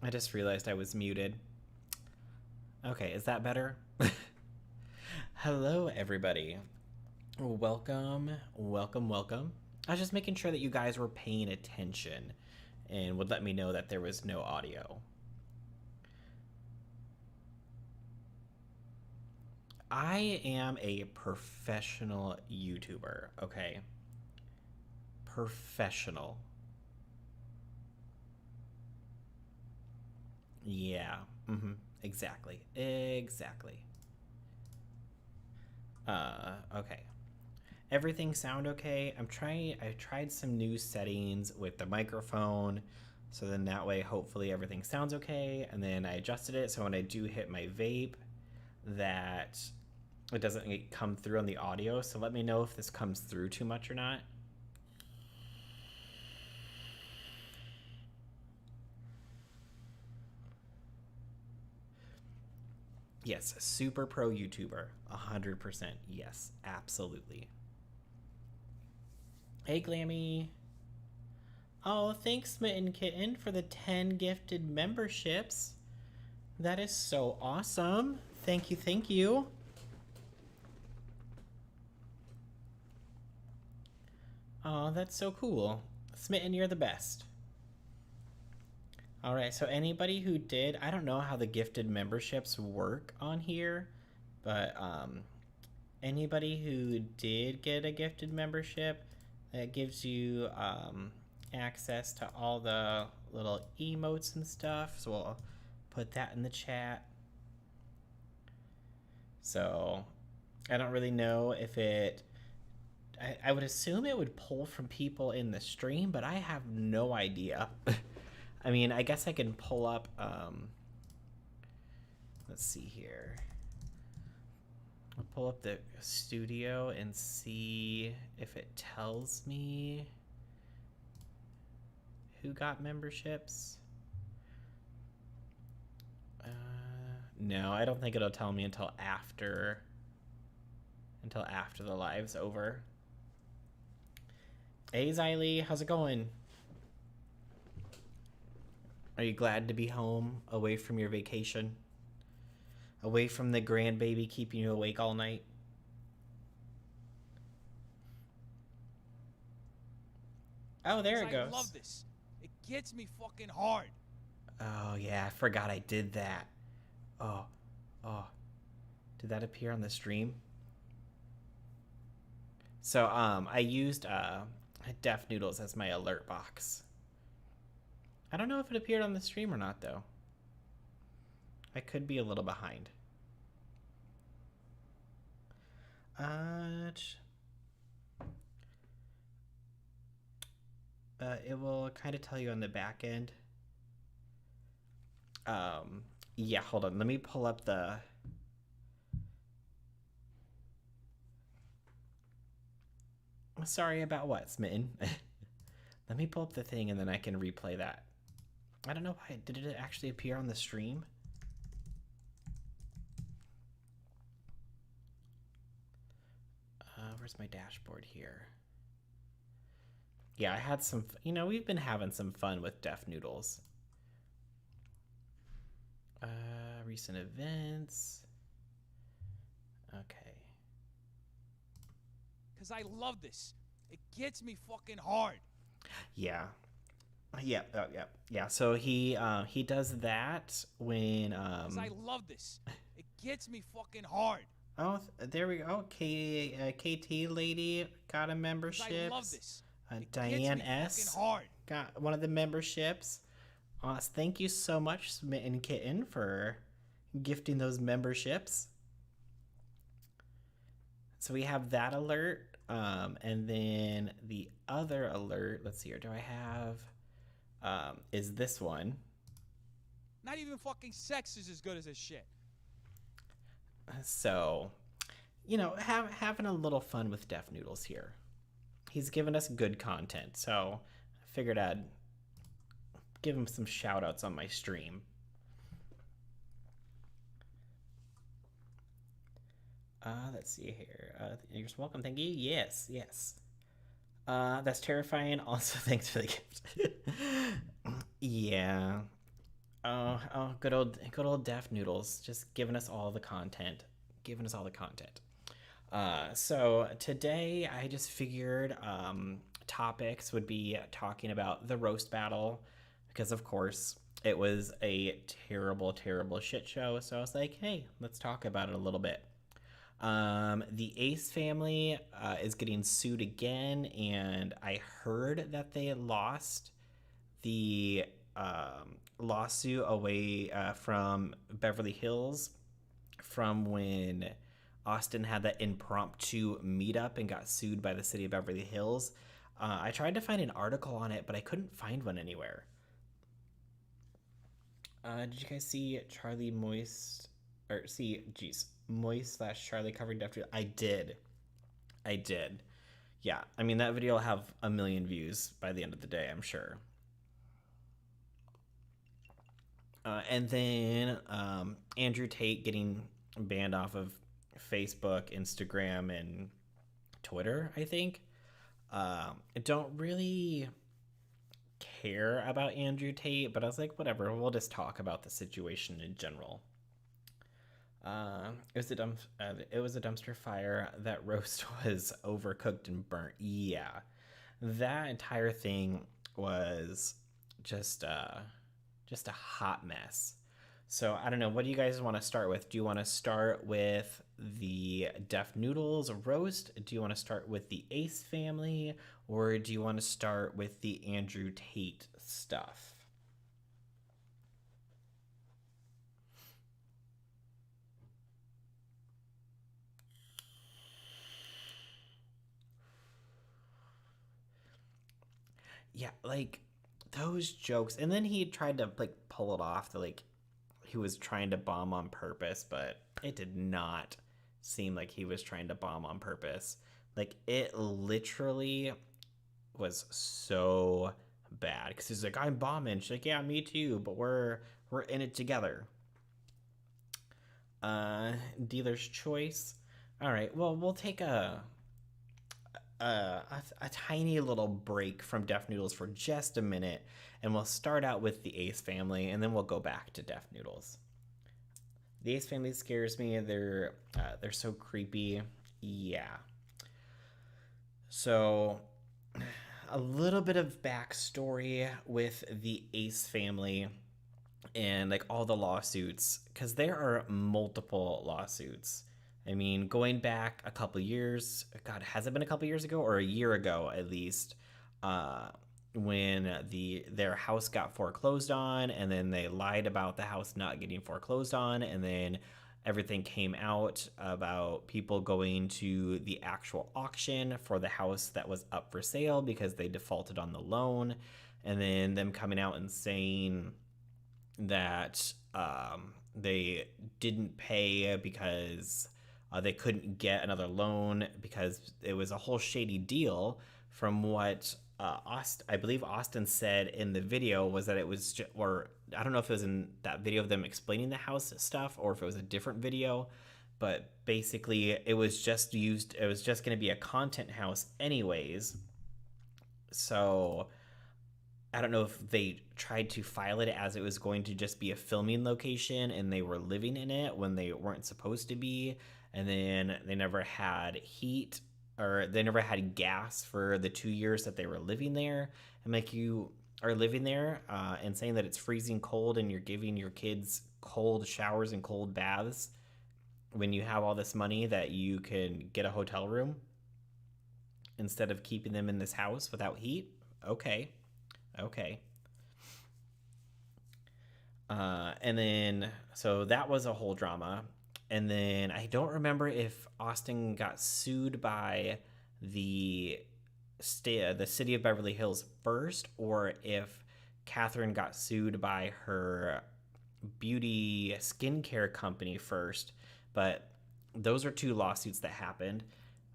I just realized I was muted. Okay, is that better? Hello, everybody. Welcome, welcome, welcome. I was just making sure that you guys were paying attention and would let me know that there was no audio. I am a professional YouTuber, okay? Professional. Yeah, exactly. Exactly. Okay. Everything sound okay? I tried some new settings with the microphone, so then that way hopefully everything sounds okay, and then I adjusted it so when I do hit my vape that it doesn't come through on the audio. So let me know if this comes through too much or not. Yes, super pro YouTuber. 100%. Yes, absolutely. Hey, Glammy. Oh, thanks, Smitten Kitten, for the 10 gifted memberships. That is so awesome. Thank you, thank you. Oh, that's so cool. Smitten, you're the best. All right, so anybody who did, I don't know how the gifted memberships work on here, but anybody who did get a gifted membership, that gives you access to all the little emotes and stuff. So we'll put that in the chat. So I don't really know if it. I would assume it would pull from people in the stream, but I have no idea. I mean, I guess I can pull up. Let's see here. I'll pull up the studio and see if it tells me who got memberships. No, I don't think it'll tell me until after the live's over. Hey, Xylee, how's it going? Are you glad to be home, away from your vacation? Away from the grandbaby keeping you awake all night? Oh, there it goes. I love this. It gets me fucking hard. Oh, yeah, I forgot I did that. Oh. Did that appear on the stream? So, I used Def Noodles as my alert box. I don't know if it appeared on the stream or not, though. I could be a little behind. It will kind of tell you on the back end. Yeah, hold on. Let me pull up the... Sorry about what, Smitten? Let me pull up the thing and then I can replay that. I don't know why. Did it actually appear on the stream? Where's my dashboard here? Yeah, I had some... we've been having some fun with Def Noodles. Recent events. Okay. Because I love this. It gets me fucking hard. Yeah. Yeah. So he does that when Because I love this. It gets me fucking hard. Oh, there we go. KT lady got a membership. I love this. Diane S got one of the memberships. Thank you so much, Smitten Kitten, for gifting those memberships. So we have that alert. And then the other alert, let's see here. Do I have, is this one. Not even fucking sex is as good as this shit. So, having a little fun with Def Noodles here. He's given us good content, so I figured I'd give him some shout outs on my stream. Let's see here. You're welcome. Thank you. Yes. That's terrifying. Also, thanks for the gift. Yeah. good old Def Noodles, just giving us all the content, giving us all the content. So today I just figured topics would be talking about the roast battle because, of course, it was a terrible, terrible shit show. So I was like, hey, let's talk about it a little bit. The Ace family is getting sued again, and I heard that they lost the lawsuit away from Beverly Hills from when Austin had that impromptu meetup and got sued by the city of Beverly Hills. I tried to find an article on it, but I couldn't find one anywhere. Did you guys see Charlie Moist or see, geez, Moist slash Charlie covering Def Noodles? I did. I did. Yeah, I mean that video will have a million views by the end of the day, I'm sure. And then Andrew Tate getting banned off of Facebook, Instagram, and Twitter, I think. I don't really care about Andrew Tate, but I was like, whatever, we'll just talk about the situation in general. It was a dumpster fire. That roast was overcooked and burnt. Yeah, that entire thing was just just a hot mess. So I don't know. What do you guys want to start with? Do you want to start with the Def Noodles roast? Do you want to start with the Ace family, or do you want to start with the Andrew Tate stuff? Yeah, like those jokes, and then he tried to like pull it off. Like he was trying to bomb on purpose, but it did not seem like he was trying to bomb on purpose. Like it literally was so bad because he's like, I'm bombing. She's like, yeah, me too, but we're in it together. Dealer's choice. All right, well, we'll take a tiny little break from Def Noodles for just a minute, and we'll start out with the Ace family, and then we'll go back to Def Noodles. The Ace family scares me. They're so creepy. Yeah. So, a little bit of backstory with the Ace family and like all the lawsuits, because there are multiple lawsuits. I mean, going back a couple years, God, has it been a couple years ago or a year ago at least? Uh, when their house got foreclosed on, and then they lied about the house not getting foreclosed on, and then everything came out about people going to the actual auction for the house that was up for sale because they defaulted on the loan, and then them coming out and saying that they didn't pay because they couldn't get another loan because it was a whole shady deal. From what I believe Austin said in the video was that it was or I don't know if it was in that video of them explaining the house stuff or if it was a different video, but basically it was just used. It was just going to be a content house anyways. So I don't know if they tried to file it as it was going to just be a filming location and they were living in it when they weren't supposed to be. And then they never had heat or they never had gas for the 2 years that they were living there. And like you are living there and saying that it's freezing cold and you're giving your kids cold showers and cold baths when you have all this money that you can get a hotel room instead of keeping them in this house without heat. Okay. Okay. And then, so that was a whole drama. And then I don't remember if Austin got sued by the the city of Beverly Hills first, or if Catherine got sued by her beauty skincare company first. But those are two lawsuits that happened.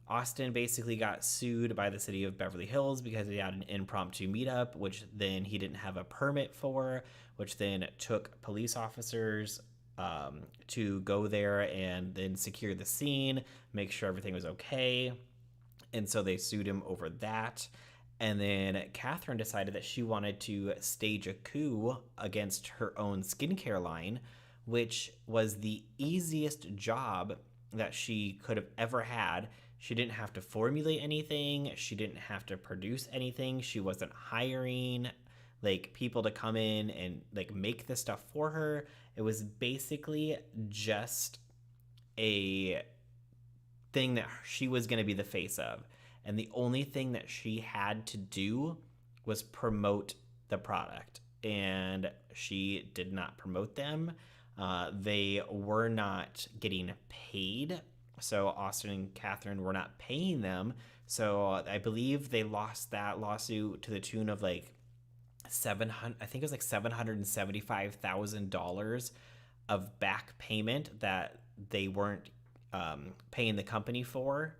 Austin basically got sued by the city of Beverly Hills because he had an impromptu meetup, which then he didn't have a permit for, which then took police officers to go there and then secure the scene, make sure everything was okay. And so they sued him over that. And then Catherine decided that she wanted to stage a coup against her own skincare line, which was the easiest job that she could have ever had. She didn't have to formulate anything, she didn't have to produce anything, she wasn't hiring like people to come in and like make this stuff for her. It was basically just a thing that she was going to be the face of. And the only thing that she had to do was promote the product. And she did not promote them. They were not getting paid. So Austin and Catherine were not paying them. So I believe they lost that lawsuit to the tune of like 700. I think it was like $775,000 of back payment that they weren't paying the company for.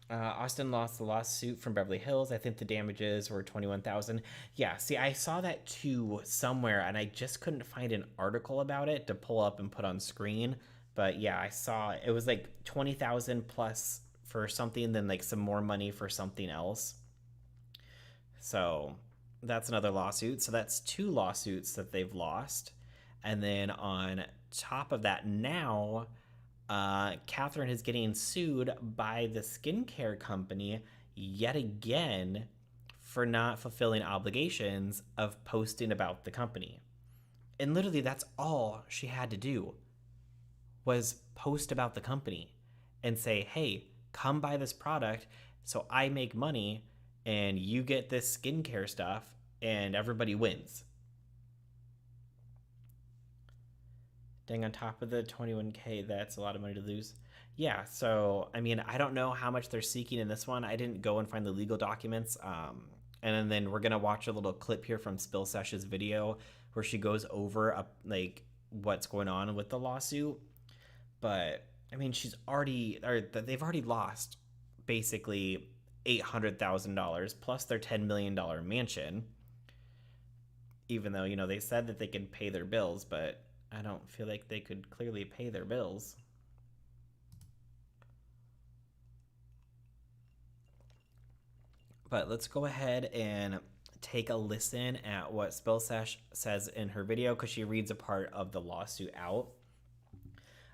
Austin lost the lawsuit from Beverly Hills. I think the damages were $21,000. Yeah, see, I saw that too somewhere, and I just couldn't find an article about it to pull up and put on screen. But yeah, I saw it was like 20,000 plus for something, then like some more money for something else. So that's another lawsuit. So that's two lawsuits that they've lost. And then on top of that, now Catherine is getting sued by the skincare company yet again for not fulfilling obligations of posting about the company. And literally, that's all she had to do was post about the company and say, hey, come buy this product so I make money and you get this skincare stuff and everybody wins. Dang, on top of the 21K, that's a lot of money to lose. Yeah, so, I mean, I don't know how much they're seeking in this one. I didn't go and find the legal documents. And then we're going to watch a little clip here from Spill Sesh's video where she goes over, like, what's going on with the lawsuit. But, I mean, they've already lost, basically, $800,000 plus their $10 million mansion. Even though, they said that they could pay their bills, but I don't feel like they could clearly pay their bills. But let's go ahead and take a listen at what Spillsesh says in her video because she reads a part of the lawsuit out.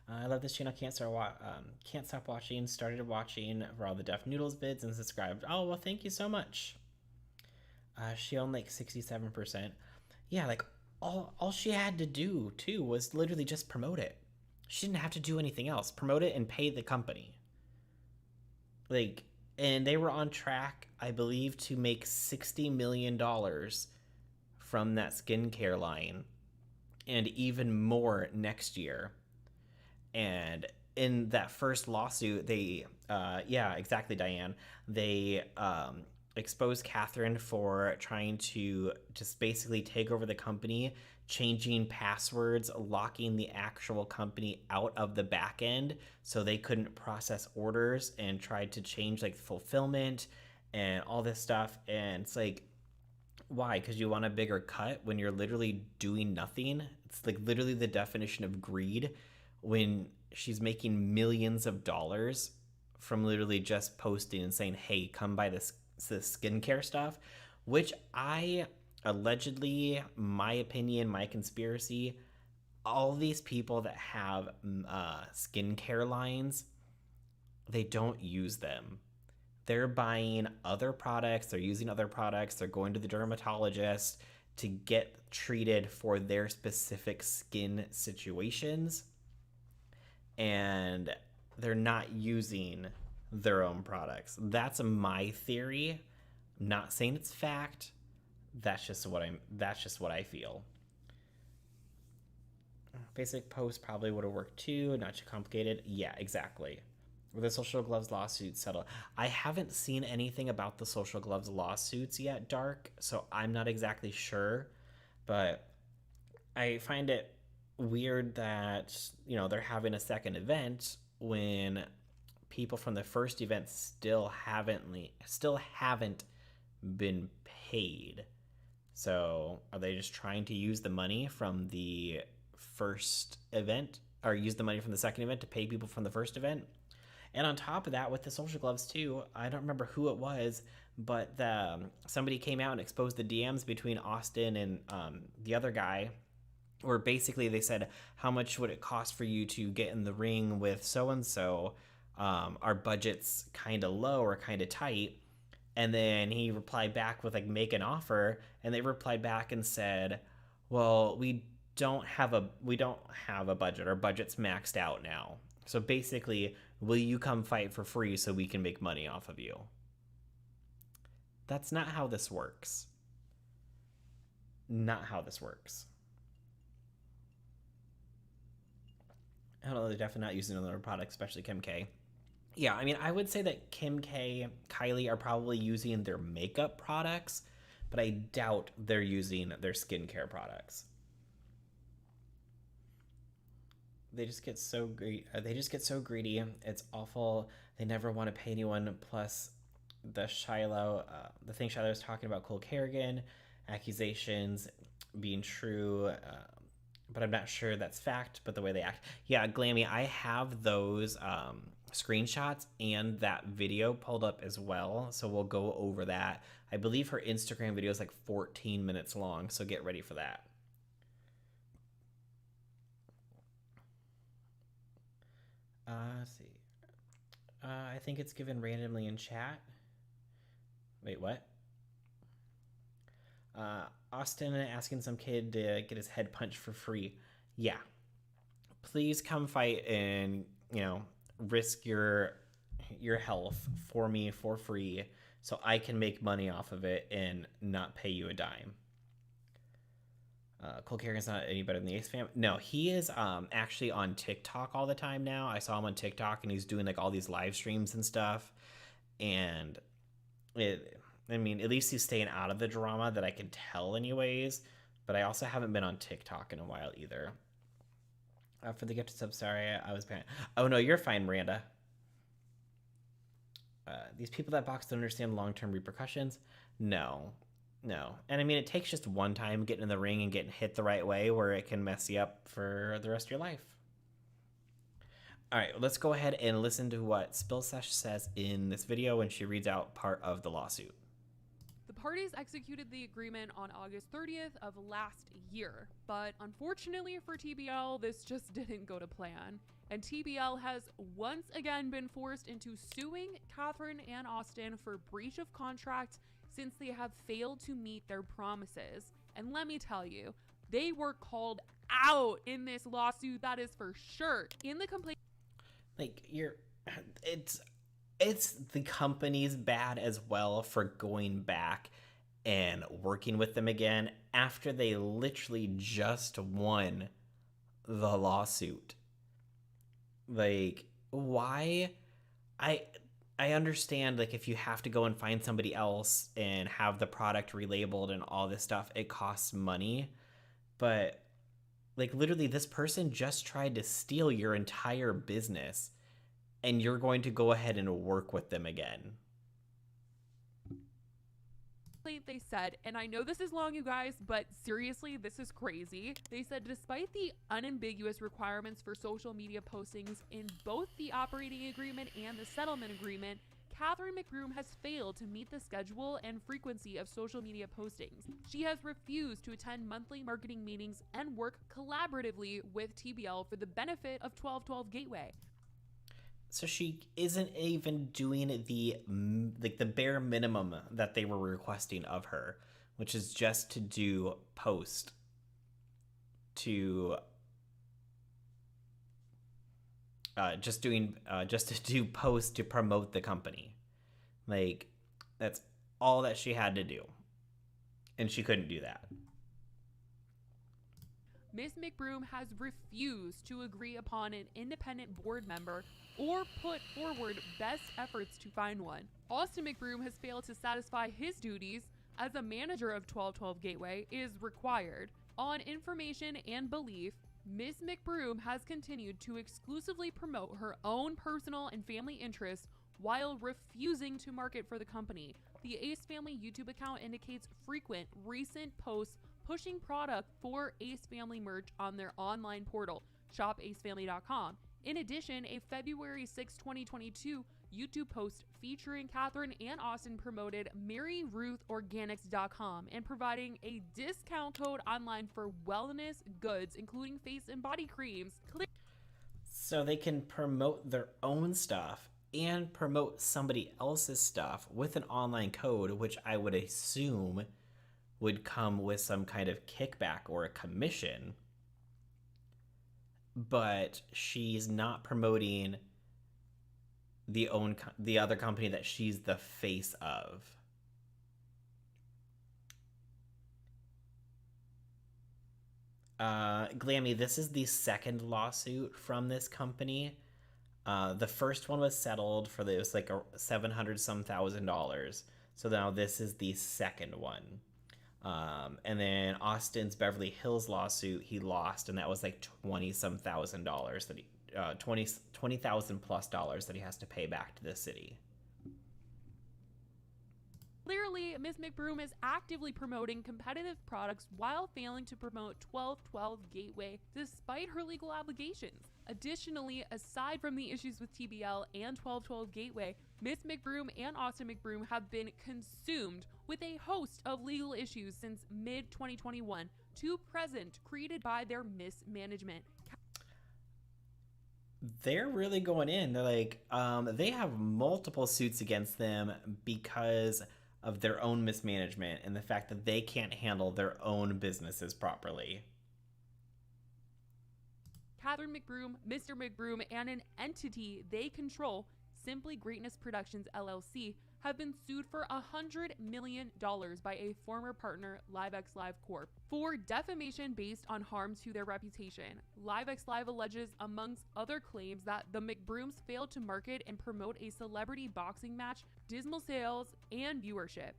I love this channel. Can't stop watching. Started watching for all the Def Noodles vids and subscribed. Oh, well, thank you so much. She owned like 67%. Yeah, like all she had to do too was literally just promote it. She didn't have to do anything else. Promote it and pay the company. Like, and they were on track, I believe, to make $60 million from that skincare line and even more next year. And in that first lawsuit, they, yeah, exactly, Diane. They exposed Catherine for trying to just basically take over the company, changing passwords, locking the actual company out of the back end so they couldn't process orders, and tried to change like fulfillment and all this stuff. And it's like, why? Because you want a bigger cut when you're literally doing nothing. It's like literally the definition of greed when she's making millions of dollars from literally just posting and saying, hey, come buy this skincare stuff, which I allegedly, my opinion, my conspiracy, all these people that have skincare lines, they don't use them. They're buying other products, they're using other products, they're going to the dermatologist to get treated for their specific skin situations, and they're not using their own products. That's my theory. I'm not saying it's fact. That's just what I feel. Basic post probably would have worked too, not too complicated. Yeah, exactly. Were the Social Gloves lawsuits settled? I haven't seen anything about the Social Gloves lawsuits yet, Dark, so I'm not exactly sure. But I find it weird that, they're having a second event when people from the first event still haven't been paid. So are they just trying to use the money from the first event, or use the money from the second event to pay people from the first event? And on top of that, with the social gloves too, I don't remember who it was, but somebody came out and exposed the DMs between Austin and the other guy, where basically they said, how much would it cost for you to get in the ring with so and so? Our budget's kind of low or kind of tight. And then he replied back with like, make an offer, and they replied back and said, well, we don't have a budget. Our budget's maxed out now. So basically, will you come fight for free so we can make money off of you? That's not how this works. Not how this works. I don't know, they're definitely not using another product, especially Kim K. Yeah, I mean, I would say that Kim K, Kylie are probably using their makeup products, but I doubt they're using their skincare products. They just get so greedy. It's awful. They never want to pay anyone. Plus, the thing Shyla was talking about, Cole Kerrigan, accusations being true, but I'm not sure that's fact. But the way they act, yeah, Glammy, I have those screenshots and that video pulled up as well, so we'll go over that. I believe her Instagram video is like 14 minutes long, so get ready for that. Let's see. I think it's given randomly in chat. Wait, what? Austin asking some kid to get his head punched for free. Yeah. Please come fight and, risk your health for me for free so I can make money off of it and not pay you a dime. Cole Kerrigan's not any better than the Ace fam. No, he is actually on TikTok all the time now. I saw him on TikTok and he's doing like all these live streams and stuff. And at least he's staying out of the drama that I can tell anyways. But I also haven't been on TikTok in a while either. For the gifted sub, sorry, I was paying. Oh no, you're fine, Miranda. These people that box don't understand long-term repercussions. No. And I mean, it takes just one time getting in the ring and getting hit the right way where it can mess you up for the rest of your life. All right, let's go ahead and listen to what Spillsesh says in this video when she reads out part of the lawsuit. The parties executed the agreement on August 30th of last year, but unfortunately for TBL, this just didn't go to plan. And TBL has once again been forced into suing Catherine and Austin for breach of contract since they have failed to meet their promises. And let me tell you, they were called out in this lawsuit, that is for sure. In the complaint, it's the company's bad as well for going back and working with them again after they literally just won the lawsuit. Like, why? I understand, like, if you have to go and find somebody else and have the product relabeled and all this stuff, it costs money. But, like, literally, this person just tried to steal your entire business, and you're going to go ahead and work with them again. they said, and I know this is long, you guys, but seriously, this is crazy. They said, despite the unambiguous requirements for social media postings in both the operating agreement and the settlement agreement, Catherine McBroom has failed to meet the schedule and frequency of social media postings. She has refused to attend monthly marketing meetings and work collaboratively with TBL for the benefit of 1212 Gateway. So she isn't even doing the bare minimum that they were requesting of her, which is just to do post to just to do posts to promote the company. Like, that's all that she had to do, and she couldn't do that. Ms. McBroom has refused to agree upon an independent board member or put forward best efforts to find one. Austin McBroom has failed to satisfy his duties as a manager of 1212 Gateway is required. On information and belief, Ms. McBroom has continued to exclusively promote her own personal and family interests while refusing to market for the company. The Ace Family YouTube account indicates frequent recent posts pushing product for Ace Family merch on their online portal, shopacefamily.com. In addition, a February 6, 2022 YouTube post featuring Catherine and Austin promoted MaryRuthOrganics.com and providing a discount code online for wellness goods, including face and body creams. So they can promote their own stuff and promote somebody else's stuff with an online code, which I would assume would come with some kind of kickback or a commission. But she's not promoting the other company that she's the face of. Glammy, this is the second lawsuit from this company. The first one was settled for it was like a $700,000. So now this is the second one. And then Austin's Beverly Hills lawsuit, he lost, and that was like $20,000 that he $20,000 plus dollars that he has to pay back to the city. Clearly, Ms. McBroom is actively promoting competitive products while failing to promote 1212 Gateway despite her legal obligations. Additionally, aside from the issues with TBL and 1212 Gateway, Ms. McBroom and Austin McBroom have been consumed with a host of legal issues since mid-2021 to present, created by their mismanagement. They're really going in. They're like, they have multiple suits against them because of their own mismanagement and the fact that they can't handle their own businesses properly. Catherine McBroom, Mr. McBroom, and an entity they control, Simply Greatness Productions LLC, have been sued for $100 million by a former partner, LiveX Live Corp, for defamation based on harm to their reputation. LiveX Live alleges, amongst other claims, that the McBrooms failed to market and promote a celebrity boxing match, dismal sales, and viewership.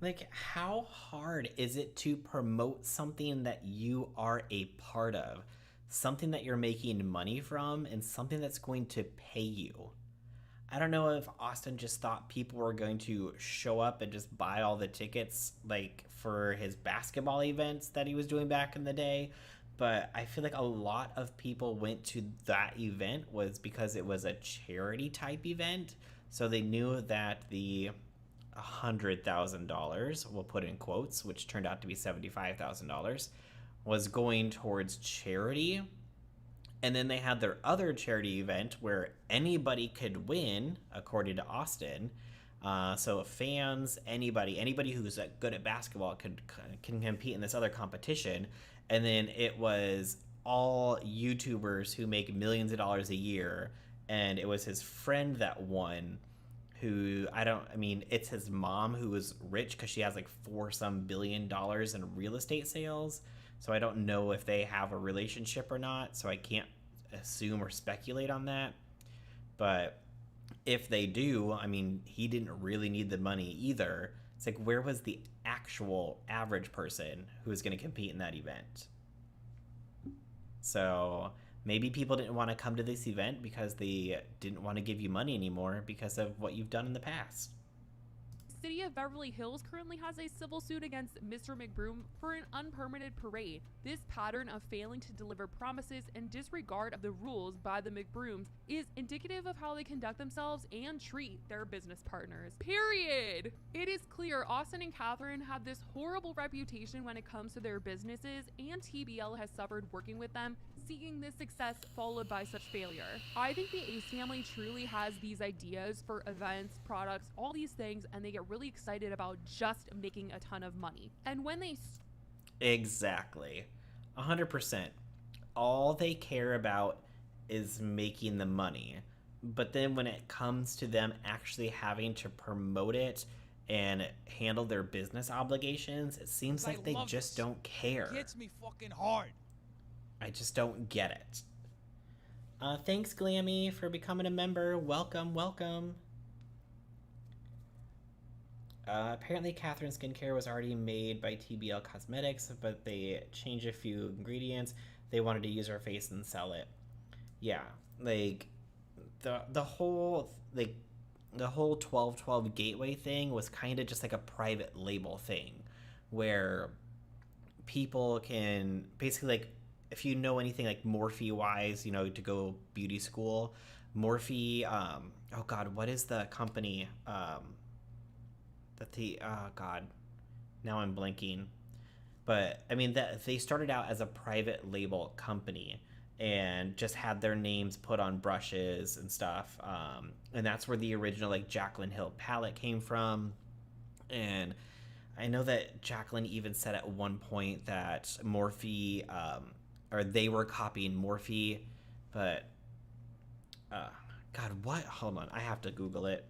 Like, how hard is it to promote something that you are a part of? Something that you're making money from and something that's going to pay you? I don't know if Austin just thought people were going to show up and just buy all the tickets, like for his basketball events that he was doing back in the day. But I feel like a lot of people went to that event was because it was a charity type event. So they knew that the $100,000, we'll put in quotes, which turned out to be $75,000, was going towards charity. And then they had their other charity event where anybody could win, according to Austin. So fans, anybody who's good at basketball can compete in this other competition. And then it was all YouTubers who make millions of dollars a year. And it was his friend that won, who it's his mom who was rich because she has like $4 billion in real estate sales. So I don't know if they have a relationship or not, so I can't assume or speculate on that. But if they do, I mean, he didn't really need the money either. It's like, where was the actual average person who was going to compete in that event? So maybe people didn't want to come to this event because they didn't want to give you money anymore because of what you've done in the past. The city of Beverly Hills currently has a civil suit against Mr. McBroom for an unpermitted parade. This pattern of failing to deliver promises and disregard of the rules by the McBrooms is indicative of how they conduct themselves and treat their business partners. Period. It is clear Austin and Catherine have this horrible reputation when it comes to their businesses, and TBL has suffered working with them, seeing this success followed by such failure. I think the Ace family truly has these ideas for events, products, all these things, and they get really excited about just making a ton of money. And when they Exactly. 100%. All they care about is making the money. But then when it comes to them actually having to promote it and handle their business obligations, it seems like they just don't care. It gets me fucking hard. I just don't get it. Thanks, Glammy, for becoming a member. Welcome. Apparently, Catherine's skincare was already made by TBL Cosmetics, but they changed a few ingredients. They wanted to use her face and sell it. Yeah, like the whole 1212 Gateway thing was kind of just like a private label thing, where people can basically, like, if you know anything like Morphe wise, you know, to go beauty school, Morphe, oh God, what is the company that the, oh God, now I'm blanking. But I mean, that they started out as a private label company and just had their names put on brushes and stuff. And that's where the original like Jaclyn Hill palette came from. And I know that Jaclyn even said at one point that Morphe, or they were copying Morphe, but God, what? Hold on, I have to Google it.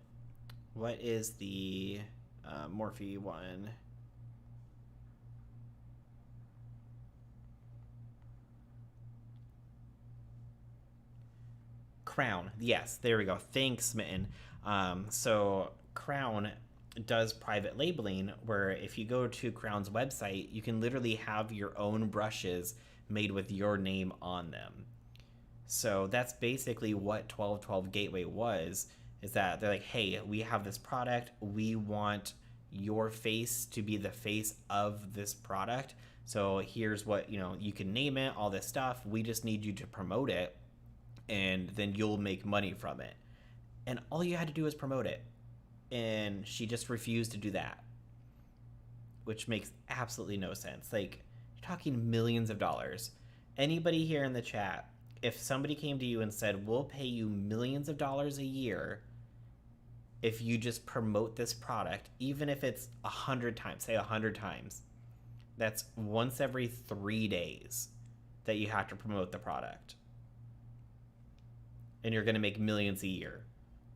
What is the Morphe one? Crown. Yes, there we go. Thanks, Smitten. So Crown does private labeling where if you go to Crown's website, you can literally have your own brushes made with your name on them. So that's basically what 1212 Gateway was, is that they're like, hey, we have this product. We want your face to be the face of this product. So here's what, you know, you can name it, all this stuff. We just need you to promote it, and then you'll make money from it. And all you had to do was promote it. And she just refused to do that, which makes absolutely no sense. Like, you're talking millions of dollars. Anybody here in the chat, if somebody came to you and said, we'll pay you millions of dollars a year if you just promote this product, even if it's 100 times, say 100 times, that's once every 3 days that you have to promote the product. And you're going to make millions a year.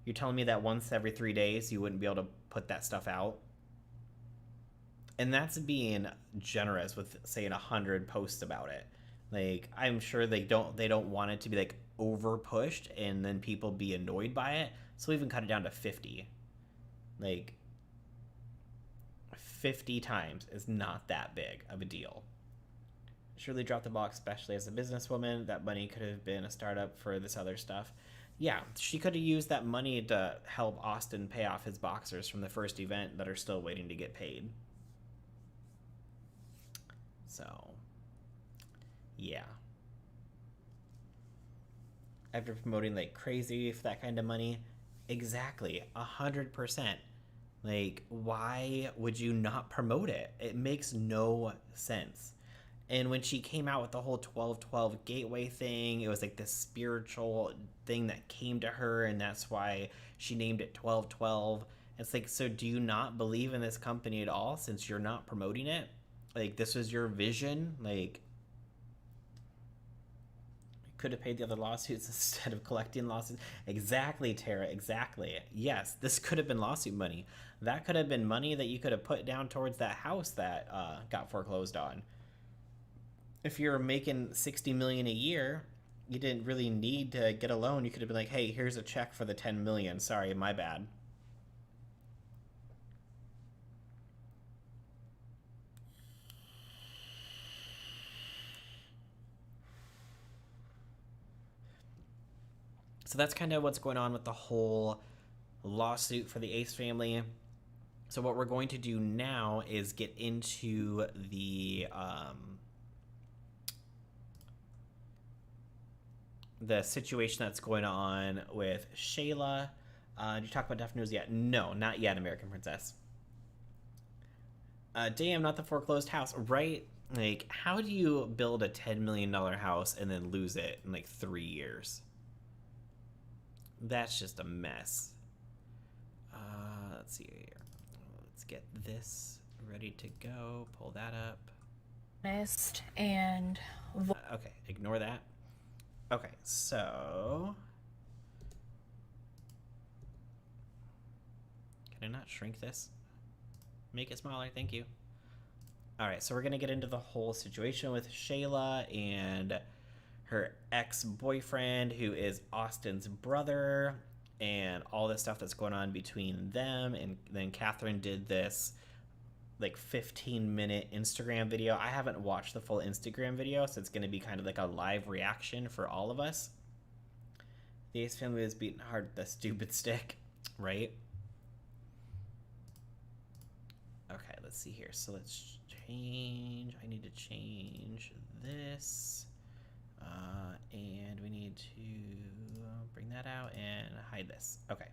You're telling me that once every 3 days you wouldn't be able to put that stuff out? And that's being generous with saying 100 posts about it. Like, I'm sure they don't want it to be like over pushed and then people be annoyed by it. So even cut it down to 50. Like, 50 times is not that big of a deal. Surely dropped the ball, especially as a businesswoman. That money could have been a startup for this other stuff. Yeah, she could have used that money to help Austin pay off his boxers from the first event that are still waiting to get paid. So, yeah. After promoting like crazy for that kind of money, exactly, 100%. Like, why would you not promote it? It makes no sense. And when she came out with the whole 1212 Gateway thing, it was like this spiritual thing that came to her, and that's why she named it 1212. It's like, so do you not believe in this company at all since you're not promoting it? Like, this was your vision? Like, you could have paid the other lawsuits instead of collecting lawsuits. Exactly, Tara, exactly. Yes, this could have been lawsuit money. That could have been money that you could have put down towards that house that got foreclosed on. If you're making $60 million a year, you didn't really need to get a loan. You could have been like, hey, here's a check for the $10 million. Sorry, my bad. So that's kind of what's going on with the whole lawsuit for the Ace family. So what we're going to do now is get into the situation that's going on with Shyla. Did you talk about Def Noodles yet? No, not yet, American Princess. Damn, not the foreclosed house, right? Like, how do you build a $10 million house and then lose it in like 3 years? That's just a mess. Let's see here. Let's get this ready to go. Pull that up. Honest and okay, ignore that. Okay, so can I not shrink this? Make it smaller, thank you. All right, so we're gonna get into the whole situation with Shyla and her ex-boyfriend, who is Austin's brother, and all the stuff that's going on between them. And then Catherine did this like 15-minute Instagram video. I haven't watched the full Instagram video, so it's going to be kind of like a live reaction for all of us. The Ace family is beating hard with the stupid stick, right? Okay, let's see here. So let's change. I need to change this. that out and hide this. Okay.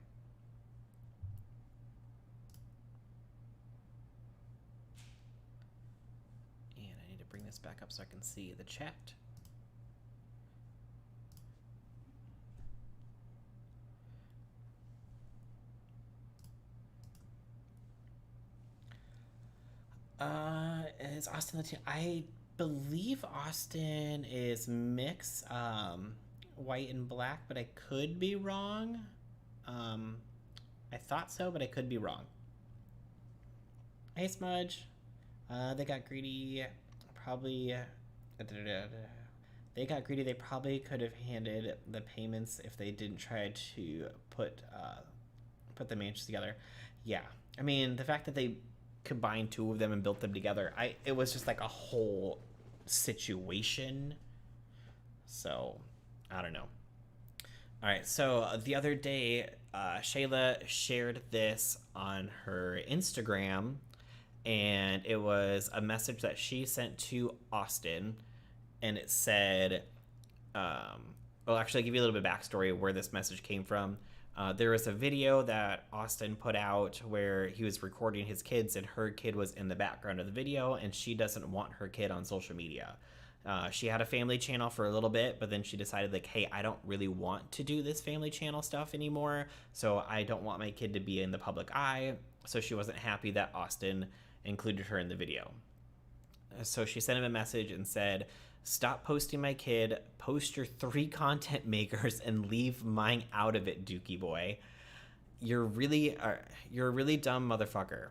And I need to bring this back up so I can see the chat. Is Austin Latino? I believe Austin is mix, white and black, but I could be wrong. I thought so, but I could be wrong. Hey, Smudge. They got greedy. Probably. They got greedy. They probably could have handed the payments if they didn't try to put the mansions together. Yeah, I mean the fact that they combined two of them and built them together, it was just like a whole situation. So I don't know. All right, so the other day, Shyla shared this on her Instagram, and it was a message that she sent to Austin, and it said, well, actually, I'll give you a little bit of backstory of where this message came from. There was a video that Austin put out where he was recording his kids, and her kid was in the background of the video, and she doesn't want her kid on social media. She had a family channel for a little bit, but then she decided, like, hey, I don't really want to do this family channel stuff anymore, so I don't want my kid to be in the public eye. So she wasn't happy that Austin included her in the video. So she sent him a message and said, stop posting my kid, post your 3 content makers, and leave mine out of it, Dookie boy. You're a really dumb motherfucker.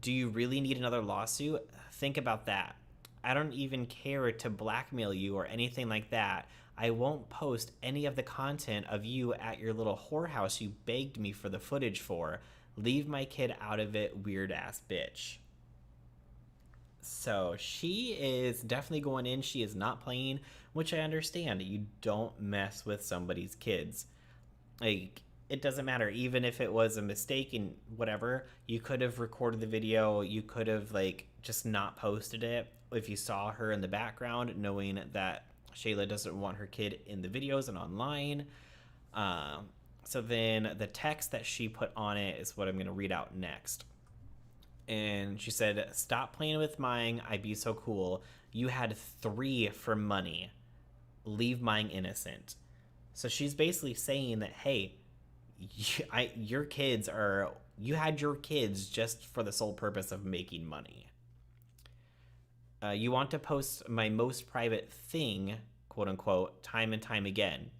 Do you really need another lawsuit? Think about that. I don't even care to blackmail you or anything like that. I won't post any of the content of you at your little whorehouse you begged me for the footage for. Leave my kid out of it, weird ass bitch. So she is definitely going in. She is not playing, which I understand. You don't mess with somebody's kids. Like, it doesn't matter. Even if it was a mistake and whatever, you could have recorded the video. You could have, like, just not posted it if you saw her in the background, knowing that Shyla doesn't want her kid in the videos and online. So then the text that she put on it is what I'm going to read out next. And she said, stop playing with mine. I be so cool. You had 3 for money. Leave mine innocent. So she's basically saying that, hey, you had your kids just for the sole purpose of making money. You want to post my most private thing, quote unquote, time and time again.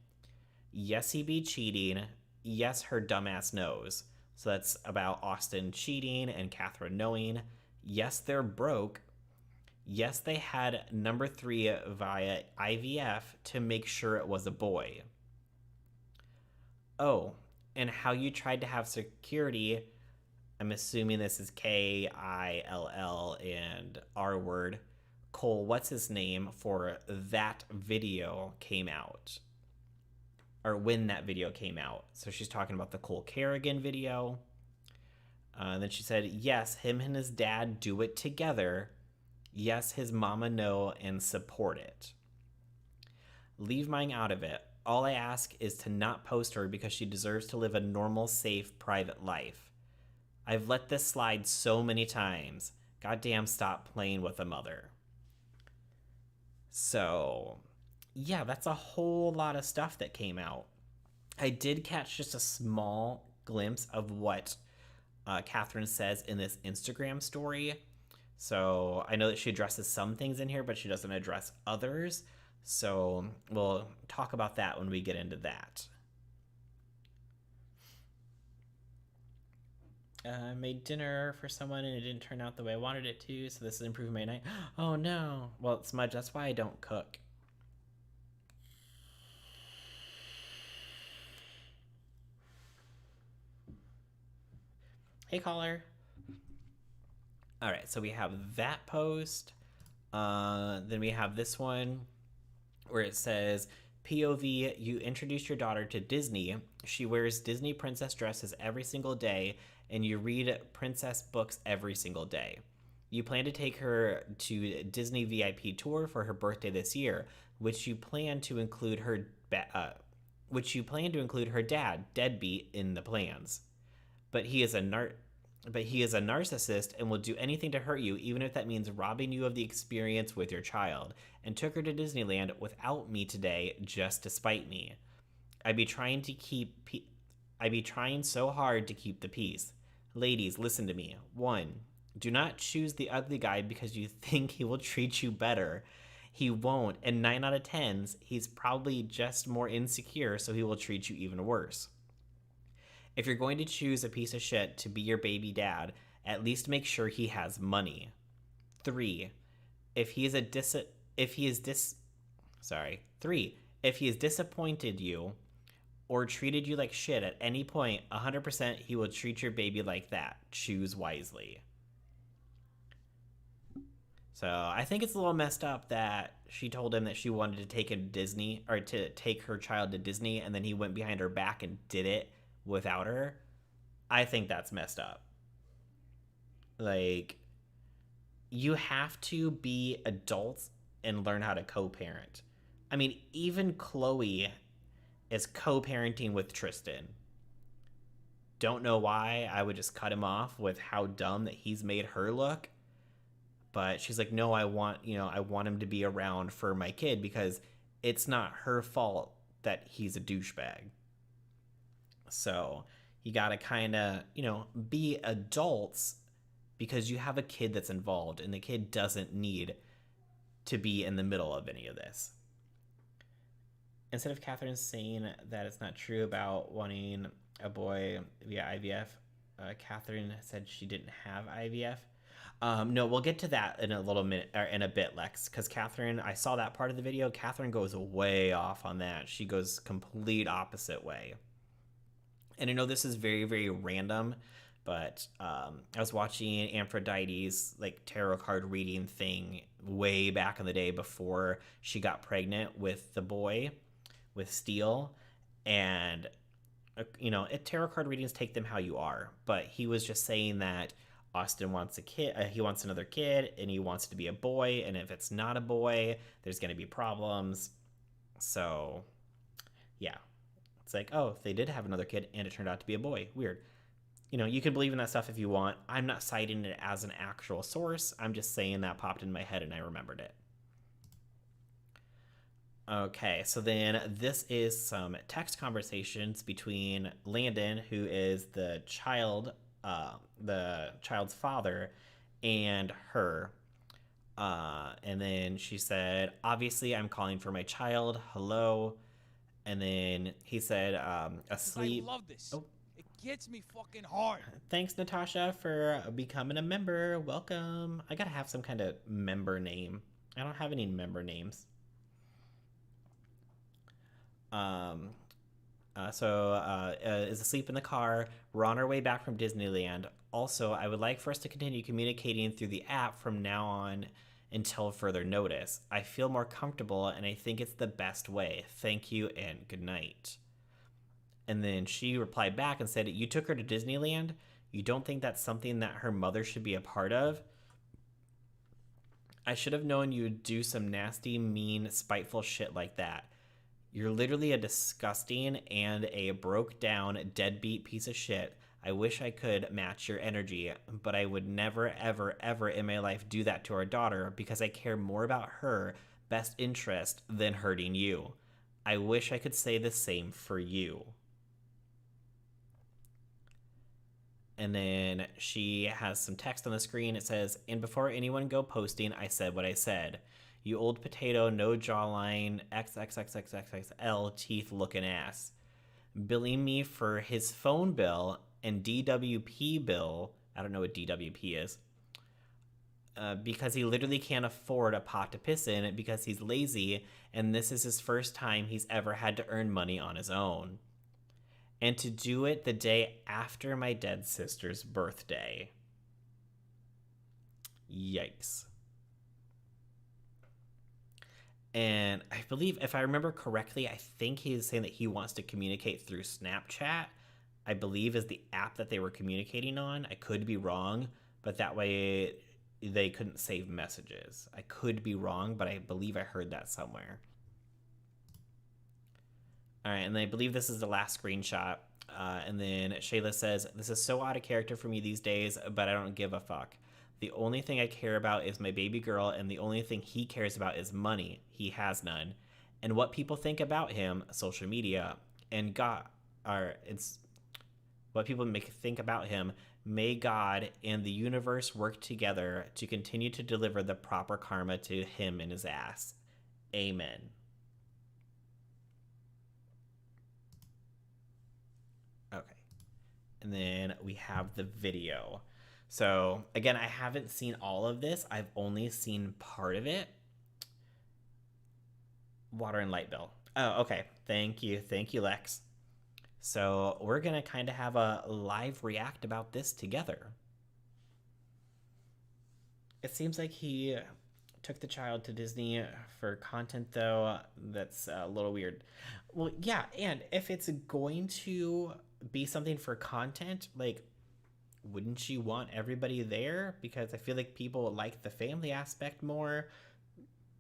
Yes, he be cheating. Yes, her dumbass knows. So that's about Austin cheating and Catherine knowing. Yes, they're broke. Yes, they had number 3 via IVF to make sure it was a boy. Oh, and how you tried to have security. I'm assuming this is KILL and R word. Cole, what's his name, for that video came out. Or when that video came out. So she's talking about the Cole Kerrigan video. Then she said, yes, him and his dad do it together. Yes, his mama know and support it. Leave mine out of it. All I ask is to not post her because she deserves to live a normal, safe, private life. I've let this slide so many times. Goddamn, stop playing with a mother. So, yeah, that's a whole lot of stuff that came out. I did catch just a small glimpse of what Catherine says in this Instagram story. So I know that she addresses some things in here, but she doesn't address others. So we'll talk about that when we get into that. I made dinner for someone and it didn't turn out the way I wanted it to, so this is improving my night. Oh no. Well, Smudge, that's why I don't cook. Hey, caller. All right, so we have that post. Then we have this one where it says, POV, you introduce your daughter to Disney. She wears Disney princess dresses every single day, and you read princess books every single day. You plan to take her to Disney VIP tour for her birthday this year, which you plan to include her which you plan to include her dad, deadbeat, in the plans. But he is a narcissist and will do anything to hurt you, even if that means robbing you of the experience with your child, and took her to Disneyland without me today just to spite me. I'd be trying so hard to keep the peace. Ladies, listen to me. 1. Do not choose the ugly guy because you think he will treat you better. He won't, and 9 out of 10s, he's probably just more insecure, so he will treat you even worse. If you're going to choose a piece of shit to be your baby dad, at least make sure he has money. 3. If he has disappointed you or treated you like shit at any point, 100% he will treat your baby like that. Choose wisely. So I think it's a little messed up that she told him that she wanted to take him to Disney, or to take her child to Disney, and then he went behind her back and did it without her. I think that's messed up. Like, you have to be adults and learn how to co-parent. I mean, even Chloe is co-parenting with Tristan. Don't know why I would just cut him off with how dumb that he's made her look. But she's like, no, I want him to be around for my kid because it's not her fault that he's a douchebag. So you got to kind of, be adults because you have a kid that's involved and the kid doesn't need to be in the middle of any of this. Instead of Catherine saying that it's not true about wanting a boy via IVF, Catherine said she didn't have IVF. No, we'll get to that in a little minute, or in a bit, Lex, because Catherine, I saw that part of the video. Catherine goes way off on that. She goes complete opposite way. And I know this is very, very random, but I was watching Aphrodite's tarot card reading thing way back in the day before she got pregnant with the boy, with Steele, and tarot card readings take them how you are. But he was just saying that Austin wants a kid, he wants another kid, and he wants it to be a boy, and if it's not a boy, there's going to be problems. So, yeah. It's like, oh, if they did have another kid and it turned out to be a boy. Weird. You can believe in that stuff if you want. I'm not citing it as an actual source. I'm just saying that popped in my head and I remembered it. Okay, so then this is some text conversations between Landon, who is the child's father, and her. And then she said, obviously I'm calling for my child. Hello. And then he said, asleep. I love this. Oh. It gets me fucking hard. Thanks, Natasha, for becoming a member. Welcome. I gotta have some kind of member name. I don't have any member names. Is asleep in the car. We're on our way back from Disneyland. Also, I would like for us to continue communicating through the app from now on until further notice. I feel more comfortable and I think it's the best way. Thank you and good night. And then she replied back and said, you took her to Disneyland? You don't think that's something that her mother should be a part of? I should have known you would do some nasty, mean, spiteful shit like that. You're literally a disgusting and a broke down, deadbeat piece of shit. I wish I could match your energy, but I would never, ever, ever in my life do that to our daughter because I care more about her best interest than hurting you. I wish I could say the same for you. And then she has some text on the screen. It says, and before anyone go posting, I said what I said. You old potato, no jawline, XXXXXXL teeth looking ass. Billing me for his phone bill and DWP bill. I don't know what DWP is. Because he literally can't afford a pot to piss in because he's lazy, and this is his first time he's ever had to earn money on his own. And to do it the day after my dead sister's birthday. Yikes. And I believe, if I remember correctly, I think he's saying that he wants to communicate through Snapchat, I believe is the app that they were communicating on. I could be wrong, but that way they couldn't save messages. I could be wrong, but I believe I heard that somewhere. All right, and I believe this is the last screenshot. And then Shyla says, "This is so out of character for me these days, but I don't give a fuck. The only thing I care about is my baby girl, and the only thing he cares about is money. He has none. And what people think about him, social media, and God, it's what people think about him. May God and the universe work together to continue to deliver the proper karma to him and his ass. Amen." Okay. And then we have the video. So, again, I haven't seen all of this. I've only seen part of it. Water and light bill. Oh, okay. Thank you. Thank you, Lex. So we're going to kind of have a live react about this together. It seems like he took the child to Disney for content, though. That's a little weird. Well, yeah, and if it's going to be something for content, like, wouldn't you want everybody there? Because I feel like people like the family aspect more.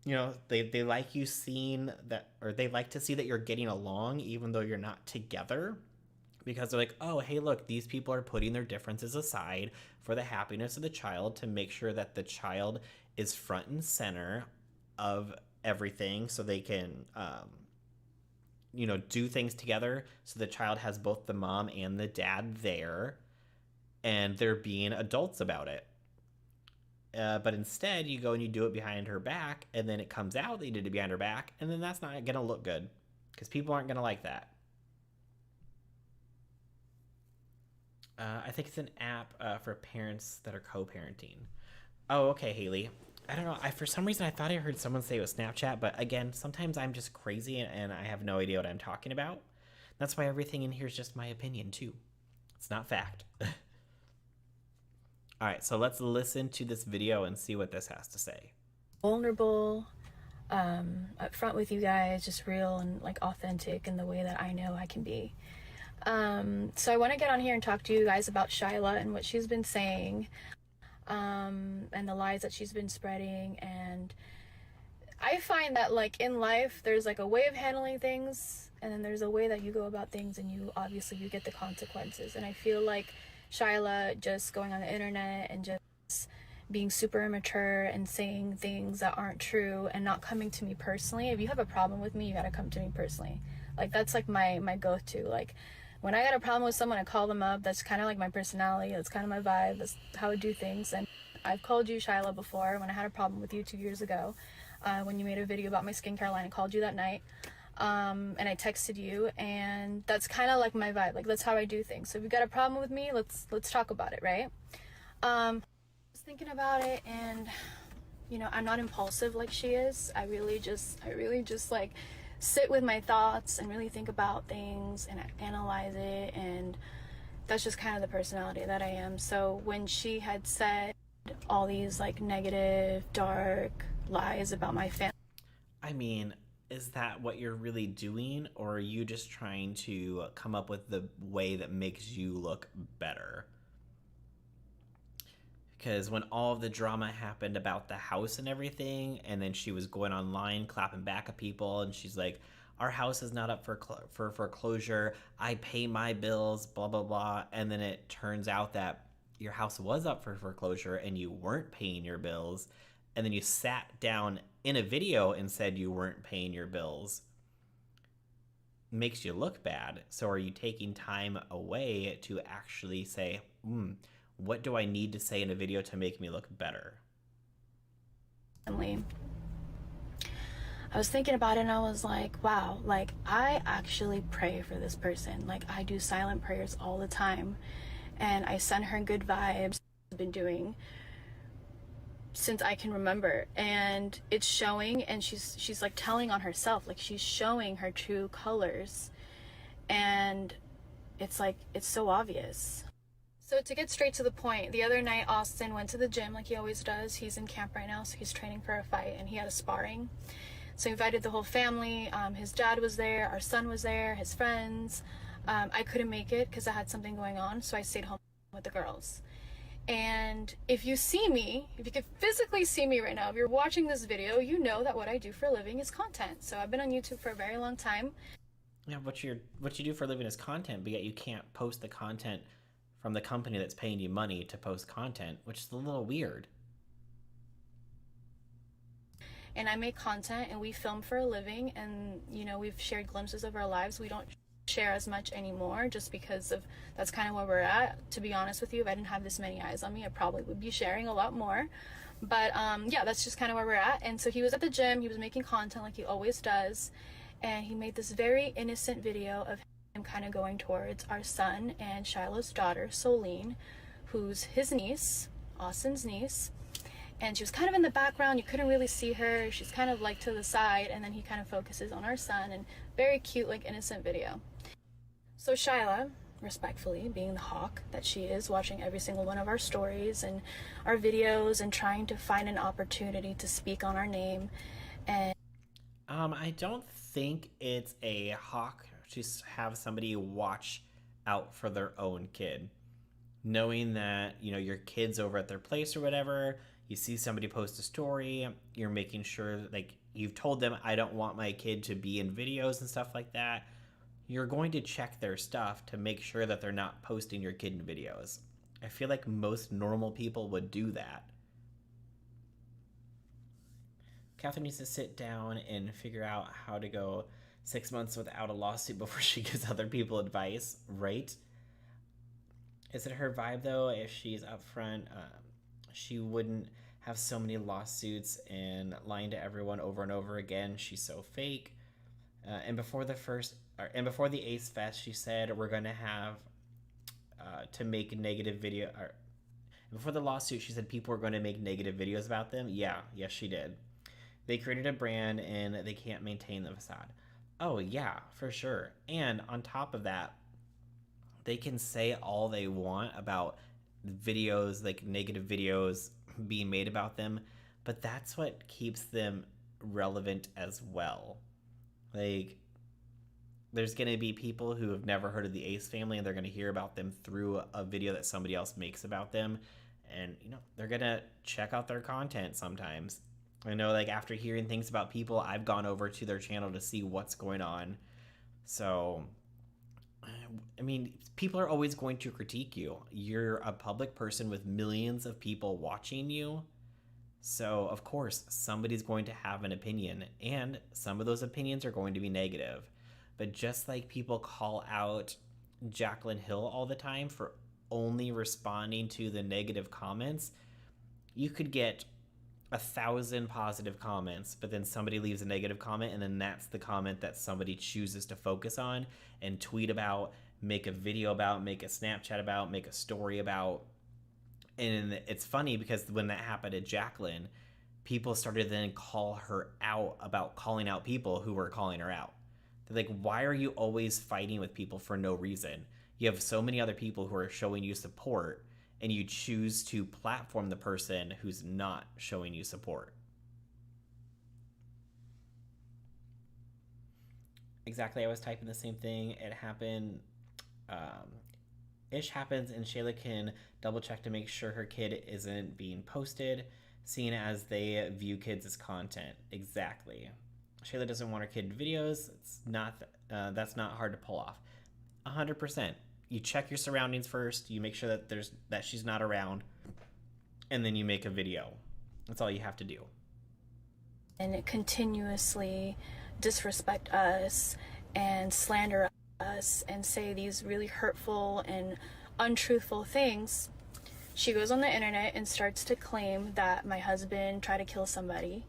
You know, they like you seeing that, or they like to see that you're getting along even though you're not together, because they're like, oh, hey, look, these people are putting their differences aside for the happiness of the child, to make sure that the child is front and center of everything, so they can do things together, so the child has both the mom and the dad there, and they're being adults about it. But instead, you go and you do it behind her back, and then it comes out that you did it behind her back, and then that's not going to look good, because people aren't going to like that. I think it's an app for parents that are co-parenting. Oh, okay, Haley. I don't know. For some reason, I thought I heard someone say it was Snapchat, but again, sometimes I'm just crazy and I have no idea what I'm talking about. That's why everything in here is just my opinion, too. It's not fact. All right, so let's listen to this video and see what this has to say. Vulnerable, up front with you guys, just real and like authentic in the way that I know I can be. So I want to get on here and talk to you guys about Shyla and what she's been saying, and the lies that she's been spreading. And I find that, like, in life, there's like a way of handling things, and then there's a way that you go about things, and you get the consequences. And I feel like Shyla just going on the internet and just being super immature and saying things that aren't true and not coming to me personally. If you have a problem with me, you gotta come to me personally. Like, that's like my go-to. Like, when I got a problem with someone, I call them up. That's kind of like my personality. That's kind of my vibe. That's how I do things. And I've called you, Shyla, before when I had a problem with you 2 years ago, when you made a video about my skincare line. I called you that night, and I texted you, and that's kind of like my vibe. Like, that's how I do things. So if you got a problem with me, let's talk about it, right? I was thinking about it, and I'm not impulsive like she is. I really just like sit with my thoughts and really think about things and analyze it, and that's just kind of the personality that I am. So when she had said all these like negative, dark lies about my family, I mean, is that what you're really doing, or are you just trying to come up with the way that makes you look better? Because when all of the drama happened about the house and everything, and then she was going online clapping back at people, and she's like, our house is not up for foreclosure, I pay my bills, blah, blah, blah. And then it turns out that your house was up for foreclosure and you weren't paying your bills. And then you sat down in a video and said you weren't paying your bills. Makes you look bad. So are you taking time away to actually say, what do I need to say in a video to make me look better? I was thinking about it, and I was like, wow, like, I actually pray for this person. Like, I do silent prayers all the time, and I send her good vibes. I've been doing since I can remember, and it's showing, and she's like telling on herself, like she's showing her true colors, and it's like, it's so obvious. So to get straight to the point, the other night Austin went to the gym like he always does. He's in camp right now, so he's training for a fight, and he had a sparring. So he invited the whole family. His dad was there, our son was there, his friends. I couldn't make it because I had something going on, so I stayed home with the girls. And if you see me, if you could physically see me right now, if you're watching this video, you know that what I do for a living is content. So I've been on YouTube for a very long time. Yeah, what you do for a living is content, but yet you can't post the content from the company that's paying you money to post content, which is a little weird. And I make content and we film for a living, and we've shared glimpses of our lives. We don't share as much anymore just because of that's kind of where we're at. To be honest with you, if I didn't have this many eyes on me, I probably would be sharing a lot more. But yeah, that's just kind of where we're at. And so he was at the gym, he was making content like he always does, and he made this very innocent video of him kind of going towards our son and Shyla's daughter, Solene, who's his niece, Austin's niece. And she was kind of in the background, you couldn't really see her, she's kind of like to the side, and then he kind of focuses on our son, and very cute, like innocent video. So Shyla, respectfully, being the hawk that she is, watching every single one of our stories and our videos and trying to find an opportunity to speak on our name. And I don't think it's a hawk to have somebody watch out for their own kid. Knowing that, your kid's over at their place or whatever, you see somebody post a story, you're making sure, like, you've told them, I don't want my kid to be in videos and stuff like that. You're going to check their stuff to make sure that they're not posting your kid in videos. I feel like most normal people would do that. Catherine needs to sit down and figure out how to go 6 months without a lawsuit before she gives other people advice, right? Is it her vibe, though? If she's upfront, she wouldn't have so many lawsuits and lying to everyone over and over again. She's so fake. And before the Ace Fest, she said we're gonna have to make negative video. Before the lawsuit, she said people were going to make negative videos about them. Yeah, yes, she did. They created a brand and they can't maintain the facade. Oh yeah, for sure. And on top of that, they can say all they want about videos, like negative videos being made about them, but that's what keeps them relevant as well. Like, there's going to be people who have never heard of the Ace family, and they're going to hear about them through a video that somebody else makes about them, and they're going to check out their content sometimes. I know, like, after hearing things about people, I've gone over to their channel to see what's going on. So I mean, people are always going to critique you. You're a public person with millions of people watching you. So, of course, somebody's going to have an opinion, and some of those opinions are going to be negative. But just like people call out Jaclyn Hill all the time for only responding to the negative comments, you could get 1,000 positive comments, but then somebody leaves a negative comment, and then that's the comment that somebody chooses to focus on and tweet about, make a video about, make a Snapchat about, make a story about. And it's funny because when that happened to Jaclyn, people started to then call her out about calling out people who were calling her out. They're like, why are you always fighting with people for no reason? You have so many other people who are showing you support, and you choose to platform the person who's not showing you support. Exactly, I was typing the same thing. It happened. Ish happens, and Shyla can double check to make sure her kid isn't being posted, seeing as they view kids as content. Exactly. Shyla doesn't want her kid in videos. It's not. That's not hard to pull off. 100%. You check your surroundings first. You make sure that she's not around, and then you make a video. That's all you have to do. And continuously disrespect us and slander us and say these really hurtful and untruthful things. She goes on the internet and starts to claim that my husband tried to kill somebody,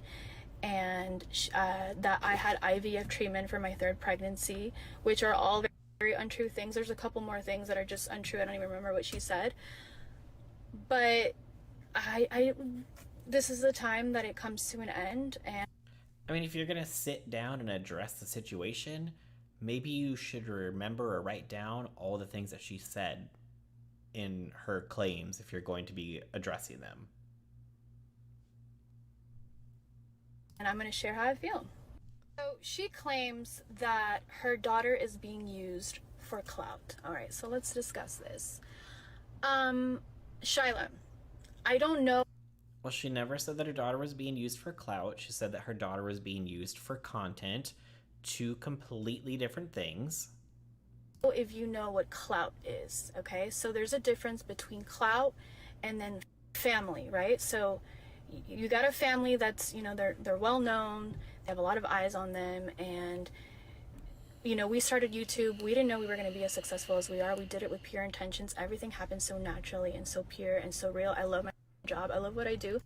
and that I had IVF treatment for my third pregnancy, which are all very untrue things. There's a couple more things that are just untrue. I don't even remember what she said. But I this is the time that it comes to an end. And I mean, if you're going to sit down and address the situation, maybe you should remember or write down all the things that she said in her claims if you're going to be addressing them. I'm going to share how I feel. So she claims that her daughter is being used for clout. All right, so let's discuss this. Shyla, I don't know. Well, she never said that her daughter was being used for clout. She said that her daughter was being used for content two completely different things. If you know what clout is, okay? So there's a difference between clout and then family, right? So you got a family that's, you know, they're well known, they have a lot of eyes on them, and you know, we started YouTube. We didn't know we were going to be as successful as we are. We did it with pure intentions. Everything happened so naturally and so pure and so real. I love my job. I love what I do.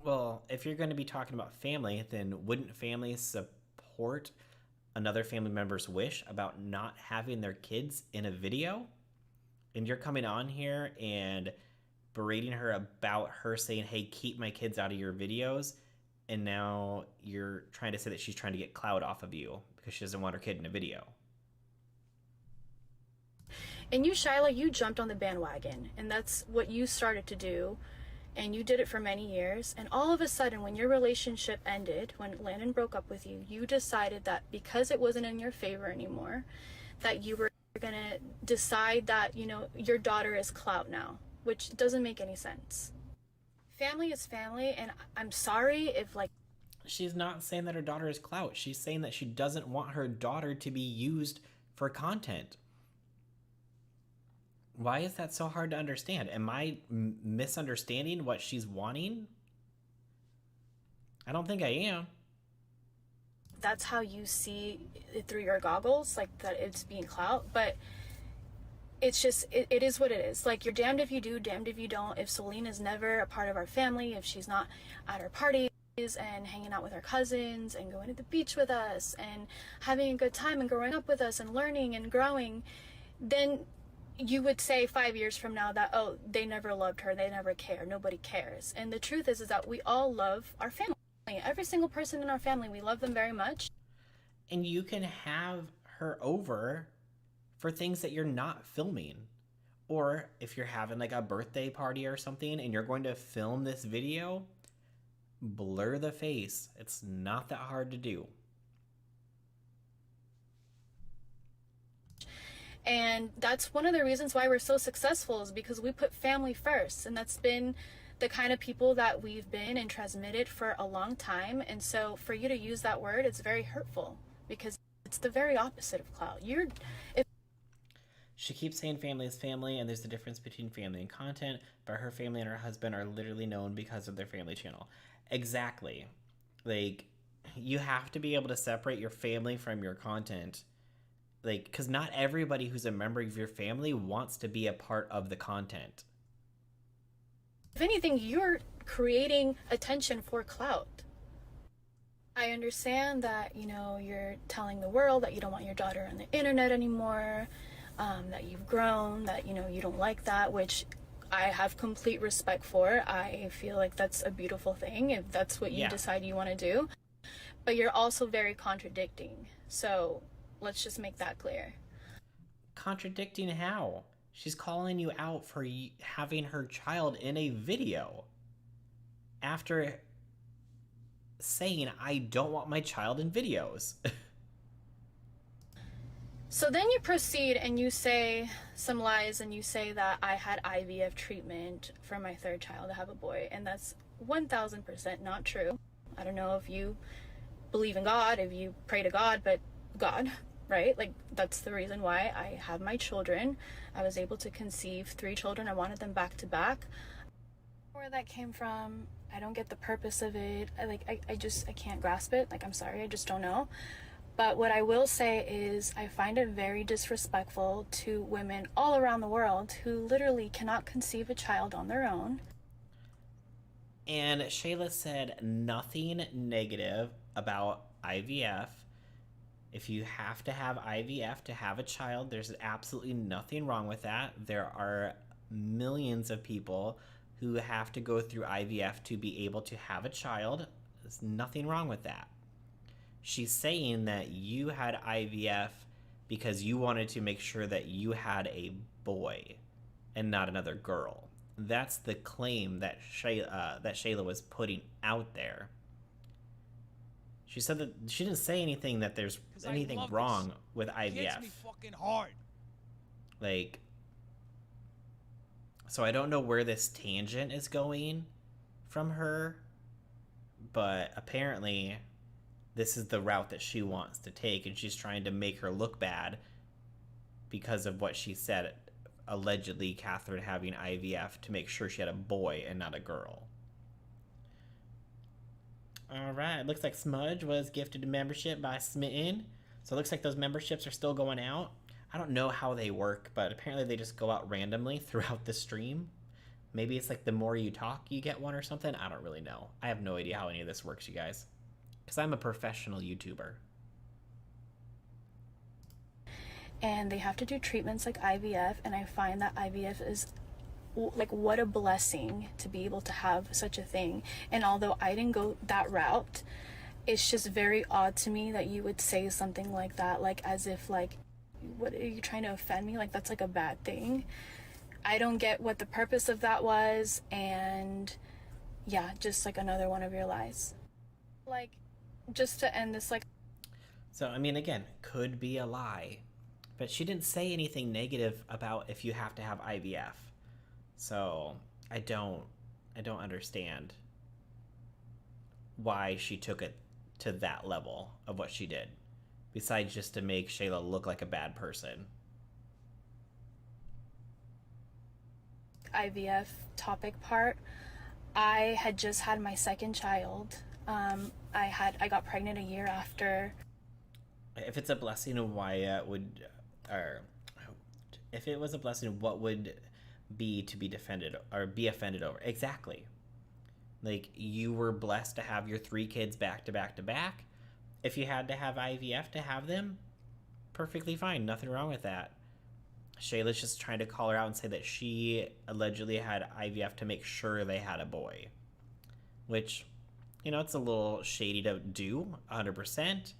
Well, if you're going to be talking about family, then wouldn't families support another family member's wish about not having their kids in a video? And you're coming on here and berating her about her saying, hey, keep my kids out of your videos. And now you're trying to say that she's trying to get clout off of you because she doesn't want her kid in a video. And you, Shyla, you jumped on the bandwagon, and that's what you started to do, and you did it for many years. And all of a sudden, when your relationship ended, when Landon broke up with you, you decided that because it wasn't in your favor anymore, that you were gonna decide that, you know, your daughter is clout now, which doesn't make any sense. Family is family, and I'm sorry if, like... She's not saying that her daughter is clout. She's saying that she doesn't want her daughter to be used for content. Why is that so hard to understand? Am I misunderstanding what she's wanting? I don't think I am. That's how you see it through your goggles, like that it's being clout, but it's just, it is what it is. Like, you're damned if you do, damned if you don't. If Celine is never a part of our family, if she's not at our parties and hanging out with our cousins and going to the beach with us and having a good time and growing up with us and learning and growing, then you would say 5 years from now that, oh, they never loved her, they never care, nobody cares. And the truth is that we all love our family. Every single person in our family, we love them very much. And you can have her over for things that you're not filming. Or if you're having like a birthday party or something and you're going to film this video, blur the face. It's not that hard to do. And that's one of the reasons why we're so successful, is because we put family first. And that's been the kind of people that we've been and transmitted for a long time. And so for you to use that word, it's very hurtful, because it's the very opposite of clout. She keeps saying family is family, and there's a difference between family and content, but her family and her husband are literally known because of their family channel. Exactly. Like, you have to be able to separate your family from your content. Like, because not everybody who's a member of your family wants to be a part of the content. If anything, you're creating attention for clout. I understand that, you know, you're telling the world that you don't want your daughter on the internet anymore, that you've grown, that, you know, you don't like that, which I have complete respect for. I feel like that's a beautiful thing if that's what you decide you want to do. But you're also very contradicting. So let's just make that clear. Contradicting how? She's calling you out for having her child in a video after saying, I don't want my child in videos. So then you proceed and you say some lies, and you say that I had IVF treatment for my third child to have a boy, and that's 1000% not true. I don't know if you believe in God, if you pray to God, but God, right? Like, that's the reason why I have my children. I was able to conceive 3 children. I wanted them back to back. Where that came from, I don't get the purpose of it. I can't grasp it. Like, I'm sorry, I just don't know. But what I will say is I find it very disrespectful to women all around the world who literally cannot conceive a child on their own. And Shyla said nothing negative about IVF. If you have to have IVF to have a child, there's absolutely nothing wrong with that. There are millions of people who have to go through IVF to be able to have a child. There's nothing wrong with that. She's saying that you had IVF because you wanted to make sure that you had a boy and not another girl. That's the claim that Shyla was putting out there. She said that she didn't say anything that there's anything wrong with IVF. It hits me fucking hard. Like, so I don't know where this tangent is going from her, but apparently this is the route that she wants to take, and she's trying to make her look bad because of what she said, allegedly Catherine having IVF to make sure she had a boy and not a girl. All right, looks like Smudge was gifted a membership by Smitten. So it looks like those memberships are still going out. I don't know how they work, but apparently they just go out randomly throughout the stream. Maybe it's like the more you talk, you get one or something. I don't really know. I have no idea how any of this works, you guys. Because I'm a professional YouTuber. And they have to do treatments like IVF, and I find that IVF is like, what a blessing to be able to have such a thing. And although I didn't go that route, it's just very odd to me that you would say something like that, like as if like, what are you trying to offend me? Like that's like a bad thing. I don't get what the purpose of that was, and yeah, just like another one of your lies. Like, just to end this, like, so I mean, again, could be a lie, but she didn't say anything negative about if you have to have IVF. So I don't understand why she took it to that level of what she did, besides just to make Shyla look like a bad person. IVF topic part, I had just had my second child. I got pregnant a year after. If it's a blessing, why would, or if it was a blessing, what would be to be defended or be offended over? Exactly. Like, you were blessed to have your 3 kids back to back to back. If you had to have IVF to have them, perfectly fine. Nothing wrong with that. Shayla's just trying to call her out and say that she allegedly had IVF to make sure they had a boy. Which, you know, it's a little shady to do, 100%.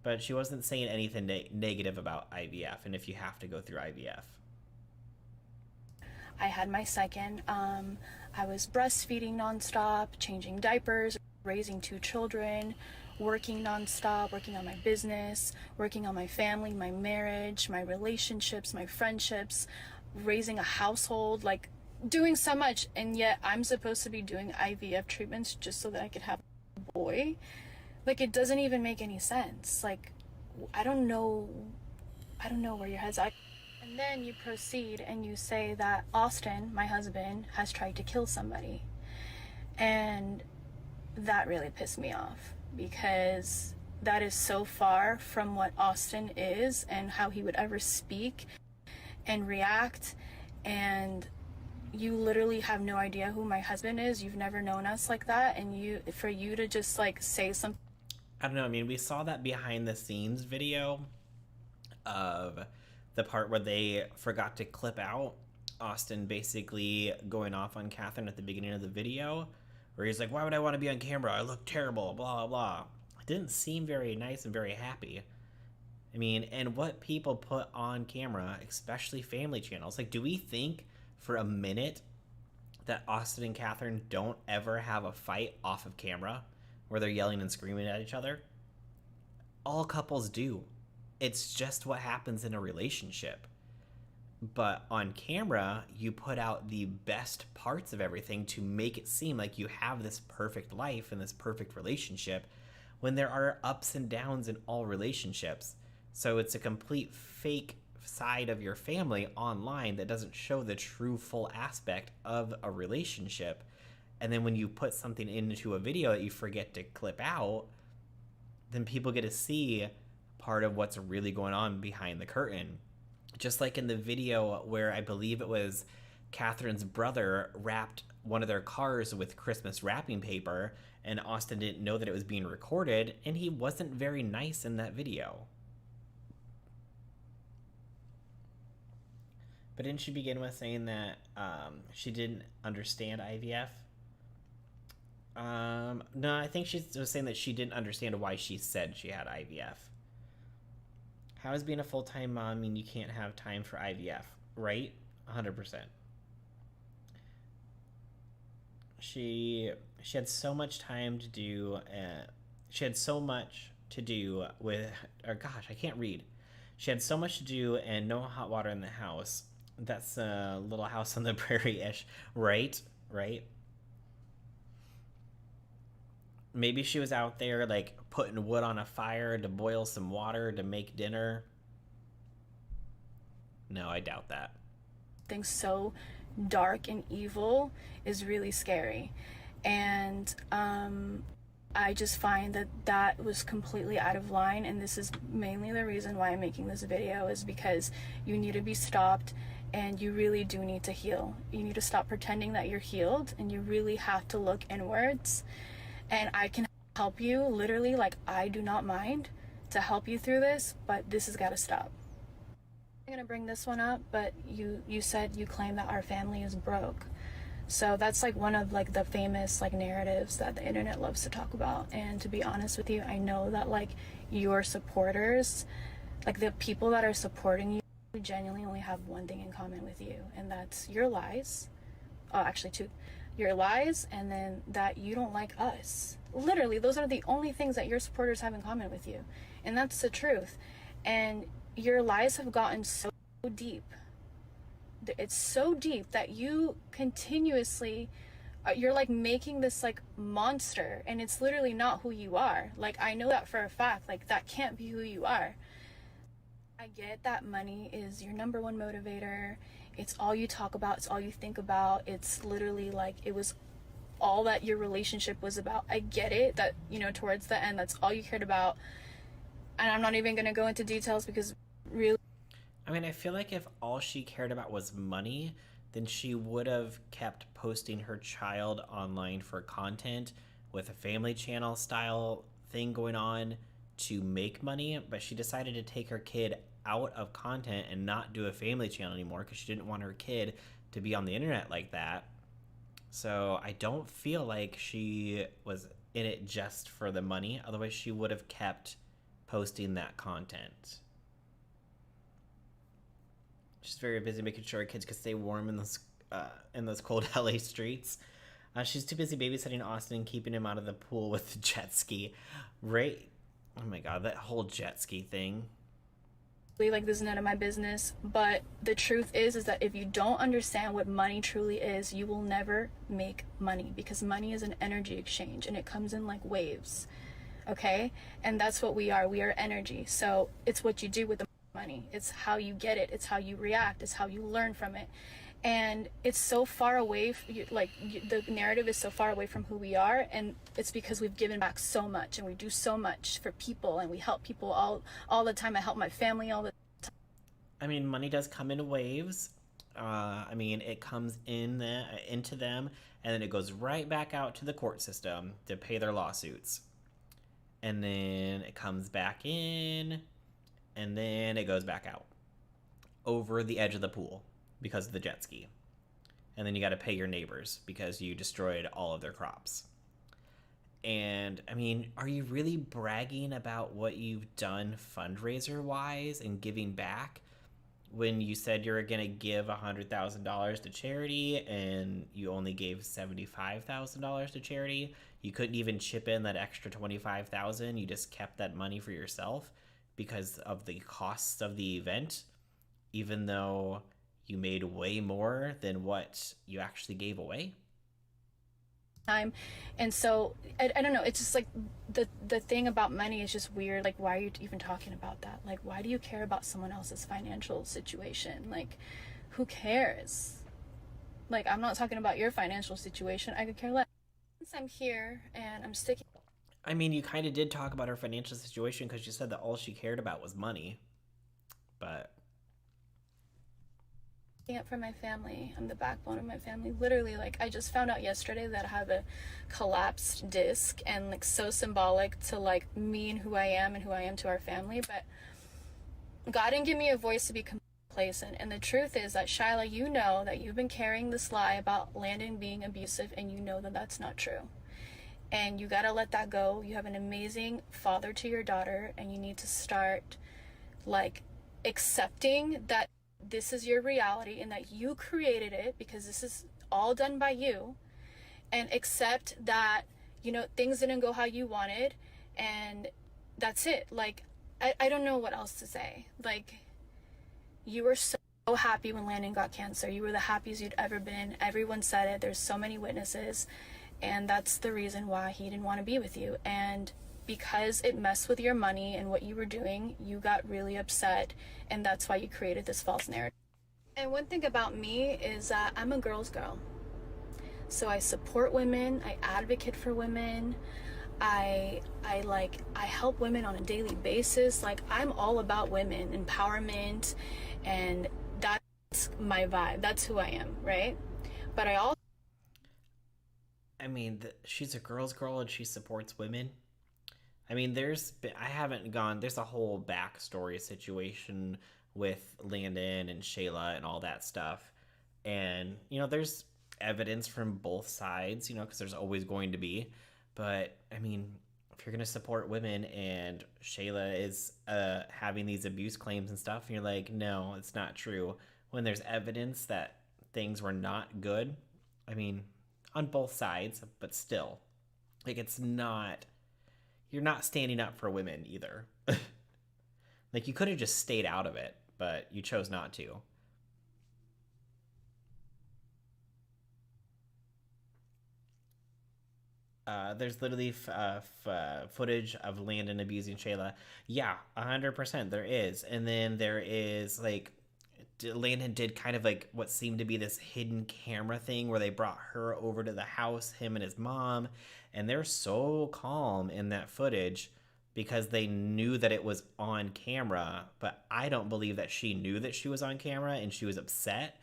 But she wasn't saying anything negative about IVF and if you have to go through IVF. I had my second. I was breastfeeding nonstop, changing diapers, raising 2 children, working nonstop, working on my business, working on my family, my marriage, my relationships, my friendships, raising a household, like doing so much. And yet I'm supposed to be doing IVF treatments just so that I could have a boy. Like, it doesn't even make any sense. Like, I don't know where your head's at. And then you proceed and you say that Austin, my husband, has tried to kill somebody. And that really pissed me off, because that is so far from what Austin is and how he would ever speak and react. And you literally have no idea who my husband is. You've never known us like that. And for you to just like say something. I don't know. I mean, we saw that behind the scenes video of the part where they forgot to clip out Austin basically going off on Catherine at the beginning of the video, where he's like, why would I want to be on camera? I look terrible, blah, blah, blah. It didn't seem very nice and very happy. I mean, and what people put on camera, especially family channels, like, do we think for a minute that Austin and Catherine don't ever have a fight off of camera where they're yelling and screaming at each other? All couples do. It's just what happens in a relationship. But on camera, you put out the best parts of everything to make it seem like you have this perfect life and this perfect relationship, when there are ups and downs in all relationships. So it's a complete fake side of your family online that doesn't show the true full aspect of a relationship. And then when you put something into a video that you forget to clip out, then people get to see part of what's really going on behind the curtain. Just like in the video where I believe it was Catherine's brother wrapped one of their cars with Christmas wrapping paper, and Austin didn't know that it was being recorded, and he wasn't very nice in that video. But didn't she begin with saying that she didn't understand IVF? No, I think she was saying that she didn't understand why she said she had IVF. How is being a full-time mom mean you can't have time for IVF? Right? 100%. She had so much time to do. She had so much to do with. Or gosh, I can't read. She had so much to do and no hot water in the house. That's a Little House on the Prairie-ish, right? Right. Maybe she was out there like putting wood on a fire to boil some water to make dinner. No, I doubt that. Things so dark and evil is really scary. And I just find that that was completely out of line, and this is mainly the reason why I'm making this video, is because you need to be stopped, and you really do need to heal. You need to stop pretending that you're healed, and you really have to look inwards. And I can help you, literally, like, I do not mind to help you through this, but this has got to stop. I'm gonna bring this one up, but you said you claim that our family is broke. So that's like one of like the famous like narratives that the internet loves to talk about. And to be honest with you, I know that like your supporters, like the people that are supporting you, genuinely only have one thing in common with you, and that's your lies. Oh, actually two. Your lies, and then that you don't like us. Literally, those are the only things that your supporters have in common with you. And that's the truth. And your lies have gotten so deep. It's so deep that you continuously, you're like making this like monster, and it's literally not who you are. Like, I know that for a fact. Like, that can't be who you are. I get that money is your number one motivator. It's all you talk about. It's all you think about. It's literally like it was all that your relationship was about. I get it that, you know, towards the end, that's all you cared about. And I'm not even going to go into details because really, I mean, I feel like if all she cared about was money, then she would have kept posting her child online for content with a family channel style thing going on to make money. But she decided to take her kid out of content and not do a family channel anymore because she didn't want her kid to be on the internet like that. So I don't feel like she was in it just for the money. Otherwise, she would have kept posting that content. She's very busy making sure her kids could stay warm in those cold LA streets. She's too busy babysitting Austin and keeping him out of the pool with the jet ski. Right? Oh my god, that whole jet ski thing. like, this is none of my business. But the truth is that if you don't understand what money truly is, you will never make money, because money is an energy exchange and it comes in like waves. Okay? And that's what we are. We are energy. So it's what you do with the money. It's how you get it. It's how you react. It's how you learn from it. And it's so far away, the narrative is so far away from who we are, and it's because we've given back so much, and we do so much for people, and we help people all the time. I help my family all the time. I mean, money does come in waves. I mean, it comes into them, and then it goes right back out to the court system to pay their lawsuits. And then it comes back in, and then it goes back out over the edge of the pool because of the jet ski. And then you got to pay your neighbors because you destroyed all of their crops. And I mean, are you really bragging about what you've done fundraiser wise and giving back when you said you were going to give $100,000 to charity and you only gave $75,000 to charity? You couldn't even chip in that extra $25,000. You just kept that money for yourself because of the costs of the event, even though you made way more than what you actually gave away. Time. And so I don't know, it's just like the thing about money is just weird. Like, why are you even talking about that? Like, why do you care about someone else's financial situation? Like, who cares? Like, I'm not talking about your financial situation. I could care less. Since I'm here and I'm sticking, I mean, you kind of did talk about her financial situation because you said that all she cared about was money. But up for my family. I'm the backbone of my family. Literally, like, I just found out yesterday that I have a collapsed disc, and like so symbolic to like me and who I am and who I am to our family. But God didn't give me a voice to be complacent. And the truth is that, Shyla, you know that you've been carrying this lie about Landon being abusive, and you know that that's not true. And you gotta let that go. You have an amazing father to your daughter, and you need to start like accepting that this is your reality and that you created it, because this is all done by you, and accept that, you know, things didn't go how you wanted, and that's it. Like, I don't know what else to say. Like, you were so happy when Landon got cancer. You were the happiest you'd ever been. Everyone said it. There's so many witnesses. and that's the reason why he didn't want to be with you. And because it messed with your money and what you were doing, you got really upset, and that's why you created this false narrative. And one thing about me is that I'm a girl's girl. So I support women, I advocate for women, I help women on a daily basis. Like, I'm all about women empowerment, and that's my vibe. That's who I am, right? But I mean, she's a girl's girl and she supports women. I mean, there's a whole backstory situation with Landon and Shyla and all that stuff. And, there's evidence from both sides, because there's always going to be. But, I mean, if you're going to support women and Shyla is having these abuse claims and stuff, and you're like, no, it's not true, when there's evidence that things were not good, I mean, on both sides, but still, like, you're not standing up for women either. Like, you could have just stayed out of it, but you chose not to. There's literally footage of Landon abusing Shyla. Yeah, 100% there is. And then there is, like, Landon did kind of like what seemed to be this hidden camera thing where they brought her over to the house, him and his mom, and they're so calm in that footage because they knew that it was on camera, but I don't believe that she knew that she was on camera and she was upset.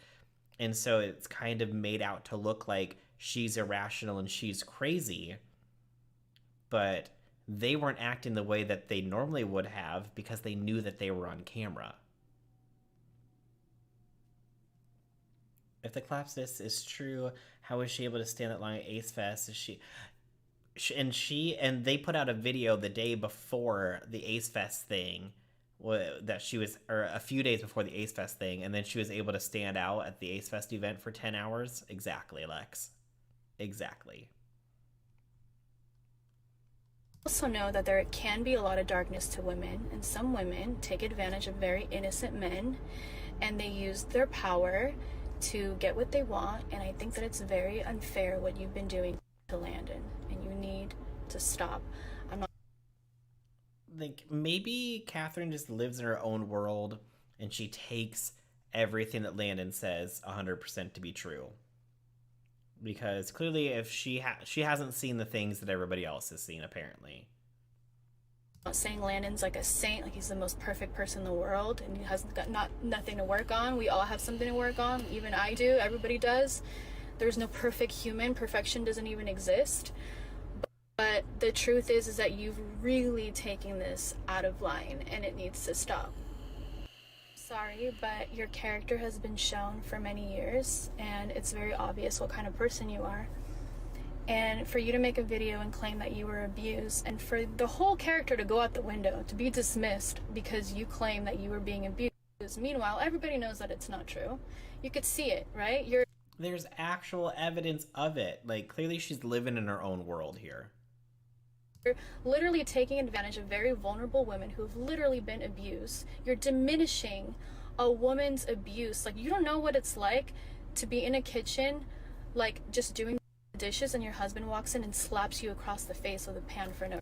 And so it's kind of made out to look like she's irrational and she's crazy, but they weren't acting the way that they normally would have because they knew that they were on camera. If the collapse is true, how is she able to stand that long at Ace Fest? And they put out a video the day before the Ace Fest thing, that she was, or a few days before the Ace Fest thing, and then she was able to stand out at the Ace Fest event for 10 hours. Exactly, Lex. Exactly. Also know that there can be a lot of darkness to women, and some women take advantage of very innocent men, and they use their power to get what they want. And I think that it's very unfair what you've been doing to Landon, and you need to stop. I'm not like, maybe Catherine just lives in her own world and she takes everything that Landon says 100% to be true, because clearly if she hasn't seen the things that everybody else has seen, apparently. not saying Landon's like a saint, like he's the most perfect person in the world and he has got nothing to work on. We all have something to work on. Even I do. Everybody does. There's no perfect human. Perfection doesn't even exist. But the truth is that you've really taken this out of line and it needs to stop. Sorry, but your character has been shown for many years and it's very obvious what kind of person you are. And for you to make a video and claim that you were abused, and for the whole character to go out the window, to be dismissed because you claim that you were being abused. Meanwhile, everybody knows that it's not true. You could see it, right? There's actual evidence of it. Like, clearly she's living in her own world here. You're literally taking advantage of very vulnerable women who've literally been abused. You're diminishing a woman's abuse. Like, you don't know what it's like to be in a kitchen, like, just doing dishes, and your husband walks in and slaps you across the face with a pan for no.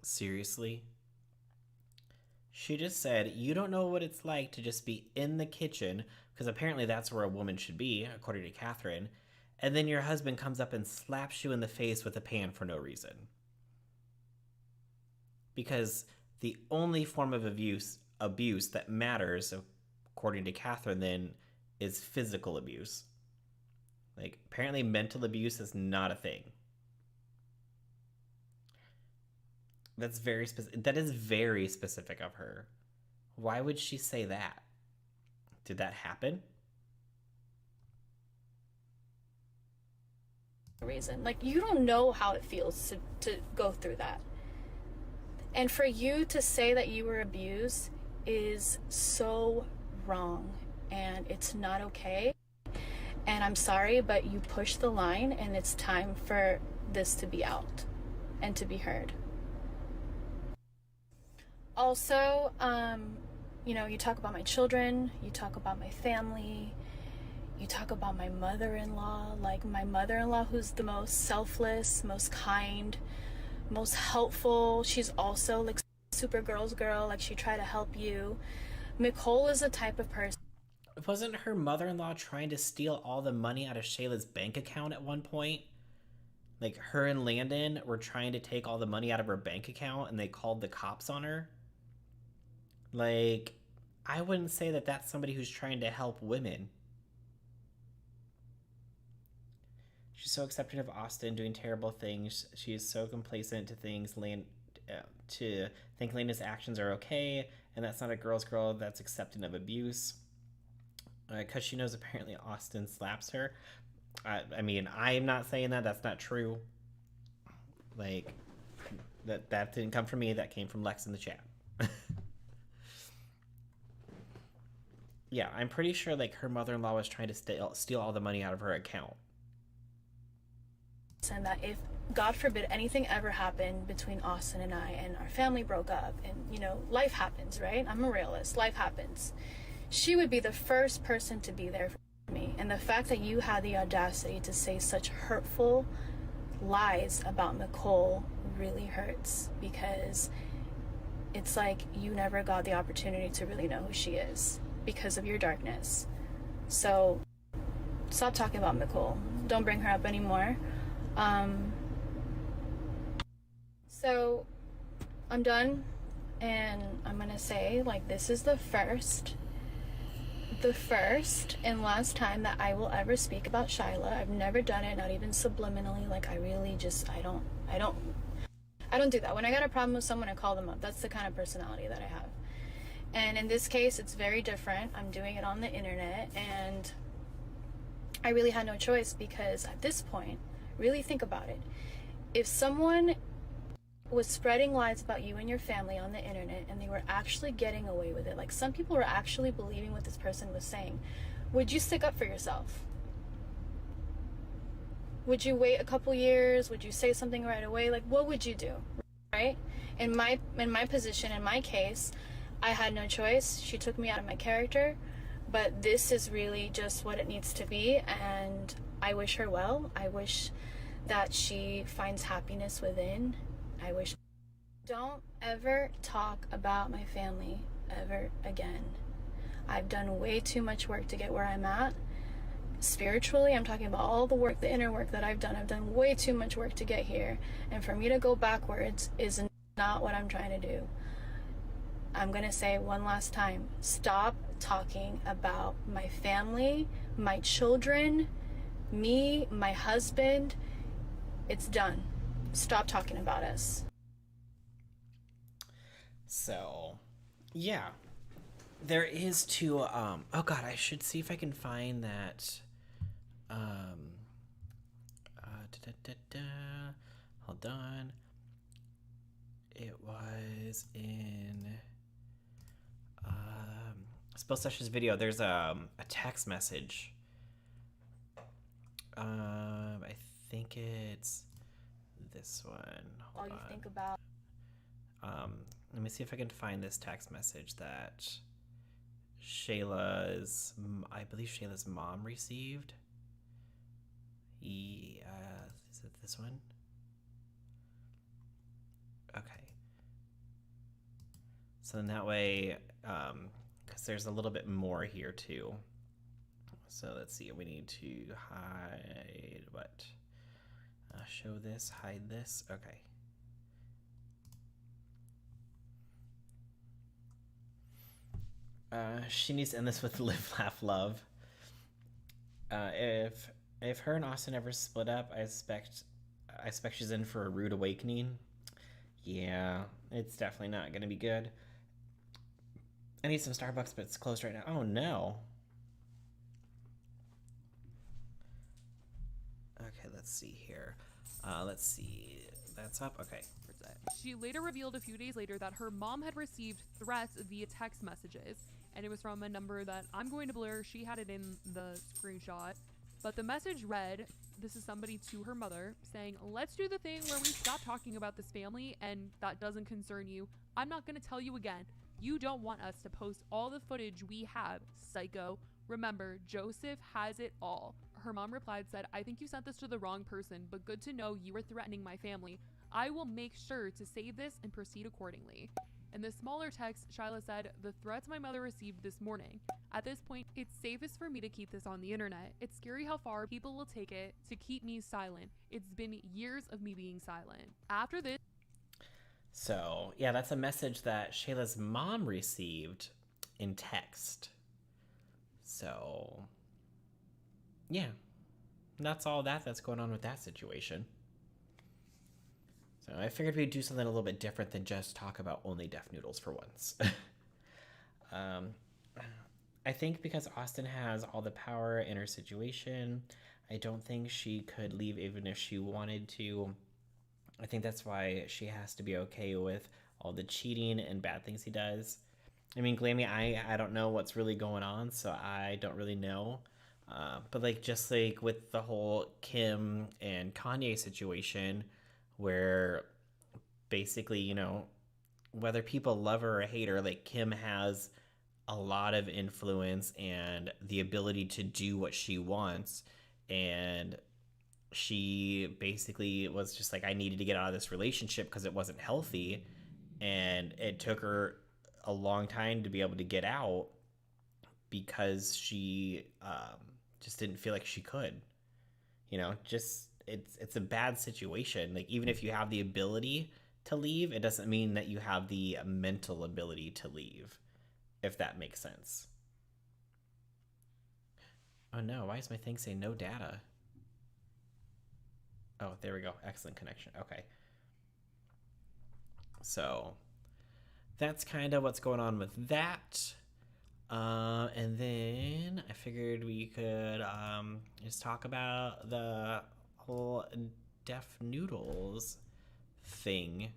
Seriously? She just said, you don't know what it's like to just be in the kitchen, because apparently that's where a woman should be, according to Catherine, and then your husband comes up and slaps you in the face with a pan for no reason. Because the only form of abuse that matters, according to Catherine, then, is physical abuse. Like, apparently mental abuse is not a thing. That is very specific of her. Why would she say that? Did that happen? Reason. Like, you don't know how it feels to go through that. And for you to say that you were abused is so wrong, and it's not okay. And I'm sorry, but you pushed the line, and it's time for this to be out and to be heard. Also, you talk about my children, you talk about my family, You talk about my mother-in-law, like my mother-in-law who's the most selfless, most kind, most helpful. She's also like super girl's girl, like she tried to help you. Nicole is the type of person. Wasn't her mother-in-law trying to steal all the money out of Shayla's bank account at one point? Like, her and Landon were trying to take all the money out of her bank account, and they called the cops on her. Like, I wouldn't say that that's somebody who's trying to help women. She's so accepting of Austin doing terrible things. She is so complacent to things to think Landon's actions are okay, and that's not a girl's girl that's accepting of abuse. Because she knows apparently Austin slaps her. I mean, I'm not saying that. That's not true. Like, that didn't come from me. That came from Lex in the chat. Yeah, I'm pretty sure, like, her mother-in-law was trying to steal all the money out of her account. And that if, God forbid, anything ever happened between Austin and I, and our family broke up, and, you know, life happens, right? I'm a realist. Life happens. She would be the first person to be there for me. And the fact that you had the audacity to say such hurtful lies about Nicole really hurts, because it's like you never got the opportunity to really know who she is because of your darkness. So stop talking about Nicole. Don't bring her up anymore. So I'm done, and I'm gonna say, like, this is the first and last time that I will ever speak about Shyla. I've never done it, not even subliminally. Like, I really just, I don't do that. When I got a problem with someone, I call them up. That's the kind of personality that I have. And in this case, it's very different. I'm doing it on the internet, and I really had no choice, because at this point, really think about it. If someone was spreading lies about you and your family on the internet, and they were actually getting away with it, like some people were actually believing what this person was saying, would you stick up for yourself? Would you wait a couple years? Would you say something right away? Like, what would you do, right? In my position, in my case, I had no choice. She took me out of my character, but this is really just what it needs to be, and I wish her well. I wish that she finds happiness within. I wish. Don't ever talk about my family ever again. I've done way too much work to get where I'm at. Spiritually, I'm talking about all the work, the inner work that I've done. I've done way too much work to get here. And for me to go backwards is not what I'm trying to do. I'm going to say one last time, stop talking about my family, my children, me, my husband. It's done. Stop talking about us. So, yeah. There is two, oh god, I should see if I can find that, hold on. It was in, Spill Sessions video. There's a text message. I think it's this one. Hold on. Think about. Let me see if I can find this text message that Shayla's, I believe Shayla's mom received. Is it this one? Okay. So then that way, because there's a little bit more here too. So let's see, we need to hide what? Show this, hide this, okay. She needs to end this with live, laugh, love. If her and Austin ever split up, I expect she's in for a rude awakening. Yeah, it's definitely not gonna be good. I need some Starbucks, but it's closed right now. Oh no. Okay, let's see here. Let's see. That's up. Okay. She later revealed a few days later that her mom had received threats via text messages, and it was from a number that I'm going to blur. She had it in the screenshot, but the message read, this is somebody to her mother saying, let's do the thing where we stop talking about this family and that doesn't concern you. I'm not going to tell you again. You don't want us to post all the footage we have, psycho. Remember, Joseph has it all. Her mom replied, said, I think you sent this to the wrong person, but good to know you were threatening my family. I will make sure to save this and proceed accordingly. In the smaller text, Shyla said, the threats my mother received this morning. At this point, it's safest for me to keep this on the internet. It's scary how far people will take it to keep me silent. It's been years of me being silent. After this... So, yeah, that's a message that Shayla's mom received in text. So, yeah, that's all that's going on with that situation. So I figured we'd do something a little bit different than just talk about only Def Noodles for once. I think because Austin has all the power in her situation, I don't think she could leave even if she wanted to. I think that's why she has to be okay with all the cheating and bad things he does. I mean, Glammy, I don't know what's really going on, so I don't really know. But like, just like with the whole Kim and Kanye situation, where basically, you know, whether people love her or hate her, like Kim has a lot of influence and the ability to do what she wants. And she basically was just like, I needed to get out of this relationship because it wasn't healthy. And it took her a long time to be able to get out because she just didn't feel like she could. You know, just it's a bad situation. Like, even if you have the ability to leave, it doesn't mean that you have the mental ability to leave, if that makes sense. Oh no, why is my thing saying no data? Oh, there we go. Excellent connection. Okay. So that's kind of what's going on with that. And then I figured we could just talk about the whole Def Noodles thing.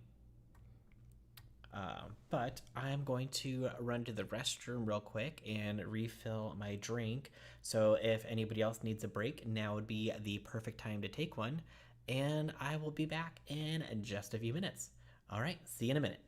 But I'm going to run to the restroom real quick and refill my drink. So if anybody else needs a break, now would be the perfect time to take one. And I will be back in just a few minutes. All right, see you in a minute.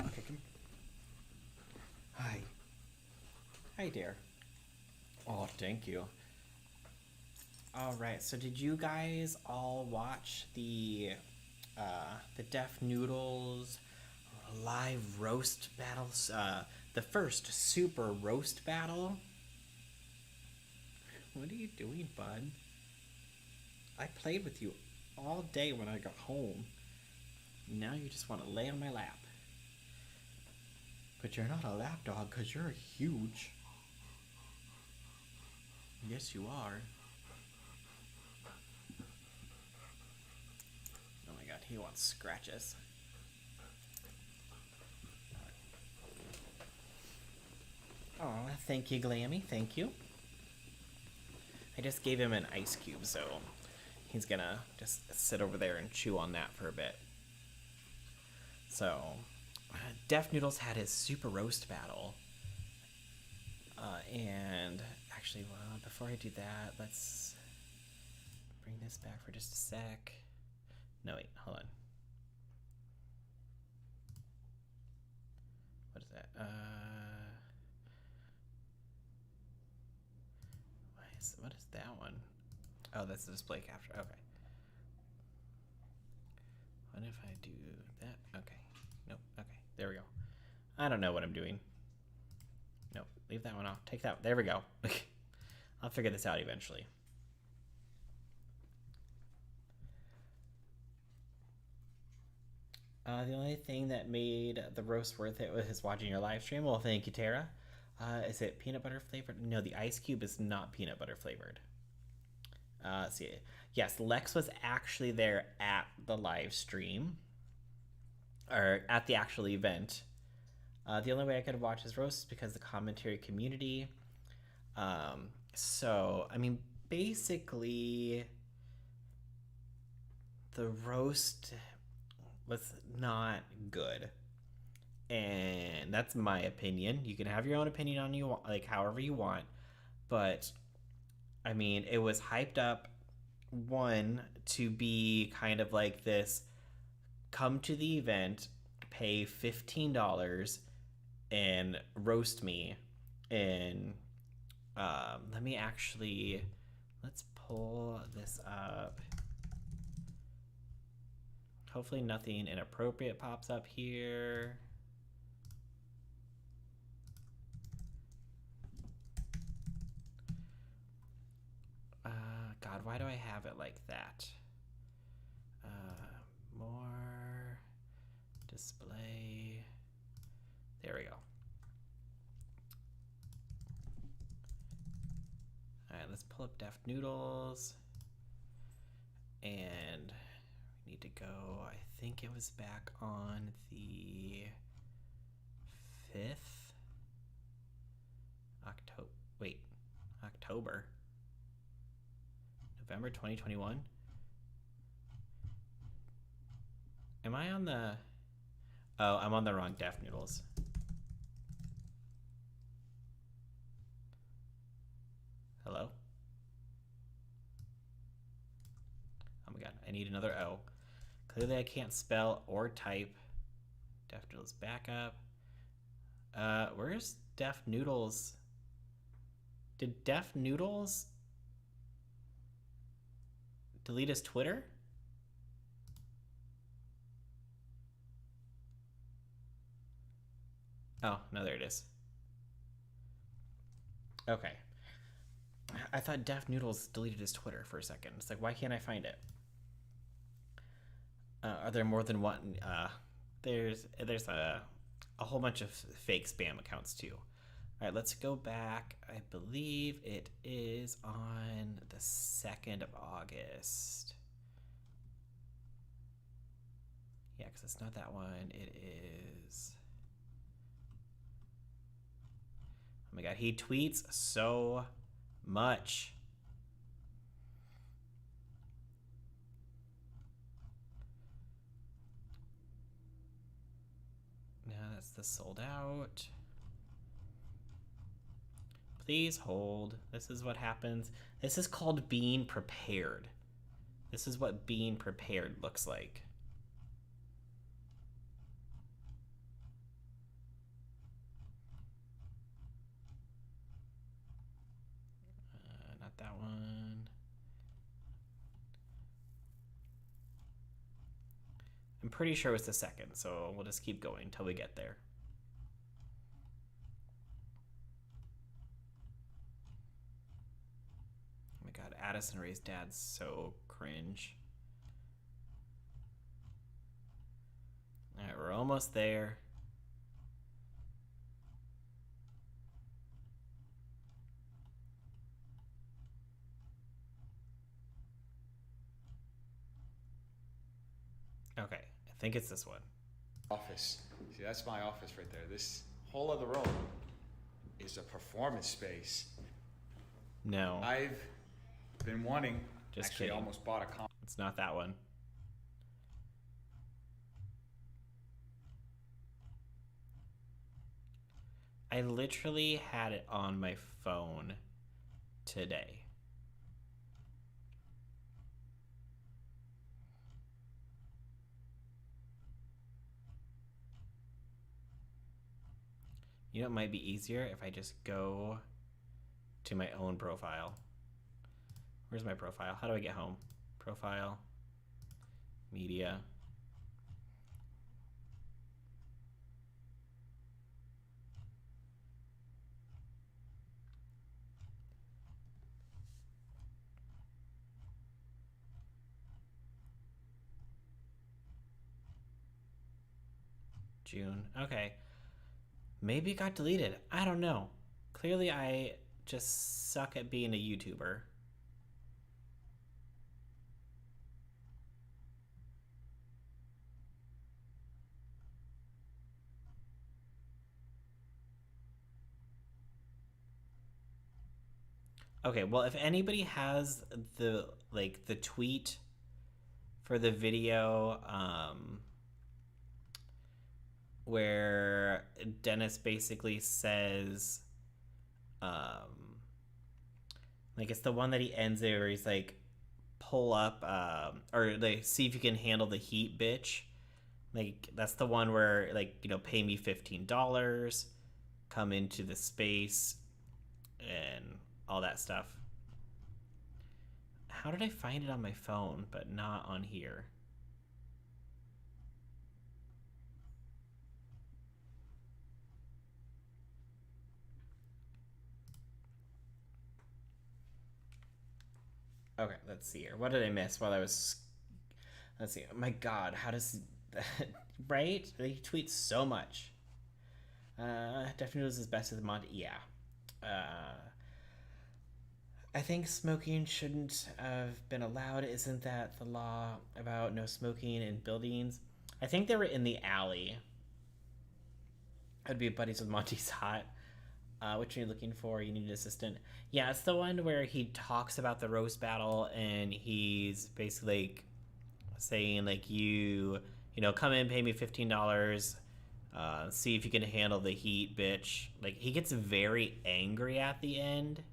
Okay, come. Hi. Hi, dear. Oh, thank you. All right. So did you guys all watch the Def Noodles live roast battles? The first super roast battle. What are you doing, bud? I played with you all day when I got home. Now you just want to lay on my lap. But you're not a lap dog because you're huge. Yes, you are. Oh my god, he wants scratches. Oh, thank you, Glammy. Thank you. I just gave him an ice cube, so he's gonna just sit over there and chew on that for a bit. So, Def Noodles had his super roast battle. And actually, well, before I do that, let's bring this back for just a sec. No, wait, hold on. What is that? What is that one? Oh, that's the display capture. Okay. What if I do that? Okay. Nope. Okay. There we go. I don't know what I'm doing. Nope. Leave that one off. Take that. There we go. I'll figure this out eventually. The only thing that made the roast worth it was watching your live stream. Well, thank you, Tara. Is it peanut butter flavored? No, the ice cube is not peanut butter flavored. Let's see. Yes, Lex was actually there at the live stream, or at the actual event. The only way I could watch his roast is because the commentary community. So, I mean, basically, the roast was not good. And that's my opinion. You can have your own opinion on you, like however you want. But I mean, it was hyped up, one, to be kind of like this, come to the event, pay $15 and roast me. And let's pull this up. Hopefully nothing inappropriate pops up here. God, why do I have it like that? More display. There we go. All right, let's pull up Def Noodles. And we need to go, I think it was back on the 5th. October. November 2021. Am I on the... Oh, I'm on the wrong Def Noodles. Hello? Oh my god, I need another O. Clearly I can't spell or type. Def Noodles backup. Where's Def Noodles? Did Def Noodles delete his Twitter? Oh, no, there it is. Okay. I thought Def Noodles deleted his Twitter for a second. It's like, why can't I find it? Are there more than one? There's a whole bunch of fake spam accounts too. All right, let's go back. I believe it is on the 2nd of August. Yeah, because it's not that one. It is... Oh my god, he tweets so much. Now that's the sold out. Please hold. This is what happens. This is called being prepared. This is what being prepared looks like. Not that one. I'm pretty sure it was the second, so we'll just keep going until we get there. Oh my god, Addison Rae's dad's so cringe. Alright, we're almost there. Okay, I think it's this one. Office. See, that's my office right there. This whole other room is a performance space. No, I've been wanting, Just actually kidding. almost bought a it's not that one. I literally had it on my phone today. You know, it might be easier if I just go to my own profile. Where's my profile? How do I get home? Profile, media. June. Okay. Maybe it got deleted. I don't know. Clearly, I just suck at being a YouTuber. Okay, well, if anybody has the tweet for the video where Dennis basically says like it's the one that he ends it where he's like pull up or like see if you can handle the heat, bitch. Like that's the one where like, you know, pay me $15, come into the space and all that stuff. How did I find it on my phone but not on here? Okay, let's see here. What did I miss while I was... Let's see. Oh my god, how does... right? He tweets so much. Def Noodles is best of the Monty. Yeah. I think smoking shouldn't have been allowed. Isn't that the law about no smoking in buildings? I think they were in the alley. I'd be buddies with Monty's hot. Which are you looking for? You need an assistant. Yeah, it's the one where he talks about the roast battle and he's basically like saying like you know, come in, pay me $15, see if you can handle the heat, bitch. Like he gets very angry at the end.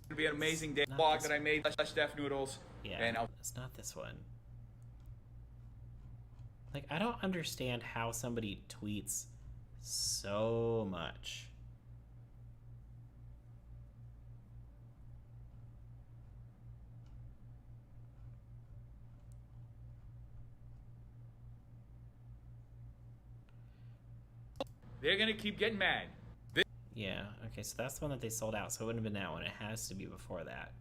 It'll be an amazing day. Not Vlog this that I made slash Def Noodles. Yeah, And it's not this one. Like I don't understand how somebody tweets so much. they're gonna keep getting mad. Yeah, okay, so that's the one that they sold out, so it wouldn't have been that one. It has to be before that.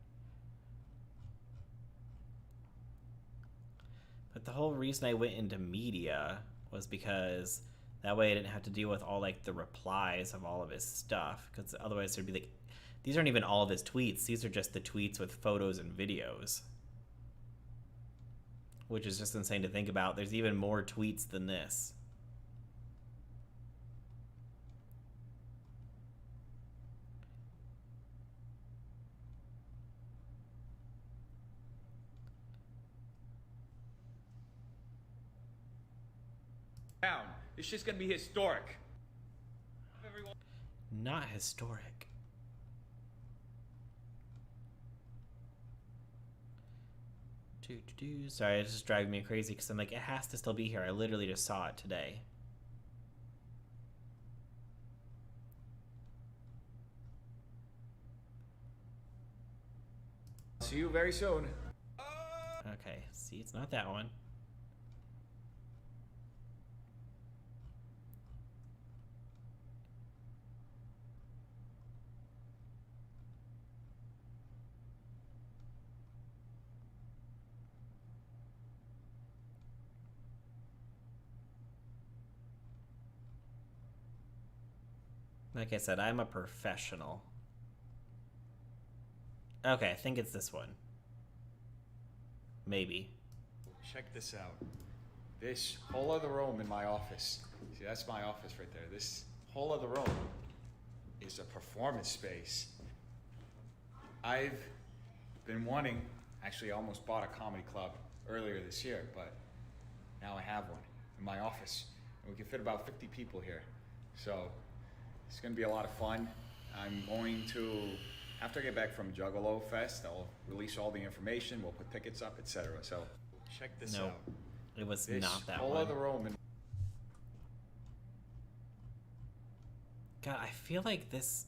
But the whole reason I went into media was because that way I didn't have to deal with all like the replies of all of his stuff, because otherwise there'd be like, these aren't even all of his tweets, these are just the tweets with photos and videos. Which is just insane to think about. There's even more tweets than this. Down. This shit's gonna be historic. Everyone. Not historic. Sorry, it's just driving me crazy because I'm like, it has to still be here. I literally just saw it today. See you very soon. Okay, see, it's not that one. Like I said, I'm a professional. Okay, I think it's this one. Maybe. Check this out. This whole other room in my office. See, that's my office right there. This whole other room is a performance space. I've been wanting, actually I almost bought a comedy club earlier this year, but now I have one in my office. And we can fit about 50 people here. So it's gonna be a lot of fun. I'm going to, after I get back from Juggalo Fest, I'll release all the information, we'll put tickets up, etc. So check this out. It was This not that whole one. other room in God, I feel like this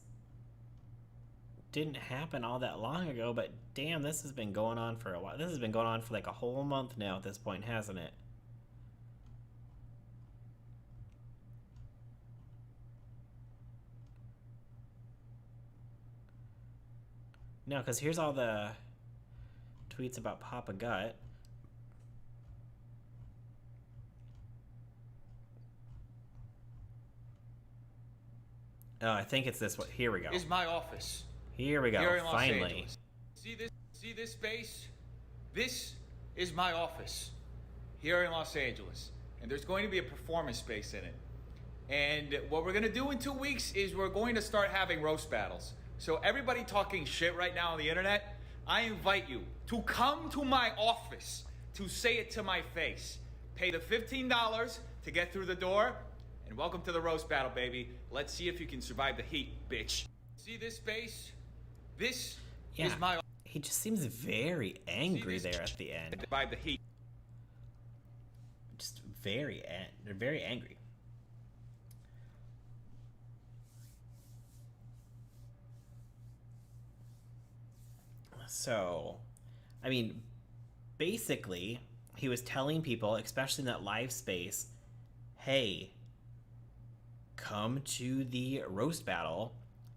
didn't happen all that long ago, but damn, this has been going on for a while. This has been going on for like a whole month now at this point, hasn't it? No, because here's all the tweets about Papa Gut. Oh, I think it's this one. Here we go. is my office. Here we go. Here in Los Finally. Angeles. See this space? This is my office here in Los Angeles. And there's going to be a performance space in it. And what we're going to do in 2 weeks is we're going to start having roast battles. So everybody talking shit right now on the internet, I invite you to come to my office to say it to my face. Pay the $15 to get through the door, and welcome to the roast battle, baby. Let's see if you can survive the heat, bitch. See this space? This is my office. He just seems very angry there at the end. Survive the heat. Just very angry. So, I mean, basically, he was telling people, especially in that live space, hey, come to the roast battle,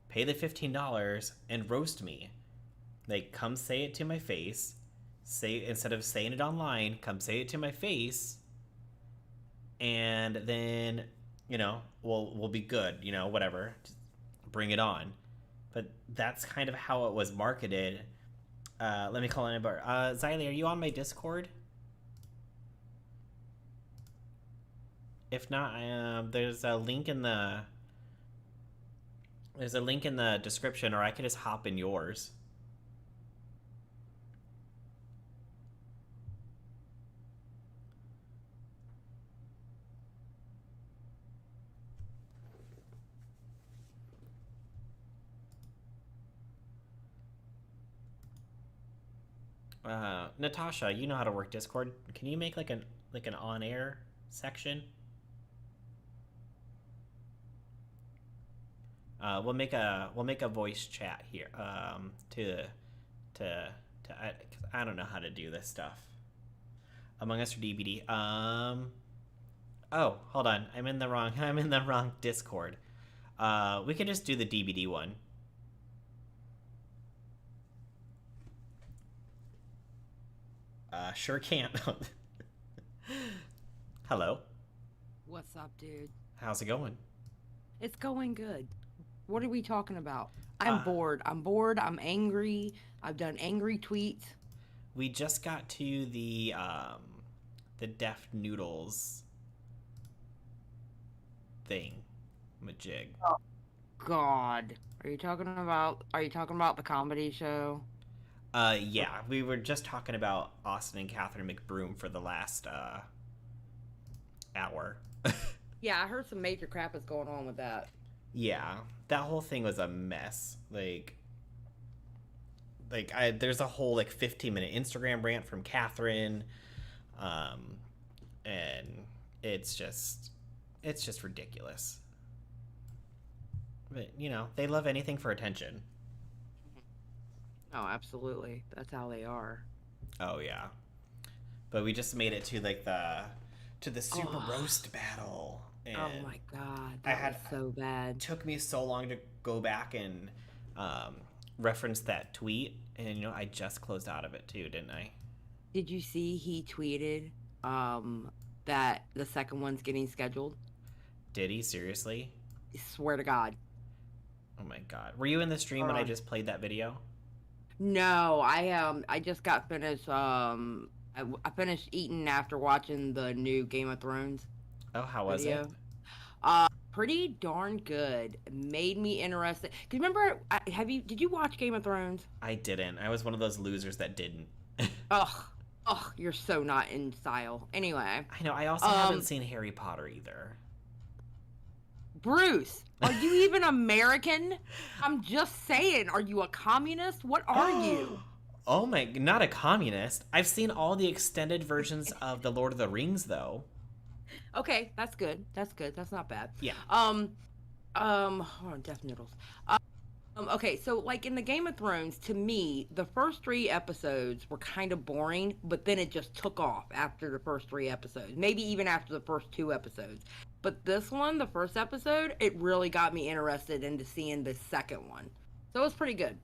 pay the $15, and roast me. Like, come say it to my face. Say, instead of saying it online, come say it to my face. And then, you know, we'll be good, you know, whatever. Just bring it on. But that's kind of how it was marketed. Let me call in a bar. Xylee, are you on my Discord? If not, there's a link in the description, or I could just hop in yours. Natasha, you know how to work Discord. Can you make like an on-air section? We'll make a voice chat here. I don't know how to do this stuff. Among Us or DBD. Oh, hold on. I'm in the wrong Discord. We could just do the DBD one. Sure can't. Hello. What's up, dude? How's it going? It's going good. What are we talking about? I'm bored. I'm angry. I've done angry tweets. We just got to the Def Noodles thing. Majig. Oh, God. Are you talking about the comedy show? Yeah, we were just talking about Austin and Catherine McBroom for the last hour. Yeah, I heard some major crap is going on with that. Yeah, that whole thing was a mess. There's a whole 15-minute Instagram rant from Catherine, and it's just ridiculous. But you know, they love anything for attention. Oh, absolutely. That's how they are. Oh yeah. But we just made it to like the super roast battle. And Oh my god, that was so bad. it took me so long to go back and reference that tweet, and you know, I just closed out of it too, didn't I? Did you see he tweeted that the second one's getting scheduled? Did he seriously? I swear to God. Oh my god. Were you in the stream when I just played that video? No, I just got finished. I finished eating after watching the new Game of Thrones Oh, how was video. it? Pretty darn good. It made me interested. Cause remember, did you watch Game of Thrones? I didn't. I was one of those losers that didn't. Ugh, you're so not in style. Anyway, I know. I also haven't seen Harry Potter either. Bruce, are you even American? I'm just saying, are you a communist? What are you? Oh my, not a communist. I've seen all the extended versions of The Lord of the Rings though. Okay, that's good. That's good. That's not bad. Yeah. Hold on, Def Noodles. Okay, so like in the Game of Thrones, to me, the first 3 episodes were kind of boring, but then it just took off after the first 3 episodes. Maybe even after the first 2 episodes. But this one, the first episode, it really got me interested into seeing the second one. So it was pretty good.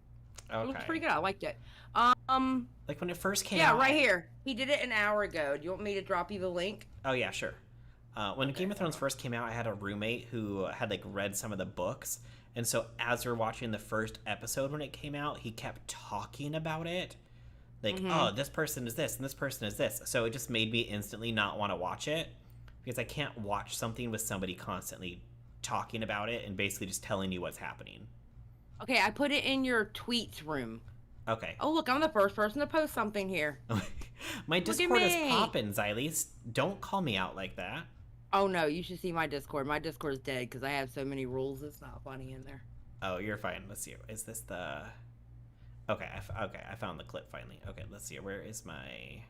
Okay. It was pretty good. I liked it. Like when it first came out. Yeah, right here. He did it an hour ago. Do you want me to drop you the link? Oh yeah, sure. When Game of Thrones first came out, I had a roommate who had like read some of the books, and so as we were watching the first episode when it came out, he kept talking about it. Like, oh, this person is this and this person is this. So it just made me instantly not want to watch it, because I can't watch something with somebody constantly talking about it and basically just telling you what's happening. Okay, I put it in your tweets room. Okay. Oh, look, I'm the first person to post something here. My Look at Discord is me. popping, Xylee. Don't call me out like that. Oh, no, you should see my Discord. My Discord is dead because I have so many rules. It's not funny in there. Oh, you're fine. Let's see. Is this the... Okay, I found the clip finally. Okay, let's see. Where is my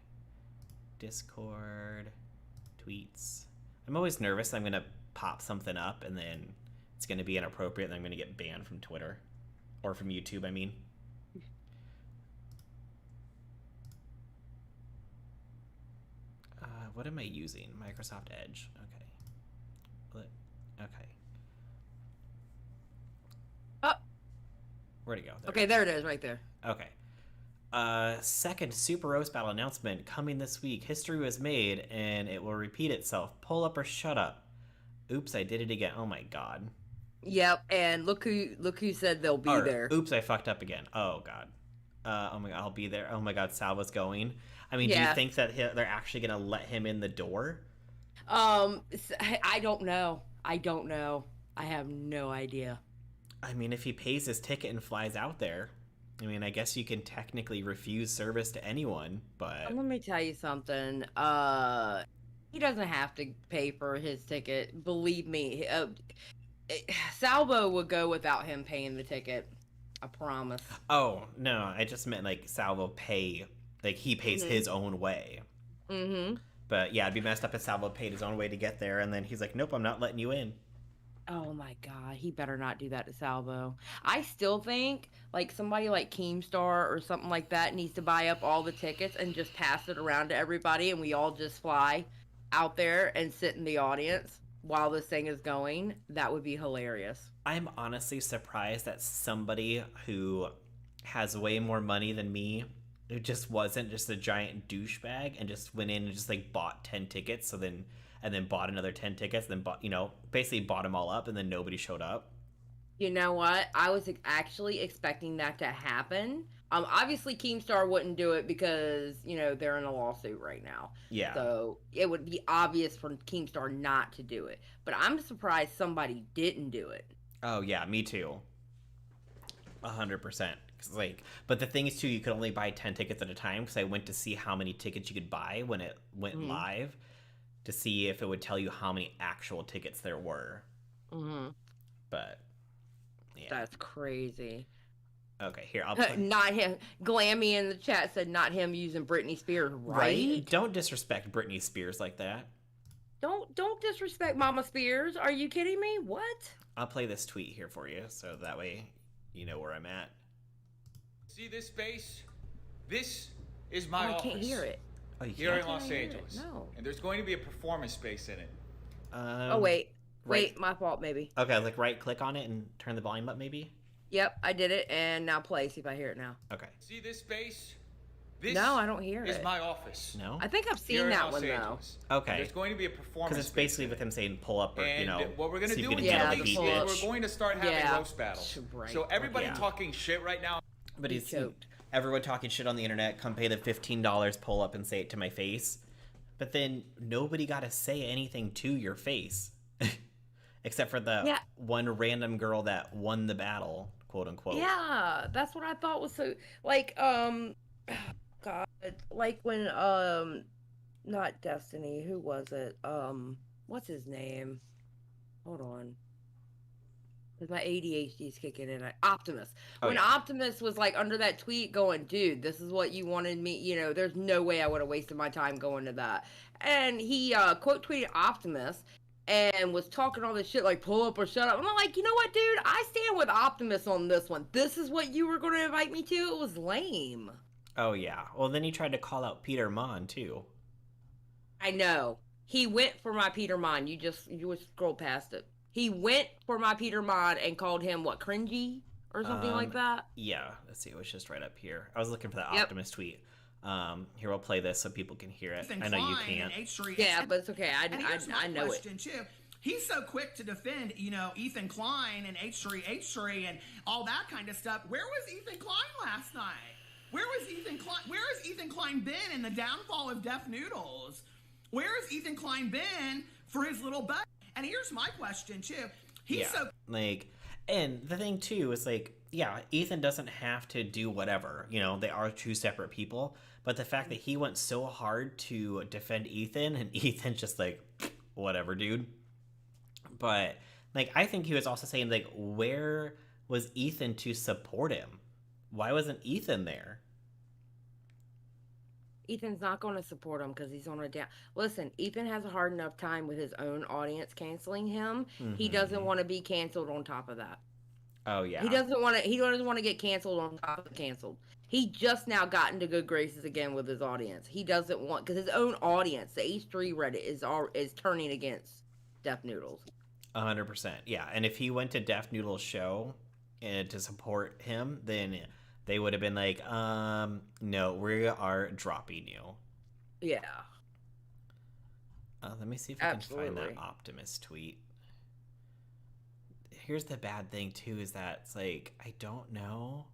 Discord tweets? I'm always nervous I'm going to pop something up and then it's going to be inappropriate and I'm going to get banned from Twitter. Or from YouTube, I mean. What am I using? Microsoft Edge. Okay. Okay. Oh. Where'd it go? Okay, there it is, right there. Okay. Second Super Roast Battle announcement coming this week. History was made, and it will repeat itself. Pull up or shut up. Oops, I did it again. Oh my god. Yep, and look who said they'll be there. Oops, I fucked up again. Oh god. Oh my god, I'll be there. Oh my god, Salva's going. I mean, do you think that they're actually gonna let him in the door? I don't know. I have no idea. I mean, if he pays his ticket and flies out there, I mean, I guess you can technically refuse service to anyone, but... Let me tell you something. He doesn't have to pay for his ticket. Believe me. Salvo would go without him paying the ticket. I promise. Oh, no, I just meant, like, Salvo pay... Like, he pays his own way. Mm-hmm. But, yeah, it'd be messed up if Salvo paid his own way to get there, and then he's like, nope, I'm not letting you in. Oh my god, he better not do that to Salvo. I still think, like, somebody like Keemstar or something like that needs to buy up all the tickets and just pass it around to everybody, and we all just fly out there and sit in the audience while this thing is going. That would be hilarious. I'm honestly surprised that somebody who has way more money than me, who just wasn't just a giant douchebag and just went in and just, like, bought 10 tickets, and then bought another 10 tickets, then bought, basically bought them all up, and then nobody showed up. You know what? I was actually expecting that to happen. Obviously Keemstar wouldn't do it because, they're in a lawsuit right now. Yeah. So it would be obvious for Keemstar not to do it. But I'm surprised somebody didn't do it. Oh, yeah, me too. 100%. But the thing is, too, you could only buy 10 tickets at a time, because I went to see how many tickets you could buy when it went live, to see if it would tell you how many actual tickets there were. Mm-hmm. But, yeah. That's crazy. Okay, here, I'll put... Not him. Glammy in the chat said not him using Britney Spears, right? Don't disrespect Britney Spears like that. Don't disrespect Mama Spears. Are you kidding me? What? I'll play this tweet here for you, so that way you know where I'm at. See this space? This is my office. I can't hear it. Oh, you here can't? in Los Can't I hear it? Angeles. No. And there's going to be a performance space in it. Oh wait, right. my fault maybe. Okay, like right click on it and turn the volume up maybe? Yep, I did it, and now play. See if I hear it now. Okay. See this space? This No, I don't hear is it. my office. No? I think I've Here seen in that Los one though. Angeles. Okay. There's going to be a performance Because it's space basically in with it. him saying pull up or, And you know, what we're going to see if do you in can Yeah, get the a the week beat pull-up. is pitch. we're going to start having Yeah. roast battles. Right. So everybody Yeah. talking shit right now. But he's choked. everyone talking shit on the internet, come pay the $15, pull up and say it to my face. But then nobody got to say anything to your face. Except for the one random girl that won the battle, quote unquote. Yeah, that's what I thought was so like God, like when not Destiny, who was it? What's his name? Hold on. Cause my ADHD's kicking in. Optimus. Oh, When yeah. Optimus was like under that tweet going, dude, this is what you wanted me, there's no way I would have wasted my time going to that. And he quote tweeted Optimus and was talking all this shit like pull up or shut up. And I'm like, you know what, dude? I stand with Optimus on this one. This is what you were going to invite me to? It was lame. Oh, yeah. Well, then he tried to call out Peter Mon, too. I know. He went for my Peter Mon. You just scroll past it. He went for my Peter Mon and called him, what, cringy? Or something like that? Yeah. Let's see. It was just right up here. I was looking for that Yep. Optimus tweet. Here, we'll play this so people can hear it. I know you can't. Yeah, but it's okay. And here's my I know it. question too. He's so quick to defend, Ethan Klein and H3 and all that kind of stuff. Where was Ethan Klein last night? Where has Ethan Klein been in the downfall of Def Noodles? Where has Ethan Klein been for his little butt? And here's my question too. And the thing too is Ethan doesn't have to do whatever. They are two separate people. But the fact that he went so hard to defend Ethan and Ethan's just like, whatever, dude. But I think he was also saying where was Ethan to support him? Why wasn't Ethan there? Ethan's not going to support him because he's on a down. Listen, Ethan has a hard enough time with his own audience canceling him. Mm-hmm. He doesn't want to be canceled on top of that. Oh yeah. He doesn't want to get canceled on top of canceled. He just now got into good graces again with his audience. He doesn't want because his own audience, the H3 Reddit, is turning against Def Noodles. 100%. Yeah, and if he went to Def Noodles' show to support him, then they would have been like, no, we are dropping you. Yeah. Let me see if I can find that Optimus tweet. Here's the bad thing, too, is that it's I don't know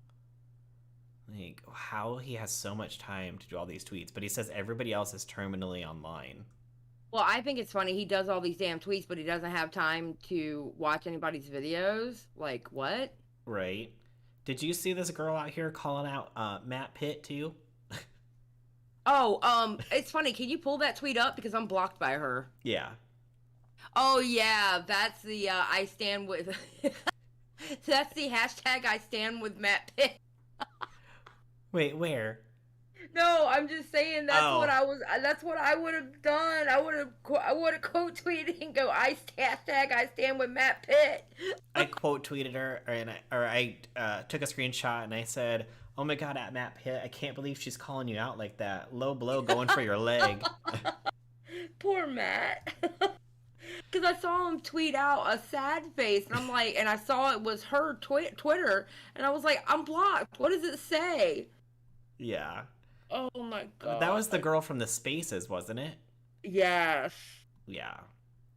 how he has so much time to do all these tweets, but he says everybody else is terminally online. Well, I think it's funny. He does all these damn tweets, but he doesn't have time to watch anybody's videos. What? Right. Did you see this girl out here calling out Matt Pitt, too? It's funny. Can you pull that tweet up? Because I'm blocked by her. Yeah. Oh, yeah. That's the I stand with... That's the hashtag I stand with Matt Pitt. Wait, where? No, I'm just saying that's what I would have done. I would have quote tweeted and go, hashtag I stand with Matt Pitt. I quote tweeted her, I took a screenshot and I said, "Oh my God, at Matt Pitt, I can't believe she's calling you out like that. Low blow going for your leg." Poor Matt. Because I saw him tweet out a sad face, and I'm like, and I saw it was her Twitter, and I was like, I'm blocked. What does it say? Yeah. Oh my God. That was the girl from the Spaces, wasn't it? Yes. Yeah.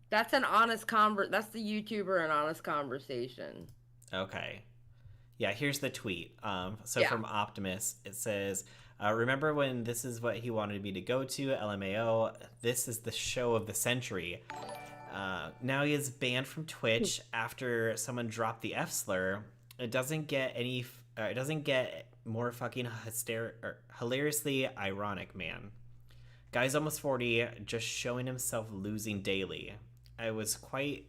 That's an honest that's the YouTuber An Honest Conversation. Okay. Yeah, here's the tweet. From Optimus, it says, remember when this is what he wanted me to go to, LMAO, this is the show of the century. Now he is banned from Twitch after someone dropped the F slur. It doesn't get more fucking hilariously ironic, man. Guy's almost 40, just showing himself losing daily. It was quite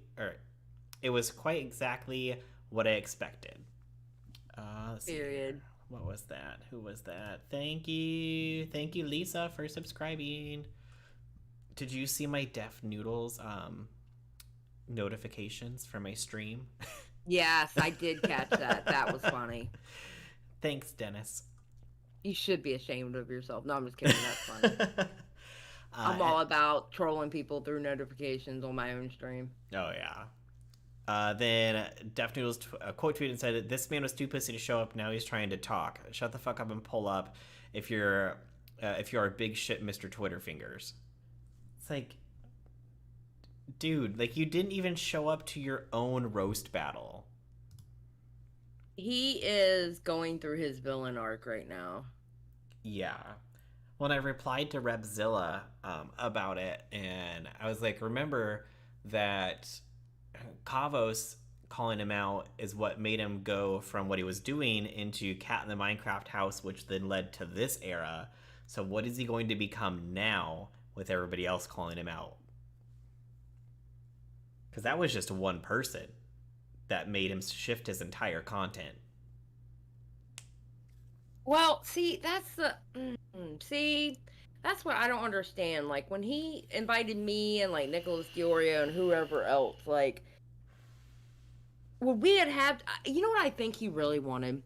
exactly what I expected. Let's see. Period. What was that? Who was that? Thank you, Lisa, for subscribing. Did you see my Def Noodles notifications for my stream? Yes, I did catch that. That was funny. Thanks, Dennis. You should be ashamed of yourself. No, I'm just kidding. That's funny. I'm all about trolling people through notifications on my own stream. Oh, yeah. Then Def Noodles quote tweeted and said, "This man was too pussy to show up. Now he's trying to talk. Shut the fuck up and pull up if you're a big shit Mr. Twitter fingers." It's like, dude, like, you didn't even show up to your own roast battle. He is going through his villain arc right now. Yeah. When I replied to Repzilla about it, and I was like, remember that Kavos calling him out is what made him go from what he was doing into Cat in the Minecraft house, which then led to this era. So what is he going to become now with everybody else calling him out? Because that was just one person that made him shift his entire content. Well, see, that's what I don't understand. Like, when he invited me and, like, Nicholas Diorio and whoever else, like, would we have, you know what I think he really wanted?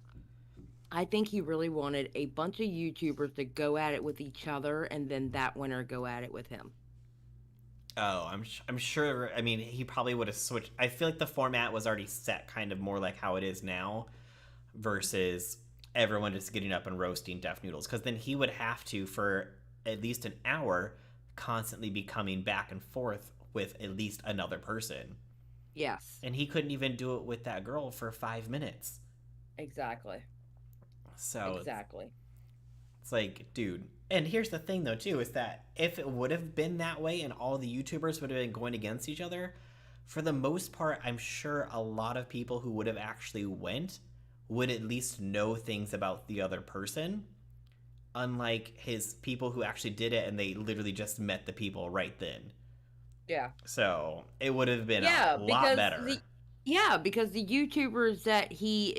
I think he really wanted a bunch of YouTubers to go at it with each other, and then that winner go at it with him. Oh, I'm sure. I mean, he probably would have switched. I feel like the format was already set kind of more like how it is now versus everyone just getting up and roasting Def Noodles. Because then he would have to, for at least an hour, constantly be coming back and forth with at least another person. Yes. And he couldn't even do it with that girl for 5 minutes. Exactly. So exactly. It's like, dude. And here's the thing, though, too, is that if it would have been that way and all the YouTubers would have been going against each other, for the most part, I'm sure a lot of people who would have actually went would at least know things about the other person, unlike his people who actually did it and they literally just met the people right then. Yeah. So it would have been a lot better. Because the YouTubers that he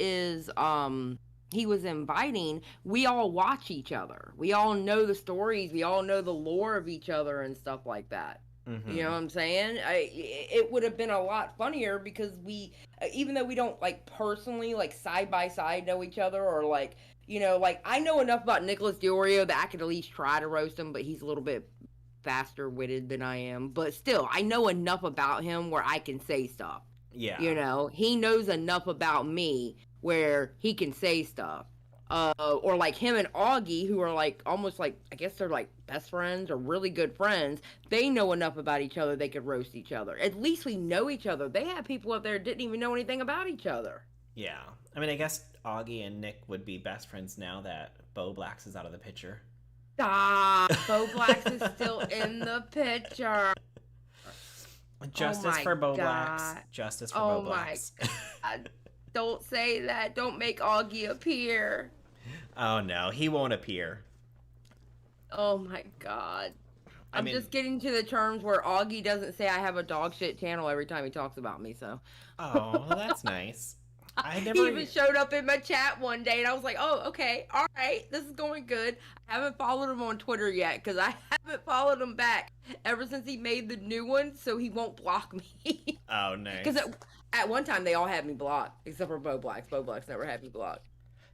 was inviting, we all watch each other. We all know the stories. We all know the lore of each other and stuff like that. Mm-hmm. You know what I'm saying? It would have been a lot funnier because we, even though we don't, like, personally, like, side by side know each other, or, like, you know, like, I know enough about Nicholas Diorio that I could at least try to roast him, but he's a little bit faster witted than I am. But still, I know enough about him where I can say stuff. Yeah. You know, he knows enough about me where he can say stuff. Or like him and Augie, who are like almost like, I guess they're like best friends or really good friends. They know enough about each other they could roast each other. At least we know each other. They have people up there that didn't even know anything about each other. Yeah. I mean, I guess Augie and Nick would be best friends now that Bo Blacks is out of the picture. Stop. Bo Blacks is still in the picture. Justice for Bo Blacks. Justice for Bo Blacks. Oh my God. Don't say that. Don't make Augie appear. Oh no, he won't appear. Oh my God. I'm just getting to the terms where Augie doesn't say I have a dog shit channel every time he talks about me, so. Oh, well, that's nice. He even showed up in my chat one day, and I was like, oh, okay, all right, this is going good. I haven't followed him on Twitter yet, because I haven't followed him back ever since he made the new one, so he won't block me. Oh, nice. Because at one time, they all had me blocked, except for Bo Blacks. Bo Blacks never had me blocked.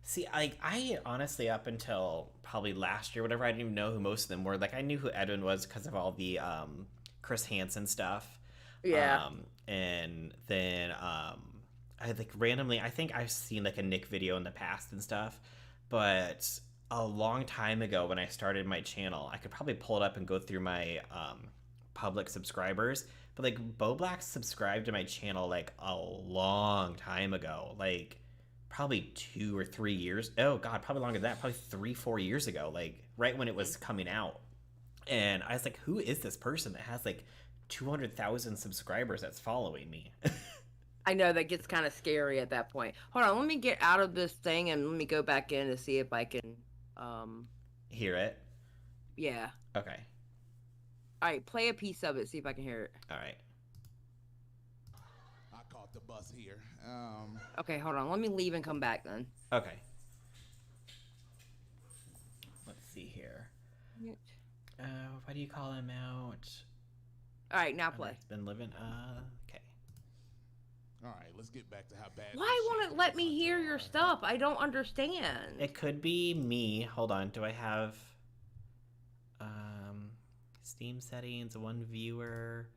See, I honestly, up until probably last year, whatever, I didn't even know who most of them were. Like, I knew who Edwin was because of all the Chris Hansen stuff. Yeah. And then I like randomly, I think I've seen like a Nick video in the past and stuff, but a long time ago when I started my channel, I could probably pull it up and go through my public subscribers, but like Bo Black subscribed to my channel like a long time ago, like probably 2 or 3 years. Oh God, probably longer than that, probably 3-4 years ago, like right when it was coming out. And I was like, who is this person that has like 200,000 subscribers that's following me? I know, that gets kind of scary at that point. Hold on, let me get out of this thing and let me go back in to see if I can hear it. Yeah. Okay. All right, play a piece of it, see if I can hear it. All right. I caught the bus here. Okay, hold on. Let me leave and come back then. Okay. Let's see here. Why do you call him out? All right, now play. It's been living. Okay. All right, let's get back to how bad. Why won't it let me hear your stuff? I don't understand. It could be me. Hold on. Do I have? Steam settings, 1 viewer,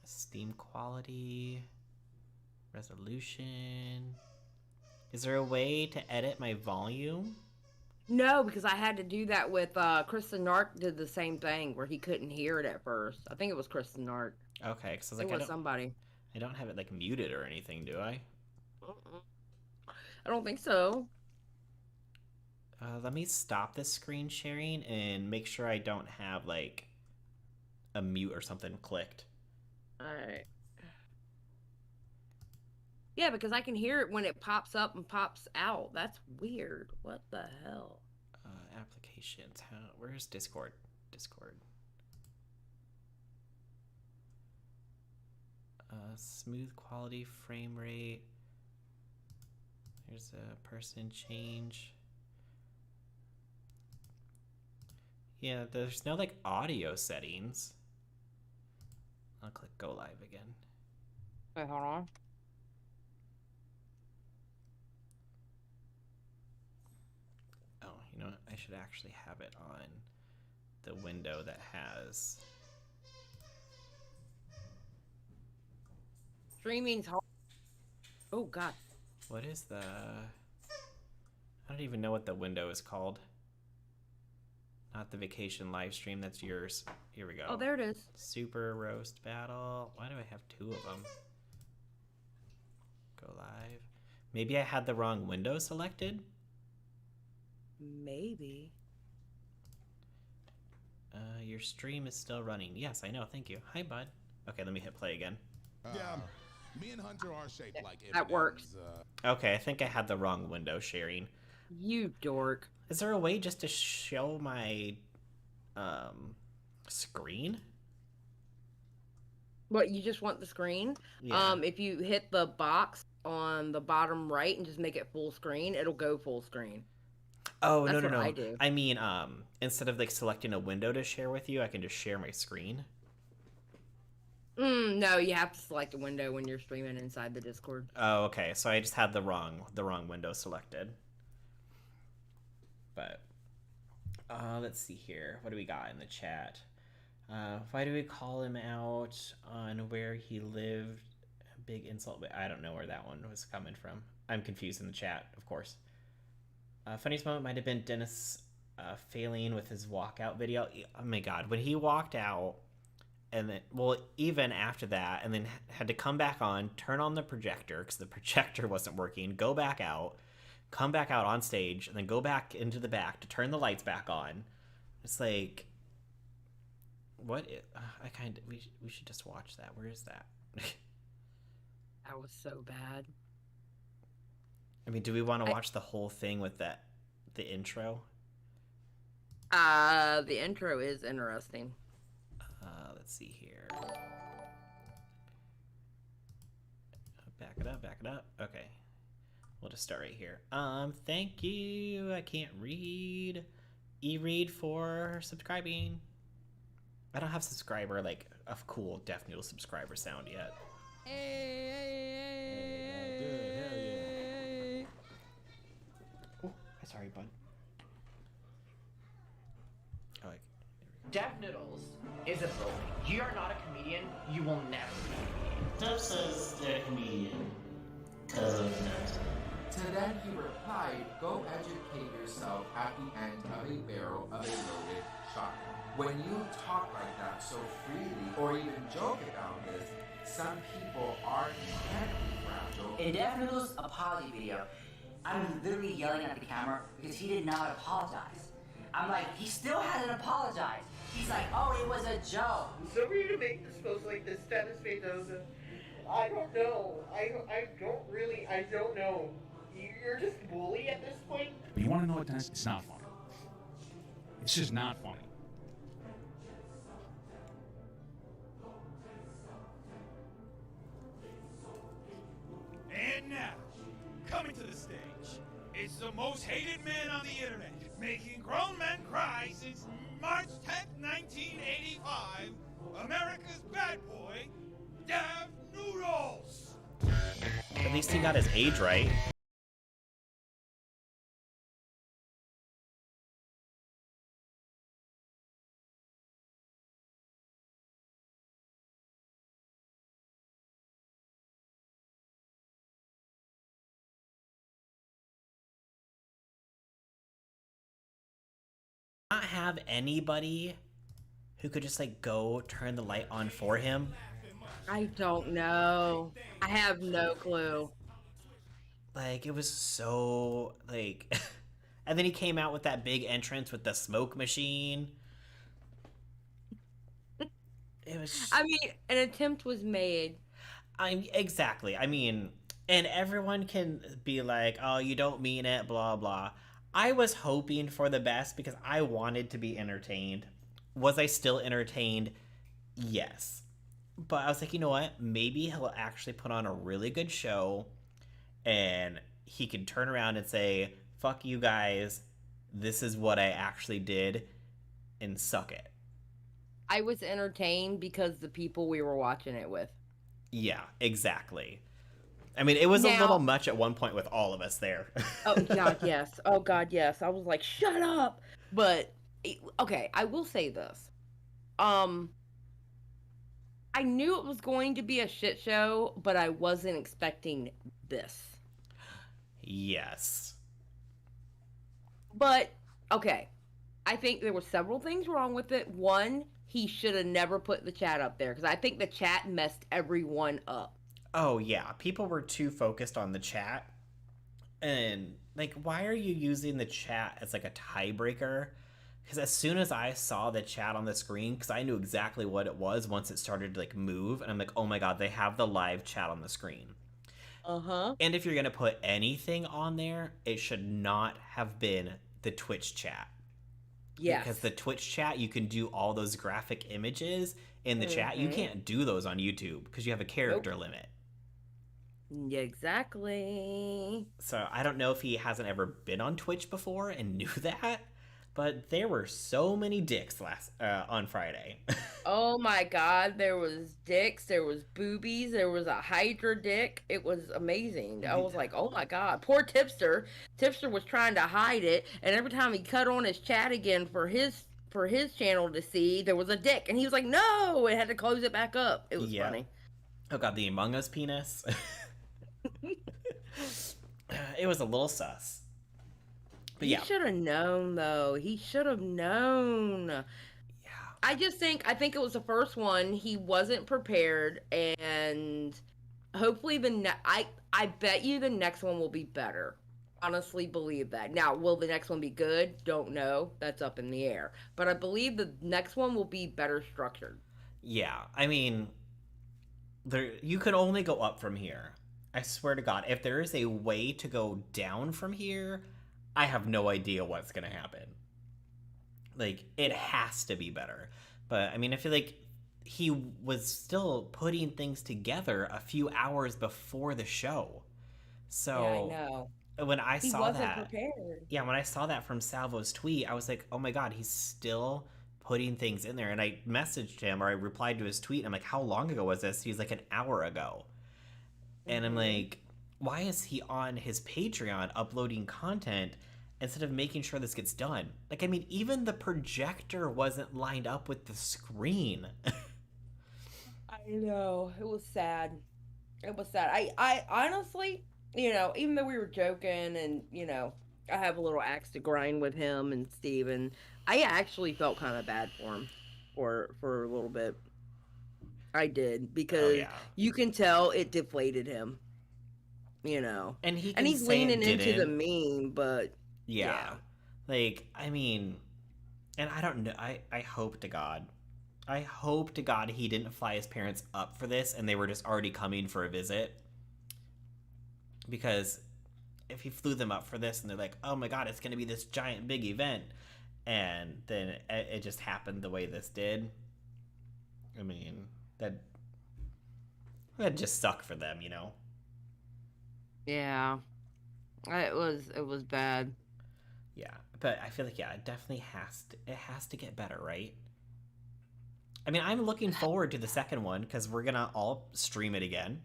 Steam quality, resolution. Is there a way to edit my volume? No, because I had to do that with Kristen Nark did the same thing where he couldn't hear it at first. I think it was Kristen Nark. Okay, because It was somebody. I don't have it like muted or anything, do I? I don't think so. Let me stop this screen sharing and make sure I don't have like a mute or something clicked. Alright. Yeah, because I can hear it when it pops up and pops out. That's weird. What the hell? Applications. Where's Discord? Discord. Smooth quality, frame rate. There's a person change. Yeah, there's no like audio settings. I'll click go live again. Wait, hold on. Oh, you know what? I should actually have it on the window that has... Streaming's hard. Oh, God. What is the... I don't even know what the window is called. Not the vacation live stream, that's yours. Here we go. Oh, there it is. Super Roast Battle. Why do I have 2 of them? Go live. Maybe I had the wrong window selected? Maybe. Your stream is still running. Yes, I know. Thank you. Hi, bud. Okay, let me hit play again. Yeah, me and Hunter are shaped like that works. Okay, I think I had the wrong window sharing. You dork. Is there a way just to show my screen? What, you just want the screen? Yeah. If you hit the box on the bottom right and just make it full screen, it'll go full screen. Oh, That's no. what I do. I mean, instead of like selecting a window to share with you, I can just share my screen. No, you have to select a window when you're streaming inside the Discord. Oh, okay. So I just had the wrong window selected. But let's see here. What do we got in the chat? Why do we call him out on where he lived? Big insult. I don't know where that one was coming from. I'm confused in the chat, of course. Funniest moment might have been Dennis failing with his walkout video. Oh my god, when he walked out, and then, well, even after that, and then had to come back on, turn on the projector because the projector wasn't working, go back out, come back out on stage, and then go back into the back to turn the lights back on. It's like, what? We should just watch that. Where is that? That was so bad. I mean, do we want to watch the whole thing with the intro? The intro is interesting. Let's see here. Back it up. Okay. We'll just start right here. Thank you. I can't read. E-read for subscribing. I don't have subscriber, like, a cool Def Noodles subscriber sound yet. Sorry, bud. Oh, Def Noodles is a bully. You are not a comedian. You will never be a comedian. Def says they're a comedian because of that. To that he replied, go educate yourself at the end of a barrel of a loaded shotgun. When you talk like that so freely, or even joke about this, some people are inherently fragile. In Def Noodles' apology video, I'm literally yelling at the camera because he did not apologize. I'm like, he still hasn't apologized. He's like, oh, it was a joke. So for you to make this post like this, Dennis Mendoza, I don't know. I don't know. You're just a bully at this point? You want to know what, Dennis? It's not funny. It's just not funny. And now, coming to the stage, it's the most hated man on the internet, making grown men cry since March 10th, 1985, America's bad boy, Def Noodles! At least he got his age right. not have anybody who could just like go turn the light on for him? I don't know. I have no clue. Like, it was so like and then he came out with that big entrance with the smoke machine. It was I mean, an attempt was made. Exactly. I mean, and everyone can be like, "Oh, you don't mean it," blah blah. I was hoping for the best because I wanted to be entertained. Was I still entertained? Yes. But I was like, you know what? Maybe he'll actually put on a really good show and he can turn around and say, "Fuck you guys. This is what I actually did," and suck it. I was entertained because the people we were watching it with. Yeah, exactly. I mean, it was a little much at one point with all of us there. Oh, God, yes. Oh, God, yes. I was like, shut up. But, okay, I will say this. I knew it was going to be a shit show, but I wasn't expecting this. Yes. But, okay. I think there were several things wrong with it. One, he should have never put the chat up there, because I think the chat messed everyone up. Oh, yeah. People were too focused on the chat. And, like, why are you using the chat as, like, a tiebreaker? Because as soon as I saw the chat on the screen, because I knew exactly what it was once it started to, like, move, and I'm like, oh my god, they have the live chat on the screen. Uh-huh. And if you're going to put anything on there, it should not have been the Twitch chat. Yes. Because the Twitch chat, you can do all those graphic images in the chat. You can't do those on YouTube because you have a character limit. Exactly. So I don't know if he hasn't ever been on Twitch before and knew that, but there were so many dicks on Friday. Oh my god, there was dicks, there was boobies, there was a Hydra dick. It was amazing. I was like, oh my god, poor Tipster. Tipster was trying to hide it, and every time he cut on his chat again for his channel to see, there was a dick, and he was like, no, and had to close it back up. It was funny. Oh god, the Among Us penis. It was a little sus. But he should have known, though. He should have known. Yeah. I think it was the first one. He wasn't prepared, and hopefully I bet you the next one will be better. Honestly believe that. Now, will the next one be good? Don't know. That's up in the air. But I believe the next one will be better structured. Yeah, I mean, you can only go up from here. I swear to God, if there is a way to go down from here, I have no idea what's going to happen. Like, it has to be better. But, I mean, I feel like he was still putting things together a few hours before the show. So, yeah, I know. When I he saw wasn't that, prepared. Yeah, when I saw that from Salvo's tweet, I was like, oh my God, he's still putting things in there. And I messaged him, or I replied to his tweet, and I'm like, how long ago was this? He's like, an hour ago. And I'm like, why is he on his Patreon uploading content instead of making sure this gets done? Like, I mean, even the projector wasn't lined up with the screen. I know. It was sad. It was sad. I honestly, even though we were joking and, I have a little axe to grind with him and Steven, I actually felt kind of bad for him for a little bit. I did, because you can tell it deflated him, And he's leaning into the meme, but yeah. Like, I mean, and I don't know, I hope to God he didn't fly his parents up for this and they were just already coming for a visit. Because if he flew them up for this and they're like, oh my God, it's going to be this giant big event, and then it just happened the way this did, I mean, that'd just suck for them, Yeah. It was bad. Yeah, but I feel like, it definitely has to get better, right? I mean, I'm looking forward to the second one because we're gonna all stream it again.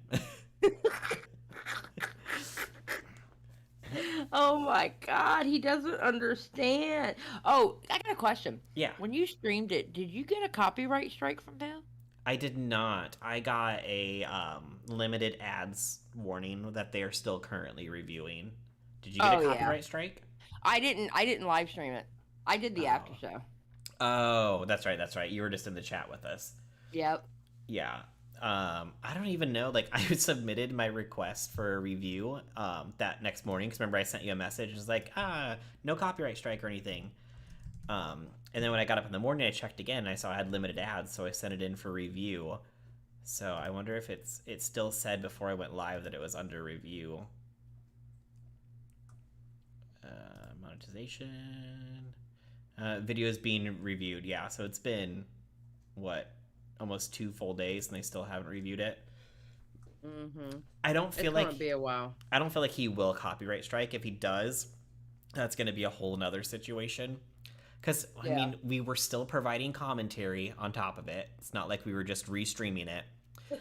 Oh my God, he doesn't understand. Oh, I got a question. Yeah. When you streamed it, did you get a copyright strike from them? I did not. I got a limited ads warning that they are still currently reviewing. Did you get a copyright strike? I didn't live stream it. I did the after show. Oh, that's right. You were just in the chat with us. Yep. Yeah. I don't even know. Like, I submitted my request for a review that next morning. Because remember, I sent you a message. It was like, no copyright strike or anything. And then when I got up in the morning, I checked again. And I saw I had limited ads, so I sent it in for review. So I wonder if it still said before I went live that it was under review. Monetization. Video is being reviewed. Yeah, so it's been, what, almost 2 full days, and they still haven't reviewed it. Mm-hmm. I don't feel like... It's gonna be a while. I don't feel like he will copyright strike. If he does, that's going to be a whole nother situation. Because, I mean, we were still providing commentary on top of it. It's not like we were just restreaming it.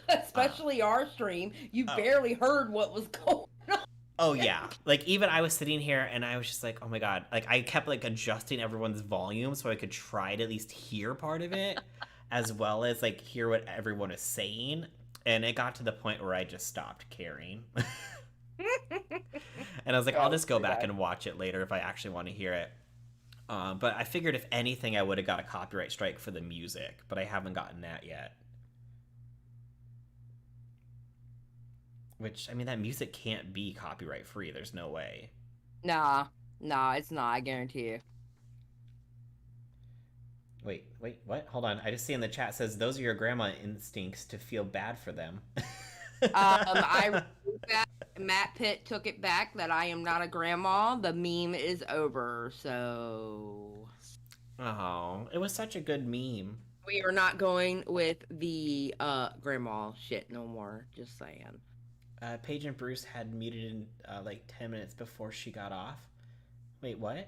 Especially our stream. You barely heard what was going on. Oh, yeah. Like, even I was sitting here, and I was just like, oh, my God. Like, I kept, like, adjusting everyone's volume so I could try to at least hear part of it, as well as, like, hear what everyone is saying. And it got to the point where I just stopped caring. And I was like, I'll just go back and watch it later if I actually want to hear it. But I figured if anything, I would have got a copyright strike for the music, but I haven't gotten that yet. Which, I mean, that music can't be copyright free. There's no way. Nah, it's not. I guarantee you. Wait, what? Hold on. I just see in the chat says those are your grandma instincts to feel bad for them. I Matt Pitt took it back that I am not a grandma. The meme is over, so... Oh, it was such a good meme. We are not going with the grandma shit no more, just saying. Paige and Bruce had muted in like 10 minutes before she got off. Wait, what?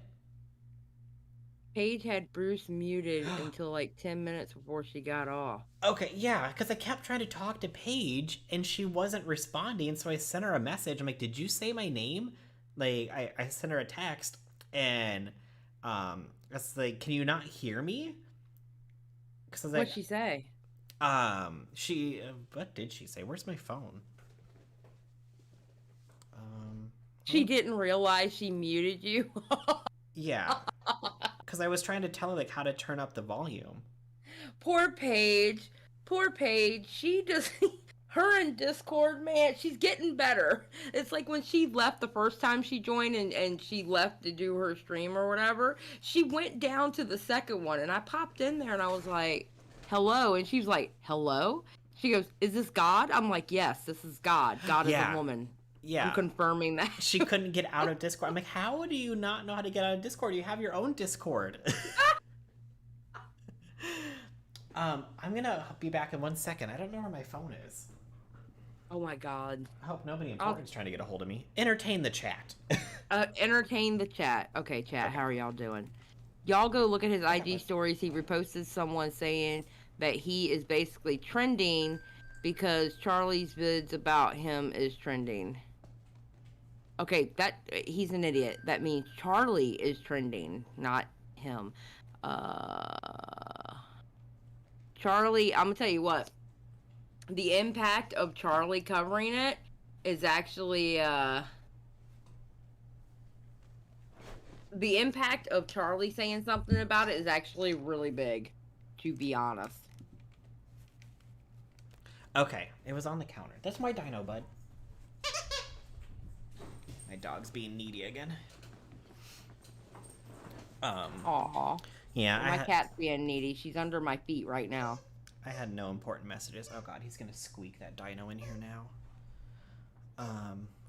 Paige had Bruce muted until like 10 minutes before she got off. Okay, yeah, because I kept trying to talk to Paige and she wasn't responding, so I sent her a message. I'm like, did you say my name? Like, I sent her a text and it's like, can you not hear me? Because I was like, What'd she say? What did she say? Where's my phone? She didn't realize she muted you? Yeah. Because I was trying to tell her, like, how to turn up the volume. Poor Paige. She just... Her in Discord, man, she's getting better. It's like when she left the first time she joined and she left to do her stream or whatever, she went down to the second one, and I popped in there and I was like, hello, and she was like, hello? She goes, is this God? I'm like, yes, this is God. God is a woman. Yeah. I'm confirming that. She couldn't get out of Discord. I'm like, how do you not know how to get out of Discord? You have your own Discord. I'm gonna be back in 1 second. I don't know where my phone is. Oh my God. I hope nobody important's trying to get a hold of me. Entertain the chat. Entertain the chat. Okay, chat, okay. How are y'all doing? Y'all go look at his IG stories. He reposted someone saying that he is basically trending because Charlie's vids about him is trending. Okay, he's an idiot. That means Charlie is trending, not him. Charlie, I'm gonna tell you what. The impact of Charlie covering it is actually, the impact of Charlie saying something about it is actually really big, to be honest. Okay, it was on the counter. That's my dino, bud. My dog's being needy again. Aw. Yeah, my cat's being needy. She's under my feet right now. I had no important messages. Oh God, he's gonna squeak that dino in here now.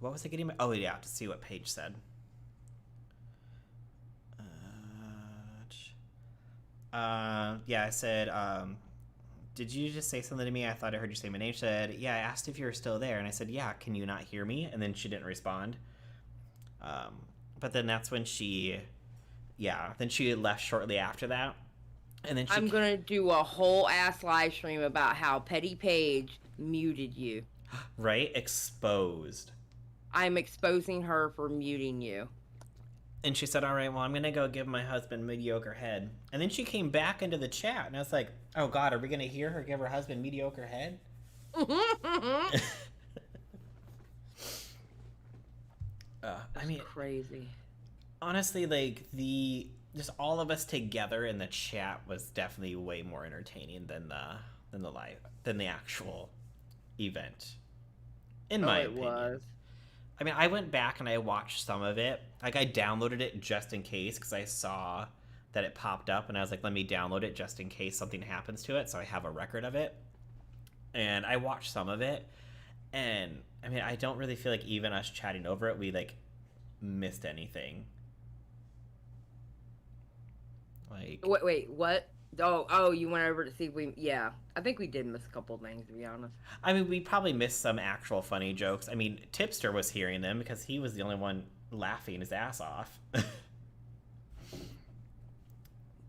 What was I getting? Oh yeah, to see what Paige said. Yeah, I said, did you just say something to me? I thought I heard you say my name. She said, yeah, I asked if you were still there, and I said, yeah, can you not hear me? And then she didn't respond. But then that's when then she left shortly after that. And then I'm gonna do a whole ass live stream about how Petty Paige muted you. Right? Exposed. I'm exposing her for muting you. And she said, all right, well, I'm gonna go give my husband mediocre head. And then she came back into the chat, and I was like, oh God, are we gonna hear her give her husband mediocre head? I mean, crazy. Honestly, like, just all of us together in the chat was definitely way more entertaining than the actual event, in my opinion. Was. I mean, I went back and I watched some of it. Like, I downloaded it just in case because I saw that it popped up, and I was like, let me download it just in case something happens to it, so I have a record of it. And I watched some of it, and I mean, I don't really feel like even us chatting over it, we like missed anything. Like, Wait, what? Oh, you went over to see if we... Yeah, I think we did miss a couple things, to be honest. I mean, we probably missed some actual funny jokes. I mean, Tipster was hearing them because he was the only one laughing his ass off.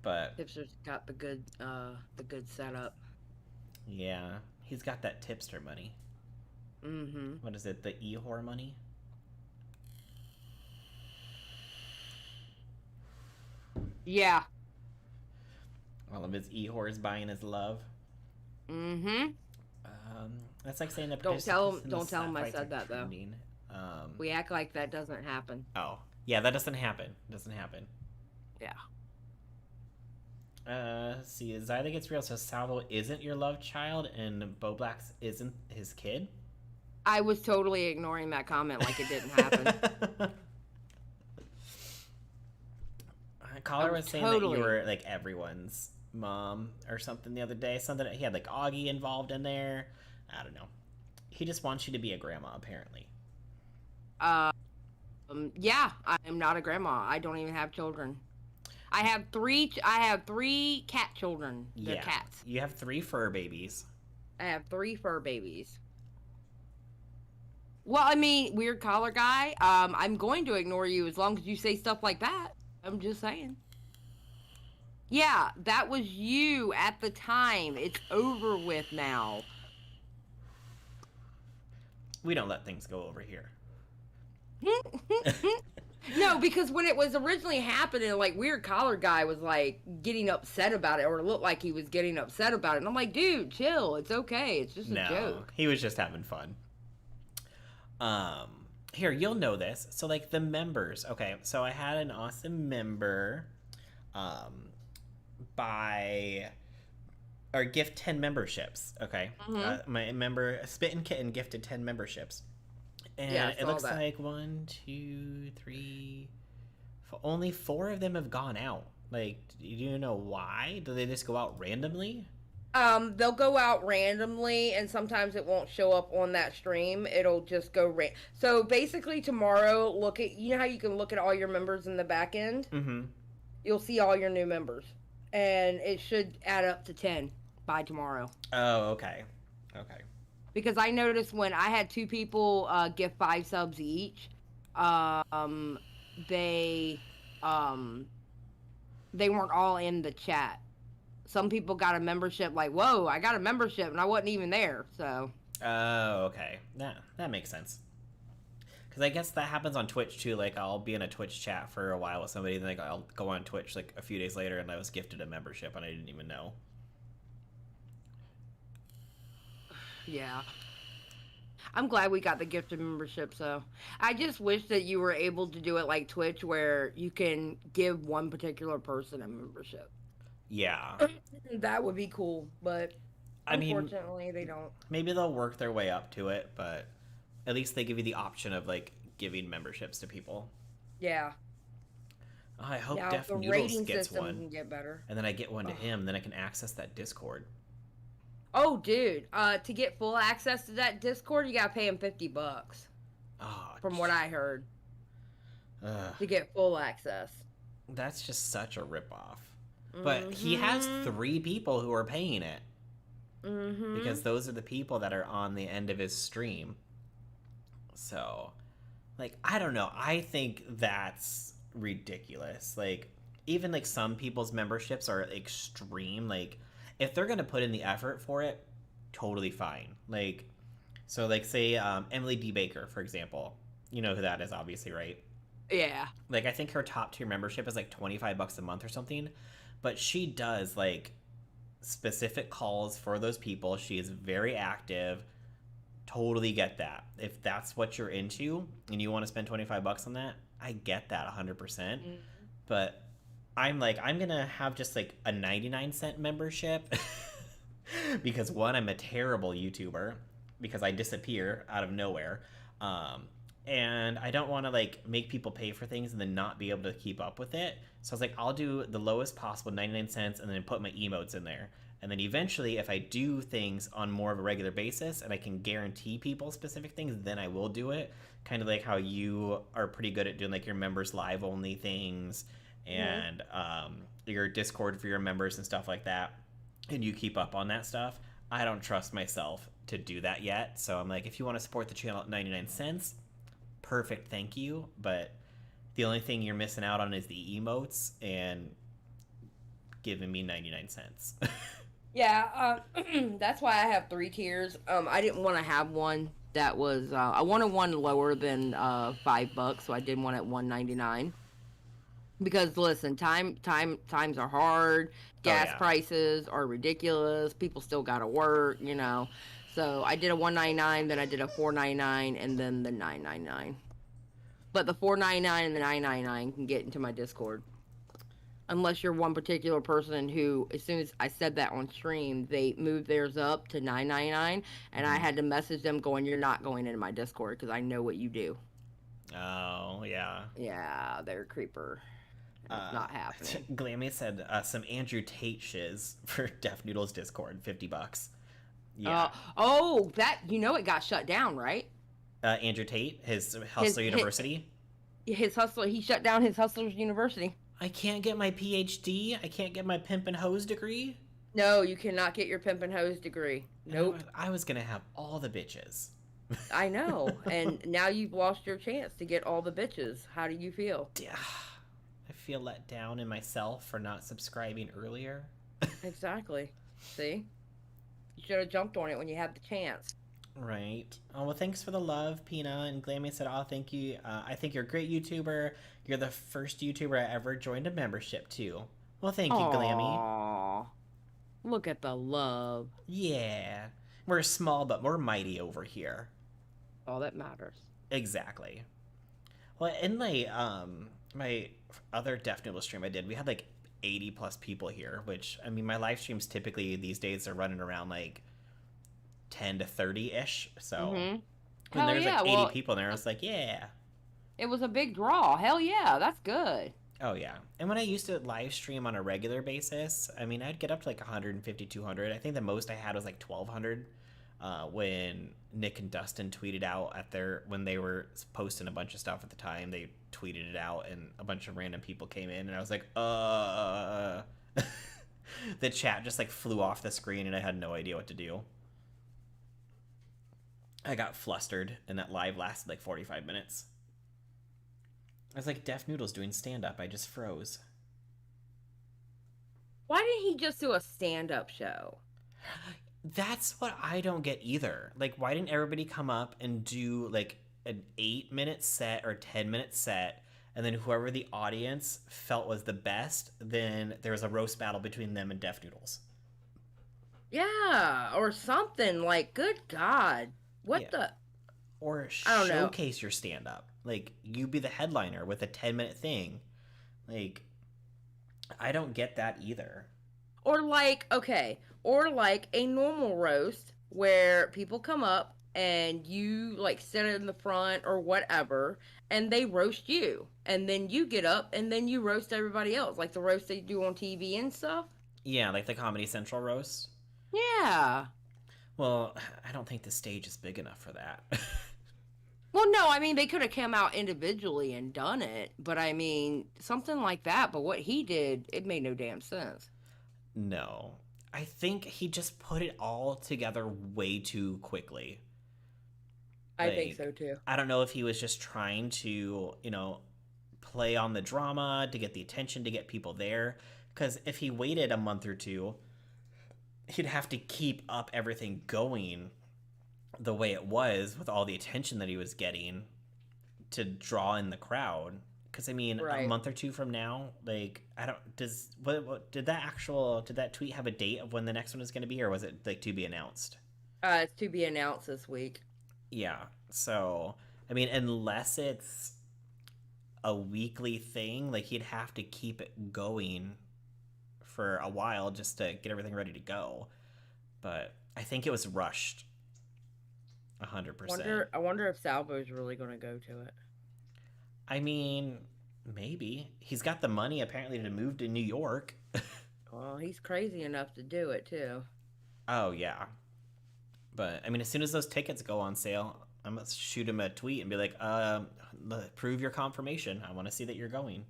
But Tipster's got the good setup. Yeah, he's got that tipster money. Mm-hmm. What is it? The e-whore money? Yeah. All of his e-whores buying his love. Mm-hmm. That's like saying that. Don't tell him I said that though. We act like that doesn't happen. Oh, yeah, that doesn't happen. It doesn't happen. Yeah. Let's see, Zyla gets real. So Salvo isn't your love child, and Bo Black's isn't his kid. I was totally ignoring that comment like it didn't happen. Caller was saying that you were like everyone's mom or something the other day. Something he had like Augie involved in there. I don't know. He just wants you to be a grandma, apparently. Yeah, I am not a grandma. I don't even have children. I have three cat children. They're cats. You have 3 fur babies. I have 3 fur babies. Well, I mean, weird collar guy. I'm going to ignore you as long as you say stuff like that. I'm just saying. Yeah, that was you at the time. It's over with now. We don't let things go over here. No, because when it was originally happening, like, weird collar guy was like getting upset about it, or it looked like he was getting upset about it. And I'm like, dude, chill. It's okay. It's just a joke. He was just having fun. Here, you'll know this. So, like, the members. Okay, so I had an awesome member gift 10 memberships. Okay. Mm-hmm. My member, Spittin' Kitten, gifted 10 memberships. And yeah, it looks like 1, 2, 3, 4, only 4 of them have gone out. Like, do you know why? Do they just go out randomly? They'll go out randomly, and sometimes it won't show up on that stream. It'll just go So basically, tomorrow, you know how you can look at all your members in the back end? Mm-hmm. You'll see all your new members, and it should add up to 10 by tomorrow. Oh, okay. Okay. Because I noticed when I had 2 people give 5 subs each, they weren't all in the chat. Some people got a membership like, whoa, I got a membership, and I wasn't even there, so. Oh, okay. That makes sense. Because I guess that happens on Twitch, too. Like, I'll be in a Twitch chat for a while with somebody, and then I'll go on Twitch, like, a few days later, and I was gifted a membership, and I didn't even know. Yeah. I'm glad we got the gifted membership, so. I just wish that you were able to do it like Twitch, where you can give one particular person a membership. Yeah. That would be cool, but unfortunately they don't. Maybe they'll work their way up to it, but at least they give you the option of, like, giving memberships to people. Yeah. Oh, I hope now, Def the Noodles rating gets system one. can get better. And then I get one to him, then I can access that Discord. Oh, dude. To get full access to that Discord, you gotta pay him $50. Oh, from what I heard. Ugh. To get full access. That's just such a ripoff. But he has 3 people who are paying it. Mm-hmm. Because those are the people that are on the end of his stream. So, like, I don't know. I think that's ridiculous. Like, even, like, some people's memberships are extreme. Like, if they're going to put in the effort for it, totally fine. Like, so, like, say, Emily D. Baker, for example. You know who that is, obviously, right? Yeah. Like, I think her top tier membership is, like, $25 a month or something. But she does, like, specific calls for those people. She is very active. Totally get that. If that's what you're into and you want to spend $25 on that, I get that 100%. But I'm like, I'm gonna have just like a 99-cent membership because one, I'm a terrible YouTuber because I disappear out of nowhere. And I don't want to like make people pay for things and then not be able to keep up with it. So I was like, I'll do the lowest possible 99 cents and then put my emotes in there. And then eventually, if I do things on more of a regular basis and I can guarantee people specific things, then I will do it. Kind of like how you are pretty good at doing like your members live only things and your Discord for your members and stuff like that. And you keep up on that stuff. I don't trust myself to do that yet. So I'm like, if you want to support the channel at 99 cents, perfect, thank you. But the only thing you're missing out on is the emotes and giving me 99 cents. Yeah, that's why I have 3 tiers. I didn't want to have one that was, I wanted one lower than $5, so I did one at $1.99. Because listen, times are hard. Gas prices are ridiculous. People still gotta work, you know. So I did a $1.99, then I did a $4.99, and then the $9.99. But the $4.99 and the $9.99 can get into my Discord. Unless you're one particular person who, as soon as I said that on stream, they moved theirs up to $9.99, and I had to message them going, "You're not going into my Discord because I know what you do." Oh, yeah. Yeah, they're a creeper. It's not happening. Glammy said some Andrew Tate shiz for Def Noodles Discord, $50. Yeah. That, you know, it got shut down, right? Andrew Tate, his Hustler University. His Hustler, he shut down his Hustlers University. I can't get my PhD. I can't get my Pimp and Hose degree. No, you cannot get your Pimp and Hose degree. Nope. I was gonna have all the bitches. I know, and now you've lost your chance to get all the bitches. How do you feel? Yeah. I feel let down in myself for not subscribing earlier. Exactly. See? You should have jumped on it when you had the chance. Right. Oh, well, thanks for the love, Pina. And Glammy said, oh, thank you. I think you're a great YouTuber. You're the first YouTuber I ever joined a membership to. Well, thank you, Glammy. Aww. Look at the love. Yeah. We're small, but we're mighty over here. All that matters. Exactly. Well, in my other Def Noodle stream I did, we had like 80 plus people here, which, I mean, my live streams typically these days are running around like 10 to 30-ish, so when there's like 80 people in there, I was like, yeah. It was a big draw. Hell yeah, that's good. Oh yeah. And when I used to live stream on a regular basis, I mean, I'd get up to like 150, 200. I think the most I had was like 1,200 when Nick and Dustin tweeted out when they were posting a bunch of stuff at the time, they tweeted it out and a bunch of random people came in and I was like, the chat just like flew off the screen and I had no idea what to do. I got flustered and that live lasted like 45 minutes. I was like, Def Noodles doing stand-up. I just froze. Why didn't he just do a stand-up show? That's what I don't get either. Like, why didn't everybody come up and do like an 8-minute set or 10-minute set, and then whoever the audience felt was the best, then there was a roast battle between them and Def Noodles. Yeah, or something. Like, good God. What the? Or showcase your stand-up. Like, you be the headliner with a 10-minute thing. Like, I don't get that either. Or like, okay, or like a normal roast where people come up and you like sit in the front or whatever and they roast you. And then you get up and then you roast everybody else. Like the roast they do on TV and stuff. Yeah, like the Comedy Central roast. Yeah. Well, I don't think the stage is big enough for that. Well, no, I mean, they could have come out individually and done it, but I mean, something like that, but what he did, it made no damn sense. No. I think he just put it all together way too quickly. I think so, too. I don't know if he was just trying to, play on the drama, to get the attention, to get people there, because if he waited a month or two, he'd have to keep up everything going the way it was with all the attention that he was getting to draw in the crowd. Because I mean, a month or two from now, like, did that tweet have a date of when the next one is going to be, or was it like to be announced? It's to be announced this week. Yeah. So I mean, unless it's a weekly thing. Like, he'd have to keep it going for a while just to get everything ready to go. But I think it was rushed. 100%. I wonder if Salvo's really going to go to it. I mean, maybe. He's got the money, apparently, to move to New York. Well, he's crazy enough to do it, too. Oh, yeah. But, I mean, as soon as those tickets go on sale, I'm going to shoot him a tweet and be like, prove your confirmation. I want to see that you're going.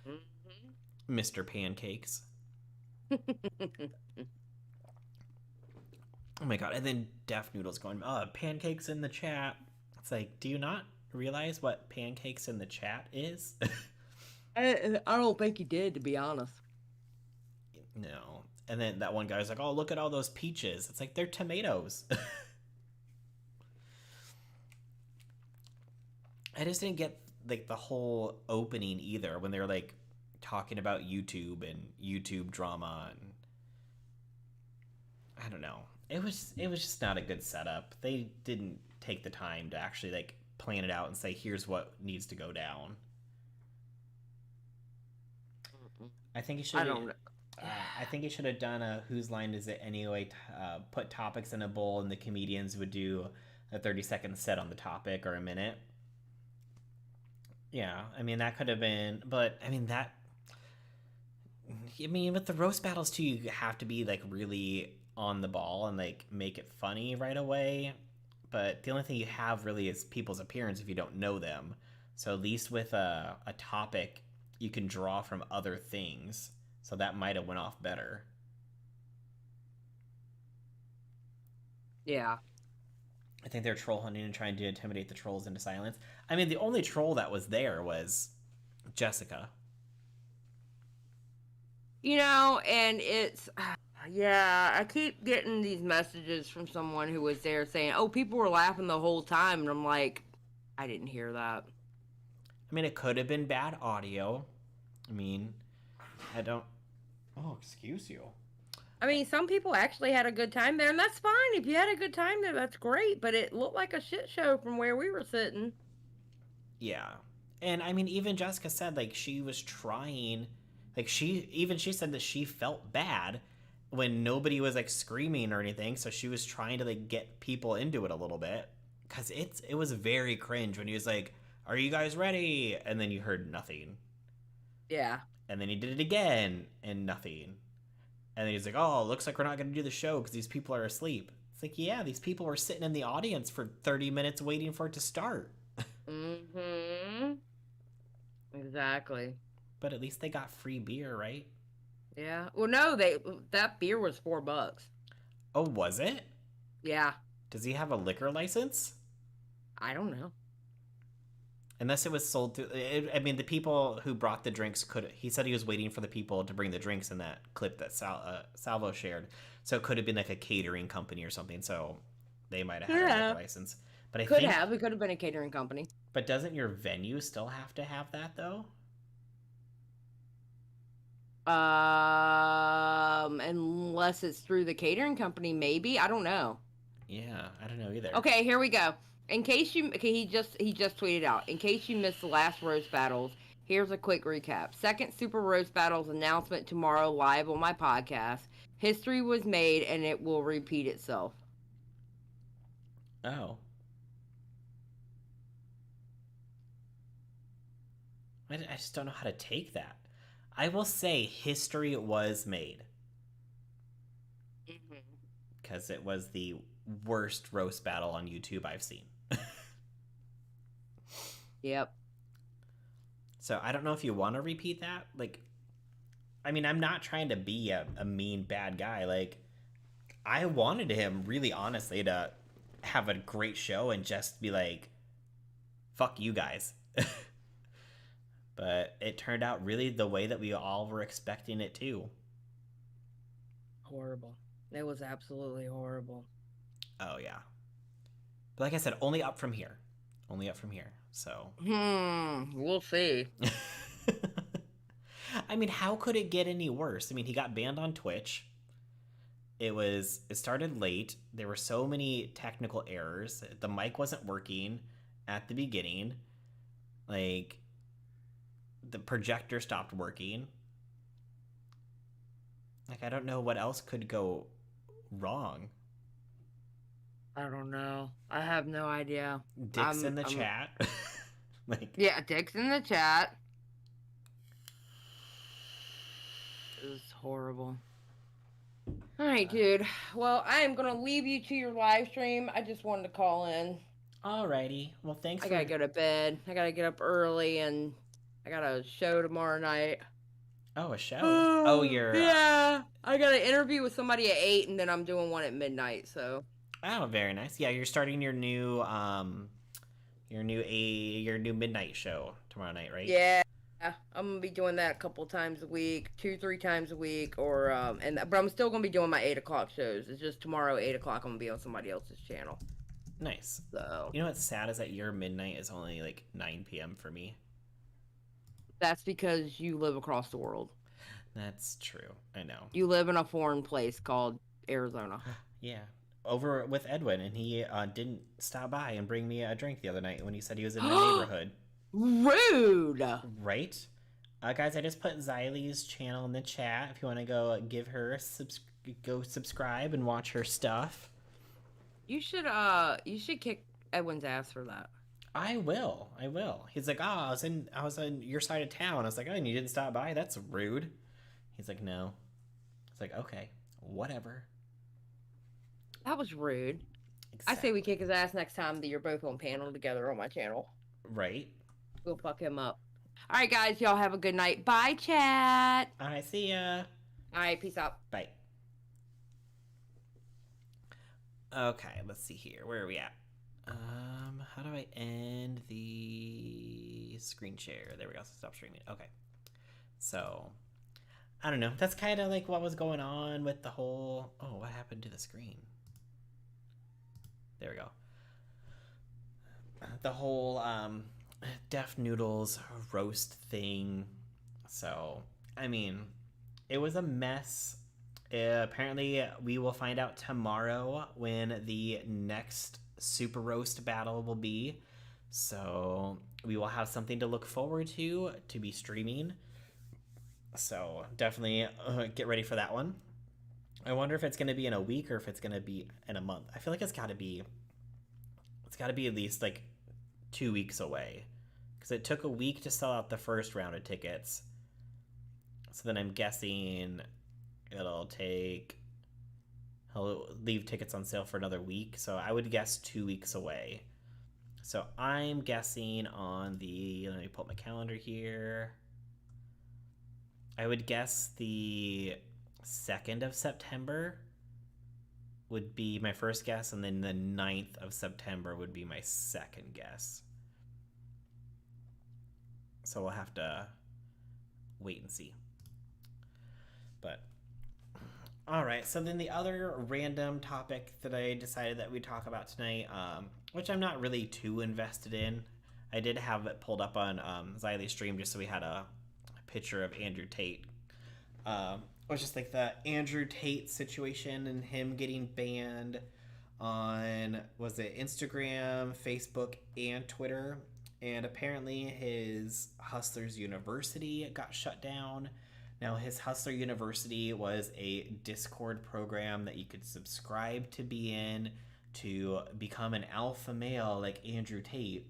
Mm-hmm. Mr. Pancakes. Oh my god, and then Def Noodles going, pancakes in the chat. It's like, do you not realize what pancakes in the chat is? I don't think he did, to be honest. No. And then that one guy's like, oh, look at all those peaches. It's like, they're tomatoes. I just didn't get like the whole opening either when they were like talking about YouTube and YouTube drama, and I don't know. It was just not a good setup. They didn't take the time to actually like plan it out and say, here's what needs to go down. I think he should. I think he should have done a whose line is it anyway? Put topics in a bowl, and the comedians would do a 30-second set on the topic or a minute. Yeah, I mean that could have been, but I mean that. I mean, with the roast battles too, you have to be like really on the ball and like make it funny right away. But the only thing you have really is people's appearance if you don't know them. So at least with a topic, you can draw from other things. So that might have went off better. Yeah. I think they're troll hunting and trying to intimidate the trolls into silence. I mean, the only troll that was there was Jessica. You know, and it's... Yeah, I keep getting these messages from someone who was there saying, oh, people were laughing the whole time. And I'm like, I didn't hear that. I mean, it could have been bad audio. I mean, I don't... Oh, excuse you. I mean, some people actually had a good time there, and that's fine. If you had a good time there, that's great. But it looked like a shit show from where we were sitting. Yeah. And, I mean, even Jessica said, like, she was trying... Like, she said that she felt bad when nobody was like screaming or anything, so she was trying to like get people into it a little bit, because it was very cringe when he was like, are you guys ready? And then you heard nothing. Yeah. And then he did it again and nothing. And then he's like, oh, looks like we're not going to do the show because these people are asleep. It's like, yeah, these people were sitting in the audience for 30 minutes waiting for it to start. Mm-hmm. Exactly. But at least they got free beer, right? Yeah. Well, no, that beer was $4. Oh, was it? Yeah. Does he have a liquor license? I don't know. Unless it was sold through... I mean, the people who brought the drinks could... He said he was waiting for the people to bring the drinks in that clip that Salvo shared. So it could have been like a catering company or something. So they might have had a liquor license. But It could have been a catering company. But doesn't your venue still have to have that, though? Unless it's through the catering company, maybe. I don't know. Yeah, I don't know either. Okay, here we go. In case you, he just tweeted out. In case you missed the last roast battles, here's a quick recap. Second Super Roast Battles announcement tomorrow live on my podcast. History was made and it will repeat itself. Oh. I just don't know how to take that. I will say history was made. Because it was the worst roast battle on YouTube I've seen. Yep. So I don't know if you want to repeat that. Like, I mean, I'm not trying to be a mean bad guy. Like, I wanted him really honestly to have a great show and just be like, fuck you guys. But it turned out really the way that we all were expecting it to. Horrible. It was absolutely horrible. Oh, yeah. But like I said, only up from here. Only up from here. So. We'll see. I mean, how could it get any worse? I mean, he got banned on Twitch. It started late. There were so many technical errors. The mic wasn't working at the beginning. Like, the projector stopped working. Like, I don't know what else could go wrong. I don't know. I have no idea. Dick's in the chat. Like, yeah, Dick's in the chat. It was horrible. All right, dude. Well, I am going to leave you to your live stream. I just wanted to call in. Alrighty. Well, thanks I got to go to bed. I got to get up early, and I got a show tomorrow night. Oh, a show? Oh, you're... Yeah. I got an interview with somebody at 8, and then I'm doing one at midnight, so... Oh, very nice. Yeah, you're starting your new midnight show tomorrow night, right? Yeah, I'm gonna be doing that a couple times a week, 2-3 times a week, or but I'm still gonna be doing my 8 o'clock shows. It's just tomorrow 8 o'clock I'm gonna be on somebody else's channel. Nice. So you know what's sad is that your midnight is only like 9 p.m. for me. That's because you live across the world. That's true. I know. You live in a foreign place called Arizona. Yeah. Over with Edwin, and he didn't stop by and bring me a drink the other night when he said he was in my neighborhood. Rude! Right? Guys, I just put Xylie's channel in the chat if you want to go give her go subscribe and watch her stuff. You should kick Edwin's ass for that. I will. He's like, I was on your side of town. I was like, oh, and you didn't stop by? That's rude. He's like, no. It's like, okay, whatever. That was rude. Exactly. I say we kick his ass next time that you're both on panel together on my channel. Right. We'll fuck him up. All right, guys. Y'all have a good night. Bye, chat. All right, see ya. All right, peace out. Bye. Okay, let's see here. Where are we at? How do I end the screen share? There we go. Stop streaming. Okay. So, I don't know. That's kind of like what was going on with the whole... Oh, what happened to the screen? There we go. The whole Def Noodles roast thing. So, I mean, it was a mess. Apparently, we will find out tomorrow when the next Super Roast Battle will be. So, we will have something to look forward to be streaming. So, definitely get ready for that one. I wonder if it's going to be in a week or if it's going to be in a month. I feel like it's got to be at least like 2 weeks away, because it took a week to sell out the first round of tickets. So then I'm guessing he'll leave tickets on sale for another week. So I would guess 2 weeks away. So I'm guessing on let me pull up my calendar here. I would guess the 2nd of September would be my first guess, and then the 9th of September would be my second guess. So we'll have to wait and see. But, alright, so then the other random topic that I decided that we'd talk about tonight, which I'm not really too invested in. I did have it pulled up on Xylie's stream just so we had a picture of Andrew Tate. Was just like the Andrew Tate situation and him getting banned on, was it Instagram, Facebook, and Twitter. And apparently his Hustlers University got shut down. Now, his Hustler University was a Discord program that you could subscribe to be in to become an alpha male like Andrew Tate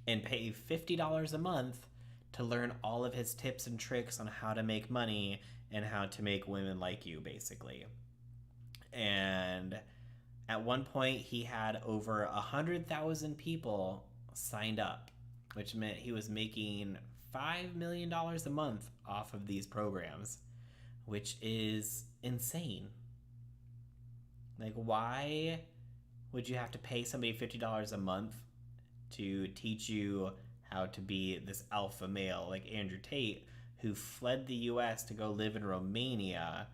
and pay $50 a month to learn all of his tips and tricks on how to make money and how to make women like you, basically. And at one point, he had over 100,000 people signed up, which meant he was making $5 million a month off of these programs, which is insane. Like, why would you have to pay somebody $50 a month to teach you how to be this alpha male like Andrew Tate, who fled the US to go live in Romania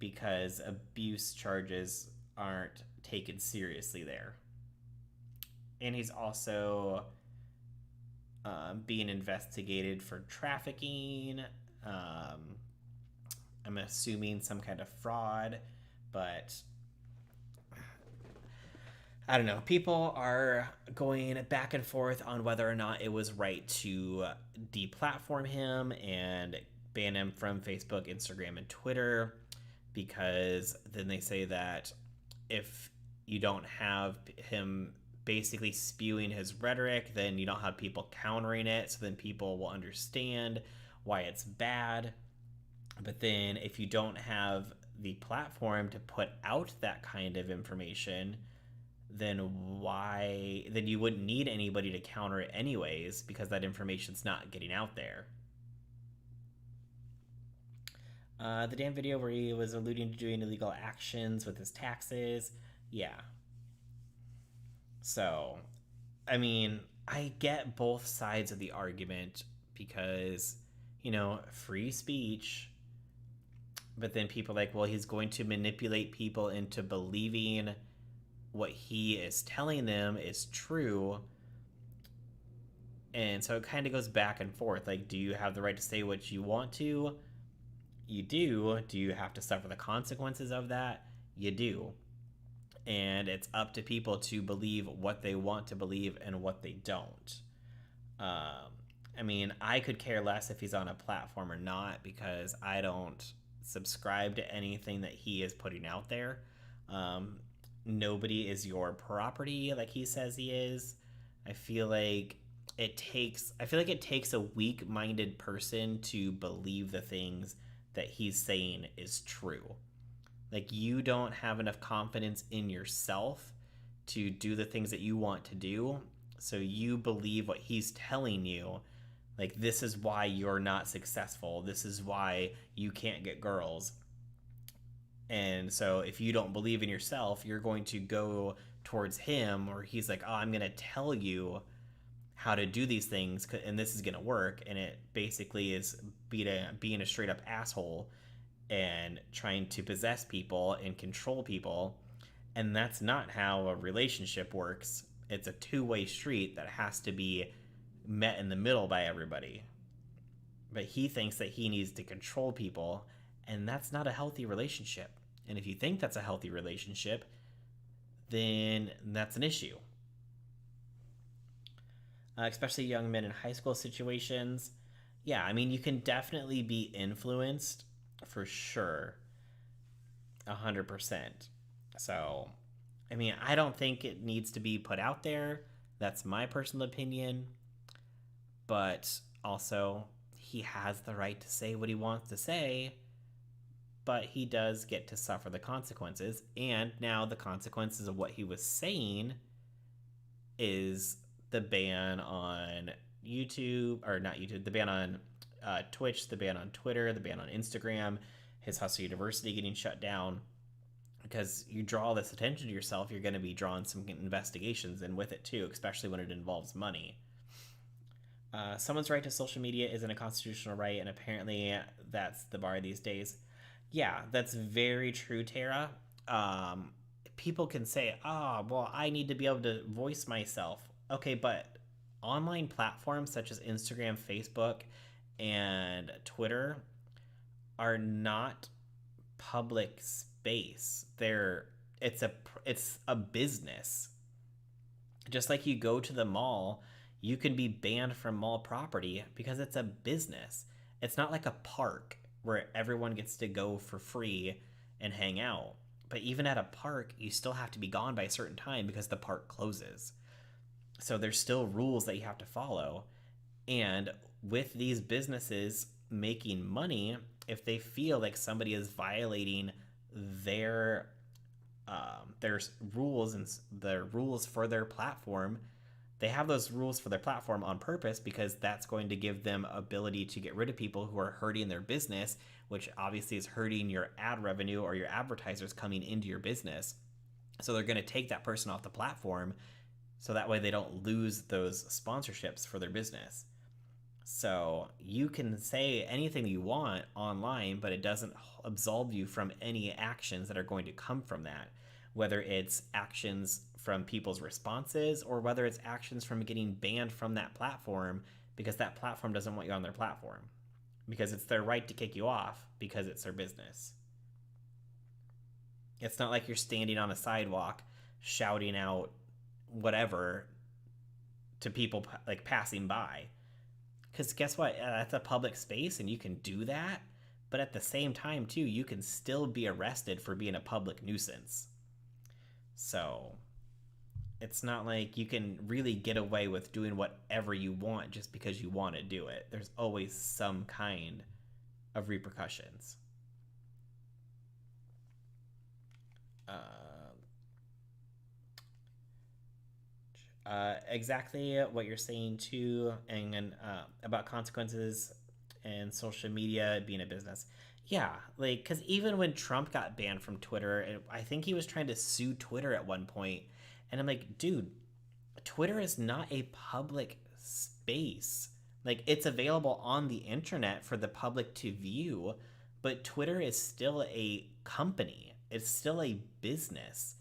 because abuse charges aren't taken seriously there? And he's also being investigated for trafficking. I'm assuming some kind of fraud, but I don't know. People are going back and forth on whether or not it was right to deplatform him and ban him from Facebook, Instagram, and Twitter, because then they say that if you don't have him basically spewing his rhetoric, then you don't have people countering it, so then people will understand why it's bad. But then if you don't have the platform to put out that kind of information, then you wouldn't need anybody to counter it anyways, because that information's not getting out there. The damn video where he was alluding to doing illegal actions with his taxes. Yeah. So, I mean, I get both sides of the argument because, free speech, but then people are like, well, he's going to manipulate people into believing what he is telling them is true. And so it kind of goes back and forth. Like, do you have the right to say what you want to? You do. Do you have to suffer the consequences of that? You do. And it's up to people to believe what they want to believe and what they don't. I mean, I could care less if he's on a platform or not, because I don't subscribe to anything that he is putting out there. Nobody is your property like he says he is. I feel like it takes a weak-minded person to believe the things that he's saying is true. Like, you don't have enough confidence in yourself to do the things that you want to do, so you believe what he's telling you. Like, this is why you're not successful. This is why you can't get girls. And so if you don't believe in yourself, you're going to go towards him, or he's like, oh, I'm going to tell you how to do these things, and this is going to work. And it basically is being a straight up asshole and trying to possess people and control people. And that's not how a relationship works. It's a two-way street that has to be met in the middle by everybody. But he thinks that he needs to control people, and that's not a healthy relationship. And if you think that's a healthy relationship, then that's an issue. Especially young men in high school situations. Yeah, I mean, you can definitely be influenced, for sure. 100%. So, I mean, I don't think it needs to be put out there. That's my personal opinion. But also, he has the right to say what he wants to say, but he does get to suffer the consequences. And now the consequences of what he was saying is the ban on YouTube, or not YouTube, the ban on Twitch, the ban on Twitter, the ban on Instagram, his Hustle University getting shut down. Because you draw all this attention to yourself, you're going to be drawing some investigations in with it too, especially when it involves money. Someone's right to social media isn't a constitutional right, and apparently that's the bar these days. Yeah, that's very true, Tara. People can say, well, I need to be able to voice myself. Okay, but online platforms such as Instagram, Facebook, and Twitter are not public space. It's a business. Just like you go to the mall, you can be banned from mall property because it's a business. It's not like a park where everyone gets to go for free and hang out. But even at a park, you still have to be gone by a certain time because the park closes. So there's still rules that you have to follow. And with these businesses making money, if they feel like somebody is violating their rules and their rules for their platform, they have those rules for their platform on purpose, because that's going to give them ability to get rid of people who are hurting their business, which obviously is hurting your ad revenue or your advertisers coming into your business. So they're going to take that person off the platform, so that way they don't lose those sponsorships for their business. So you can say anything you want online, but it doesn't absolve you from any actions that are going to come from that, whether it's actions from people's responses or whether it's actions from getting banned from that platform because that platform doesn't want you on their platform, because it's their right to kick you off because it's their business. It's not like you're standing on a sidewalk shouting out whatever to people like passing by. Because guess what? That's a public space and you can do that. But at the same time, too, you can still be arrested for being a public nuisance. So it's not like you can really get away with doing whatever you want just because you want to do it. There's always some kind of repercussions. Exactly what you're saying too, and about consequences and social media being a business. Yeah, like, because even when Trump got banned from Twitter, and I think he was trying to sue Twitter at one point, and I'm like, dude, Twitter is not a public space. Like, it's available on the internet for the public to view, but Twitter is still a company. It's still a business.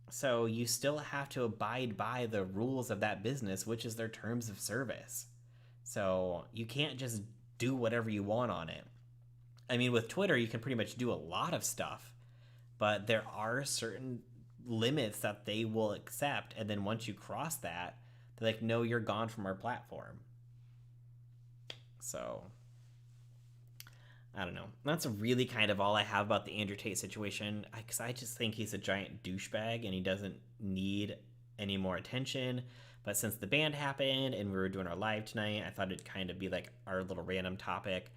So you still have to abide by the rules of that business, which is their terms of service. So you can't just do whatever you want on it. I mean, with Twitter, you can pretty much do a lot of stuff, but there are certain limits that they will accept. And then once you cross that, they're like, no, you're gone from our platform. So I don't know. That's really kind of all I have about the Andrew Tate situation, because I just think he's a giant douchebag and he doesn't need any more attention. But since the band happened and we were doing our live tonight, I thought it'd kind of be like our little random topic.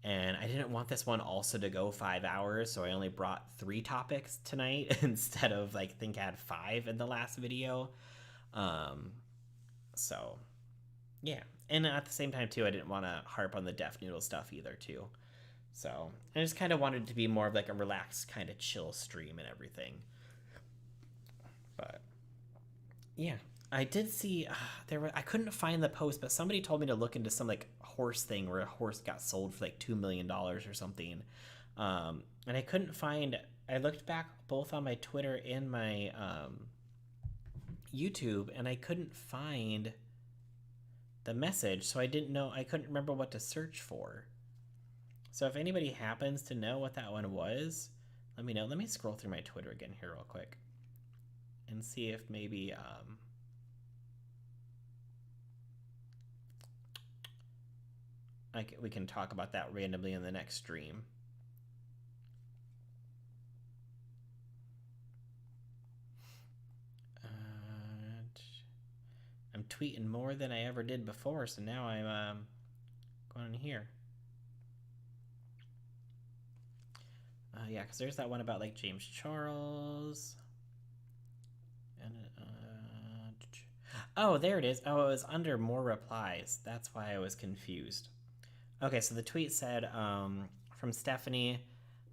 And I didn't want this one also to go 5 hours, so I only brought 3 topics tonight instead of, like, I think I had 5 in the last video. So, yeah. And at the same time, too, I didn't want to harp on the Def Noodles stuff either, too. So I just kind of wanted it to be more of like a relaxed kind of chill stream and everything. But yeah, I did see I couldn't find the post, but somebody told me to look into some like horse thing where a horse got sold for like $2 million or something. And I couldn't find, I looked back both on my Twitter and my YouTube, and I couldn't find the message. So I couldn't remember what to search for. So if anybody happens to know what that one was, let me know. Let me scroll through my Twitter again here real quick and see if maybe we can talk about that randomly in the next stream. I'm tweeting more than I ever did before, so now I'm going in here. Yeah, because there's that one about like James Charles. And oh, there it is. Oh, it was under more replies. That's why I was confused. Okay, so the tweet said from Stephanie,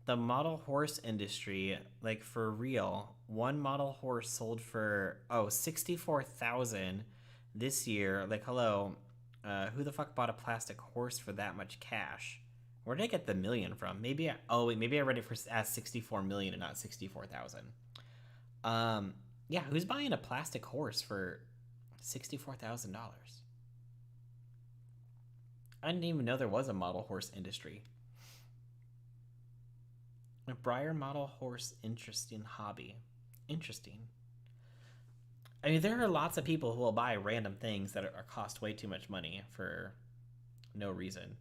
the model horse industry, like for real, one model horse sold for $64,000 this year. Like, hello, who the fuck bought a plastic horse for that much cash? Where did I get the million from? Maybe I read it as 64 million and not 64,000. Yeah, who's buying a plastic horse for $64,000? I didn't even know there was a model horse industry. A Breyer model horse, interesting hobby. Interesting. I mean, there are lots of people who will buy random things that cost way too much money for no reason.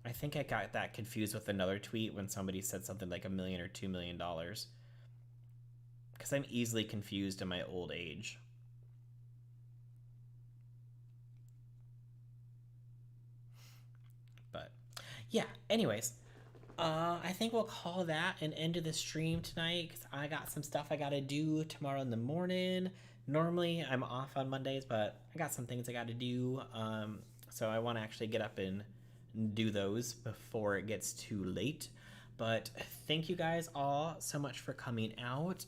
I think I got that confused with another tweet when somebody said something like $1 million or $2 million. Because I'm easily confused in my old age. But yeah, anyways, I think we'll call that an end of the stream tonight, because I got some stuff I gotta do tomorrow in the morning. Normally I'm off on Mondays, but I got some things I gotta do. So I want to actually get up and do those before it gets too late. But thank you guys all so much for coming out.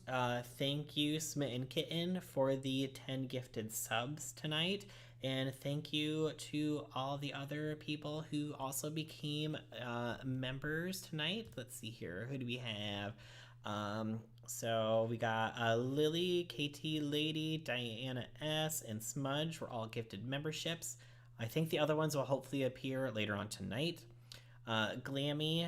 Thank you, Smitten Kitten, for the 10 gifted subs tonight. And thank you to all the other people who also became members tonight. Let's see here. Who do we have? So we got Lily, KT Lady, Diana S, and Smudge were all gifted memberships. I think the other ones will hopefully appear later on tonight. Glammy,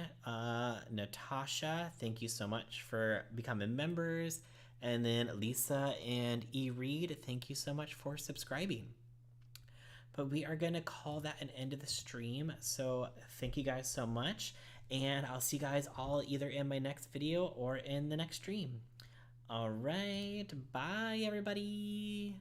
Natasha, thank you so much for becoming members. And then Lisa and E. Reed, thank you so much for subscribing. But we are going to call that an end of the stream. So thank you guys so much. And I'll see you guys all either in my next video or in the next stream. All right. Bye, everybody.